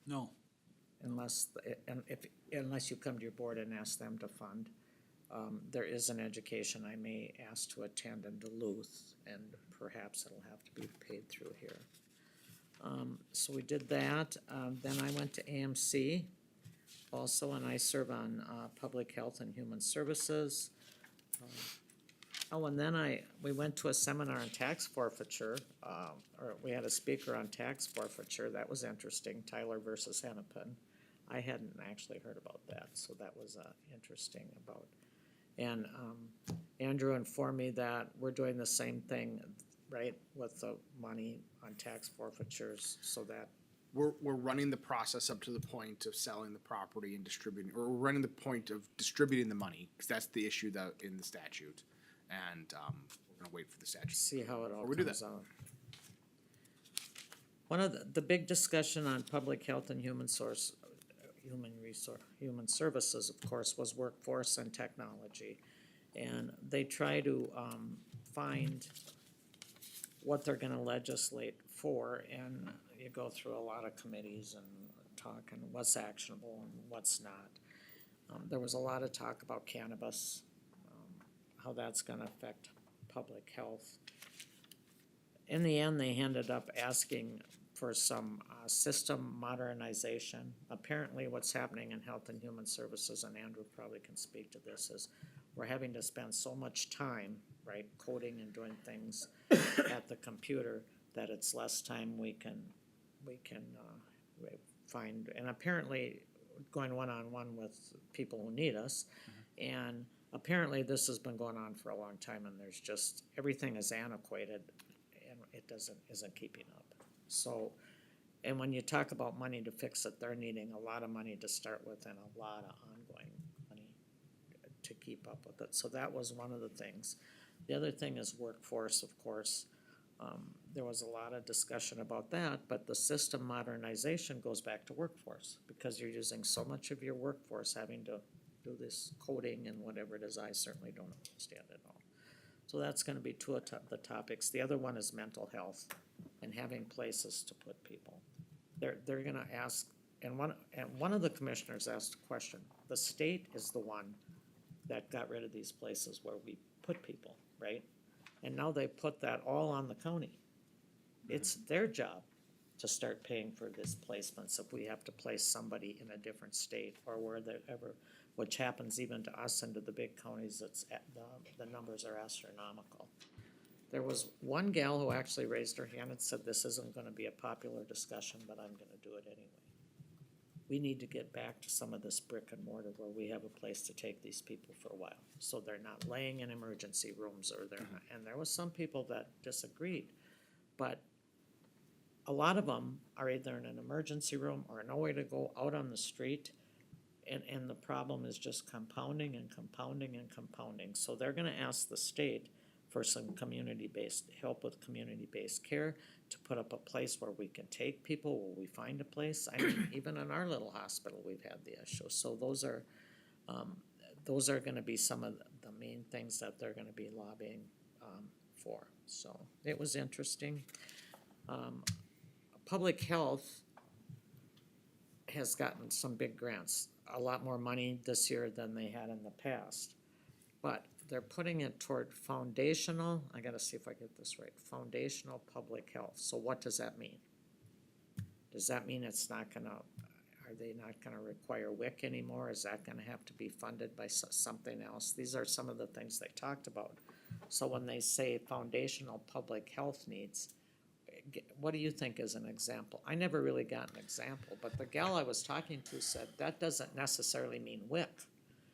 No. Unless you come to your board and ask them to fund. There is an education I may ask to attend in Duluth, and perhaps it'll have to be paid through here. So we did that, then I went to AMC also, and I serve on, Public Health and Human Services. And then we went to a seminar on tax forfeiture, or we had a speaker on tax forfeiture, that was interesting, Tyler versus Hennepin. I hadn't actually heard about that, so that was, interesting about. And, Andrew informed me that we're doing the same thing, right, with the money on tax forfeitures, so that, We're running the process up to the point of selling the property and distributing, or we're running the point of distributing the money, because that's the issue that in the statute. And, we're gonna wait for the statute. see how it all Or we do comes that. out. One of the big discussion on public health and human services, of course, was workforce and technology. And they try to, find what they're gonna legislate for, and you go through a lot of committees and talk and what's actionable and what's not. There was a lot of talk about cannabis, how that's gonna affect public health. In the end, they ended up asking for some system modernization. Apparently what's happening in Health and Human Services, and Andrew probably can speak to this, is we're having to spend so much time, right, coding and doing things at the computer that it's less time we can find, and apparently going one-on-one with people who need us. And apparently this has been going on for a long time, and there's just, everything is antiquated and it isn't keeping up. So, and when you talk about money to fix it, they're needing a lot of money to start with and a lot of ongoing money to keep up with it. So that was one of the things. The other thing is workforce, of course. There was a lot of discussion about that, but the system modernization goes back to workforce, because you're using so much of your workforce having to do this coding and whatever it is, I certainly don't understand it all. So that's gonna be two of the topics. The other one is mental health and having places to put people. They're gonna ask, and one of the commissioners asked a question. The state is the one that got rid of these places where we put people, right? And now they put that all on the county. It's their job to start paying for these placements if we have to place somebody in a different state or wherever, which happens even to us and to the big counties, the numbers are astronomical. There was one gal who actually raised her hand and said, this isn't gonna be a popular discussion, but I'm gonna do it anyway. We need to get back to some of this brick and mortar where we have a place to take these people for a while. So they're not laying in emergency rooms, or they're not, and there was some people that disagreed. But a lot of them are either in an emergency room or nowhere to go out on the street. And the problem is just compounding and compounding and compounding. So they're gonna ask the state for some community-based, help with community-based care, to put up a place where we can take people, where we find a place. I mean, even in our little hospital, we've had the issue. So those are gonna be some of the main things that they're gonna be lobbying, for. So it was interesting. Public health has gotten some big grants, a lot more money this year than they had in the past. But they're putting it toward foundational, I gotta see if I get this right, foundational public health. So what does that mean? Does that mean it's not gonna, are they not gonna require WIC anymore? Is that gonna have to be funded by something else? These are some of the things they talked about. So when they say foundational public health needs, what do you think is an example? I never really got an example, but the gal I was talking to said that doesn't necessarily mean WIC.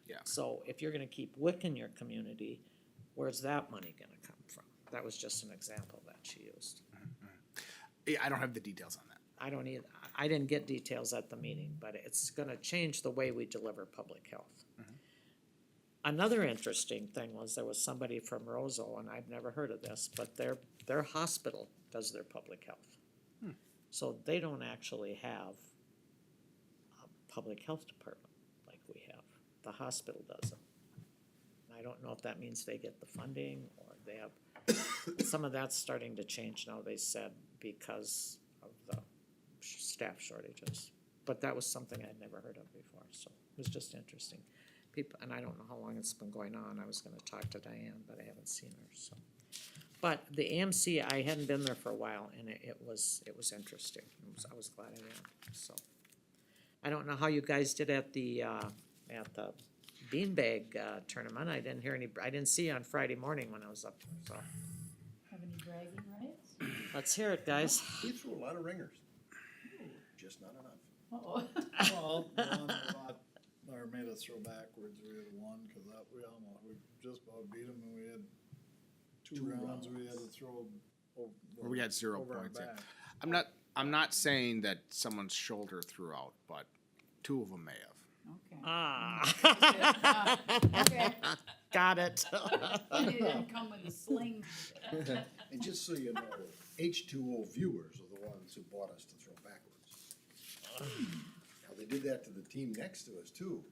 Yeah. So if you're gonna keep WIC in your community, where's that money gonna come from? That was just an example that she used. Yeah, I don't have the details on that. I don't either. I didn't get details at the meeting, but it's gonna change the way we deliver public health. Another interesting thing was there was somebody from Roseau, and I've never heard of this, but their hospital does their public health. So they don't actually have a public health department like we have. The hospital does it. I don't know if that means they get the funding or they have, some of that's starting to change now, they said, because of the staff shortages. But that was something I'd never heard of before, so it was just interesting. People, and I don't know how long it's been going on. I was gonna talk to Diane, but I haven't seen her, so. But the AMC, I hadn't been there for a while, and it was interesting. I was glad I went, so. I don't know how you guys did at the beanbag tournament. I didn't see you on Friday morning when I was up there, so. Have any bragging rights? Let's hear it, guys. He threw a lot of ringers. Just not enough. Uh-oh. Well, the one that got, or made us throw backwards, we had one, cause we just about beat them, and we had two rounds we had to throw. Where we had 0 over our points. Yeah. back. I'm not saying that someone's shoulder threw out, but 2 of them may have. Okay. Okay. Got it. He didn't come with a sling. And just so you know, H2O viewers are the ones who bought us to throw backwards. Now, they did that to the team next to us too.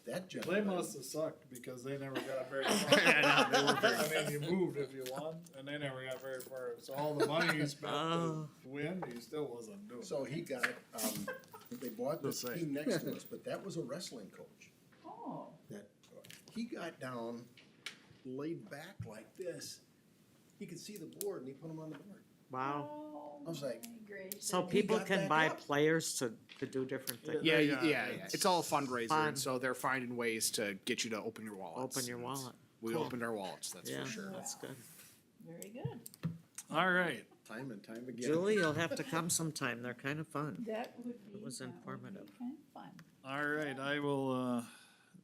That They gentleman. must have sucked because they never got very far. I mean, you moved if you won, and they never got very far. So all the money you spent to win, he still wasn't doing. So he got, they bought the Just saying. team next to us, but that was a wrestling coach. Oh. That, he got down, laid back like this. He could see the board and he put him on the board. Wow. I was like, So He people got can back buy up. players to do different things. Yeah. It's all a fundraiser, Fun. and so they're finding ways to get you to open your wallets. Open your wallet. We Cool. opened our wallets, that's Yeah, for sure. that's good. Very good. All right. time and time again. Julie, you'll have to come sometime. They're kind of fun. That would be. It was that would be informative. Kind of fun. All right, I will,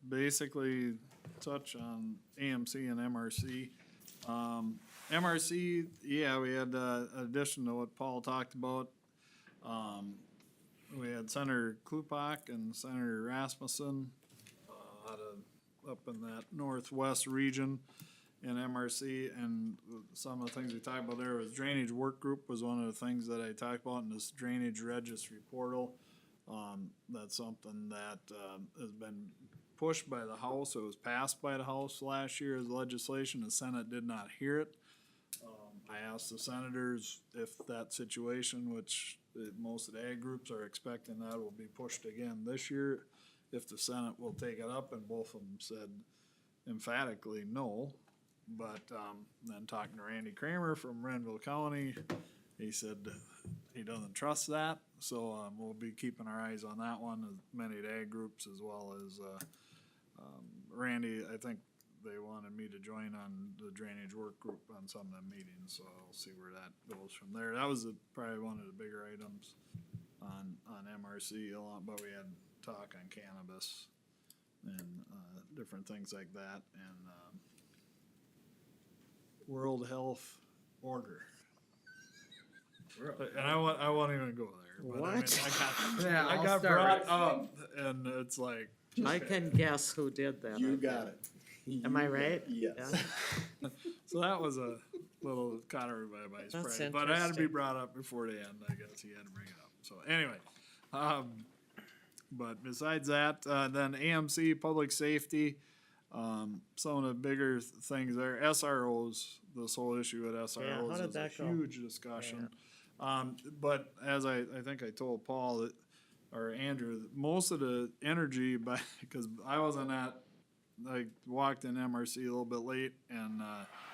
basically touch on AMC and MRC. MRC, yeah, we had, addition to what Paul talked about. We had Senator Klupak and Senator Rasmussen, up in that northwest region in MRC, and some of the things we talked about there was drainage work group was one of the things that I talked about in this drainage registry portal. That's something that, has been pushed by the House. It was passed by the House last year as legislation. The Senate did not hear it. I asked the senators if that situation, which most of the ag groups are expecting that will be pushed again this year, if the Senate will take it up, and both of them said emphatically no. But, then talking to Randy Kramer from Renville County, he said he doesn't trust that, so, we'll be keeping our eyes on that one, as many of the ag groups as well as, Randy, I think they wanted me to join on the drainage work group on some of the meetings, so I'll see where that goes from there. That was probably one of the bigger items on MRC, a lot, but we had talk on cannabis and, different things like that, and, World Health Order. And I won't even go there, but I mean, What? Yeah, I I'll got start. brought up, and it's like, I can guess who did that. You got it. Am I right? Yes. Yeah. so that was a little caught everybody by That's surprise, but it had to be interesting. brought up before the end, I guess he had to bring it up, so anyway. But besides that, then AMC, public safety, some of the bigger things there, SROs, this whole issue with how SROs did is a that go? huge discussion. But as I think I told Paul that, or Andrew, most of the energy because I wasn't I walked in MRC a little bit late, and,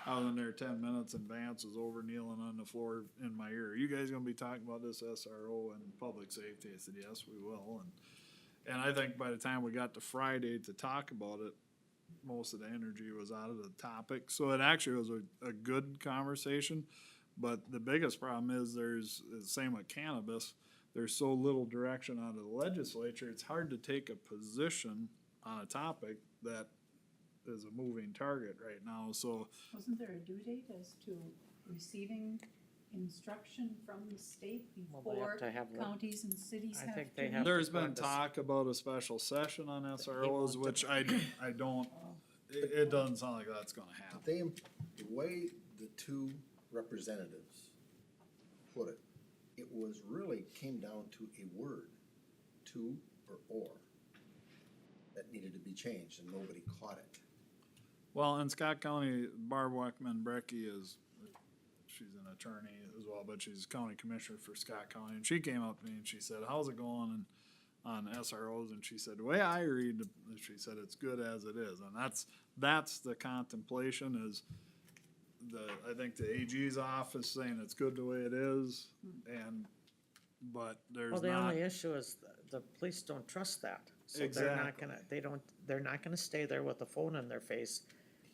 I was in there 10 minutes, and Vance was over kneeling on the floor in my ear. Are you guys gonna be talking about this SRO and public safety? I said, yes, we will, and I think by the time we got to Friday to talk about it, most of the energy was out of the topic, so it actually was a good conversation. But the biggest problem is it's the same with cannabis, there's so little direction out of the legislature, it's hard to take a position on a topic that is a moving target right now, so. Wasn't there a due date as to receiving instruction from the state Well, they have before to have one. counties and cities I have think to? they have meet? There's to go been into talk about a special session on SROs, want to- which I don't it doesn't sound like that's gonna happen. The way the two representatives put it, it was really came down to a word, to or, that needed to be changed and nobody caught it. Well, in Scott County, Barb Weckman-Brecky she's an attorney as well, but she's county commissioner for Scott County, and she came up to me and she said, how's it going on SROs? And she said, the way I read, she said, it's good as it is, and that's the contemplation is I think the AG's office saying it's good the way it is, but there's Well, the not. only issue is the police don't trust that. So they're not Exactly. they're not gonna stay there with a phone in their face,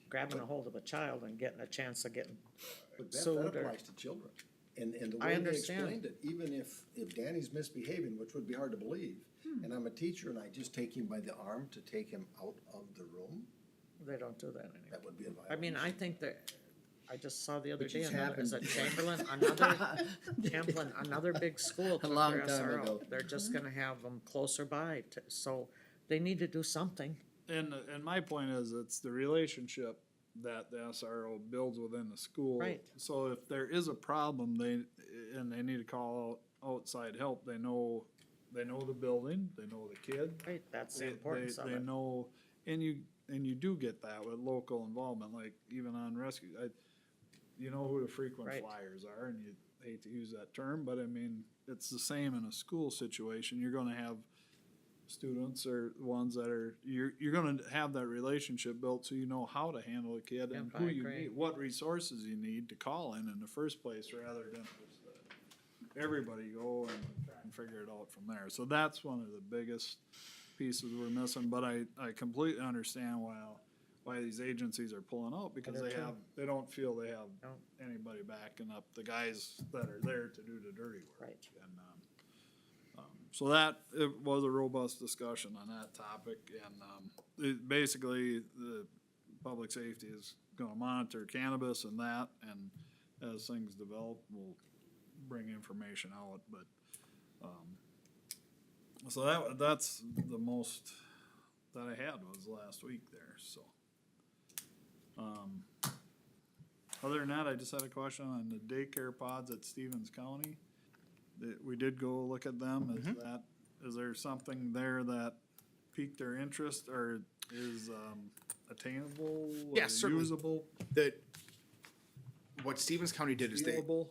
grabbing a hold of a child and getting a chance of getting But sued that or. applies to children. And the I way they understand. explained it, even if Danny's misbehaving, which would be hard to believe, and I'm a teacher and I just take him by the arm to take him out of the room, They don't do that anymore. that would be a violation. I mean, I think that, I just saw the other Which day, has is it happened. Chamberlain, another big school took long their time SRO. ago. They're just gonna have them closer by, so they need to do something. And my point is, it's the relationship that the SRO builds within the school. Right. So if there is a problem, they need to call outside help, they know the building, they know the kid. Right, that's the They- importance of They it. know, and you do get that with local involvement, like even on rescue, you know who the frequent Right. flyers are, and you hate to use that term, but I mean, it's the same in a school situation, you're gonna have students or ones that are, you're gonna have that relationship built so you know how to handle a kid and Yep, who I you agree. need, what resources you need to call in the first place, rather than just everybody go and try and figure it out from there. So that's one of the biggest pieces we're missing, but I completely understand why these agencies are pulling out, because do too. they don't feel they have No. anybody backing up the guys that are there to do the dirty work. Right. And, so it was a robust discussion on that topic, and, basically, the public safety is gonna monitor cannabis and that, and as things develop, we'll bring information out, but, so that's the most that I had was last week there, so. Other than that, I just had a question on the daycare pods at Stevens County. We did go look at them, is there something there that piqued their interest, or is, attainable, or Yeah, certainly. usable, What Stevens County did is feelable?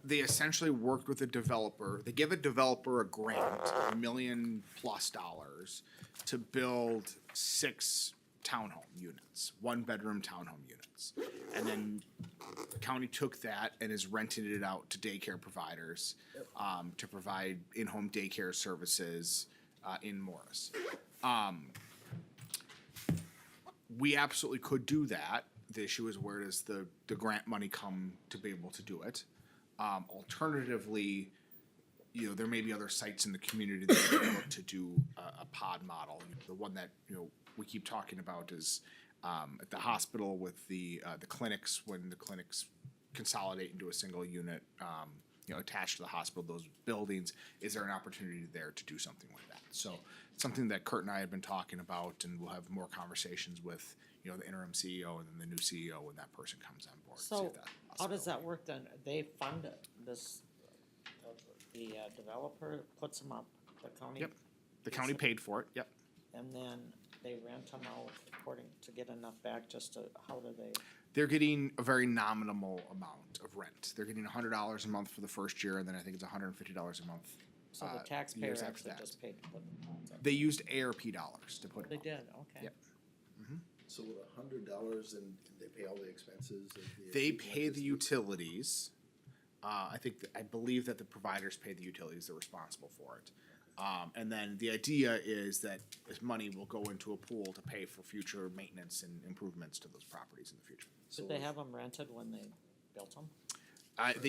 they essentially worked with a developer. They give a developer a grant of $1 million+ to build 6 townhome units, 1-bedroom townhome units. And then the county took that and is renting it out to daycare providers to provide in-home daycare services in Morris. We absolutely could do that. The issue is, where does the grant money come to be able to do it? Alternatively, there may be other sites in the community that would look to do a pod model. The one that we keep talking about is at the hospital with the clinics, when the clinics consolidate into a single unit, attached to the hospital, those buildings. Is there an opportunity there to do something like that? So something that Kurt and I have been talking about, and we'll have more conversations with the interim CEO and then the new CEO when that person comes on board. see So, if that's how does possible. that work then? They fund this, the developer puts them up, the county? Yep. The county paid for it. Yep. And then they rent them out according, to get enough back, just to, how do they? They're getting a very nominal amount of rent. They're getting $100 a month for the first year, and then I think it's $150 a month. So the years taxpayer after actually that. just paid to put them on. They used ARP dollars to put it They on. did, okay. Yep. So with $100 and they pay all the expenses? They pay the utilities. I believe that the providers pay the utilities. They're responsible for it. And then the idea is that this money will go into a pool to pay for future maintenance and improvements to those properties in the future. Did they have them rented when they built them?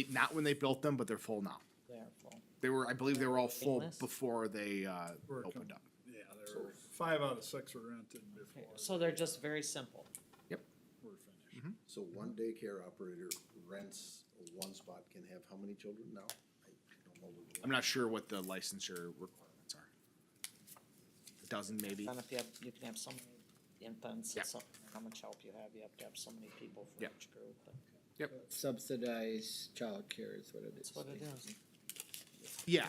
Not when they built them, but they're full now. They are full. I believe they were all full Painless? before they Were opened up. Yeah, there were 5 out of 6 were rented Okay, before so they're just very simple. we're finished. So one daycare operator rents one spot, can have how many children now? I don't know. I'm not sure what the licensure requirements are. A dozen, maybe. Then if you can have so many infants, Yeah. and so, how much help you have to have so many people for Yeah. each group, but Subsidized childcare is what it is. that's what it is. Yeah,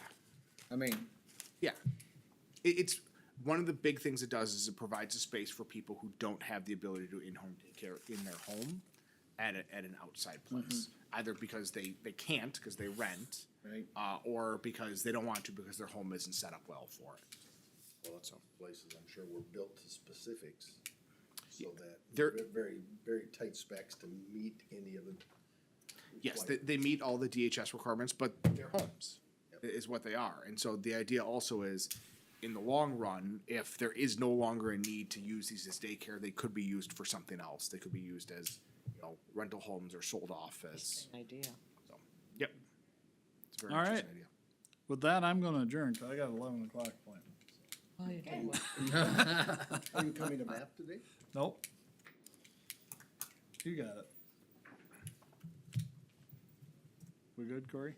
I mean, it's, one of the big things it does is it provides a space for people who don't have the ability to do in-home daycare in their home at an outside place. Either because they can't, because they rent, right? or because they don't want to, because their home isn't set up well for it. Well, some places I'm sure were built to specifics, so that They're- very, very tight specs to meet any of the. Yes, they meet all the DHS requirements, but they're homes, is what they are. And so the idea also is, in the long run, if there is no longer a need to use these as daycare, they could be used for something else. They could be used as, rental homes or sold off as, Idea. so, yep. It's a very All right. interesting idea. With that, I'm gonna adjourn, cause I got 11 o'clock appointment. Oh, you can. Are you coming to MAP today? Nope. You got it. We good, Corey?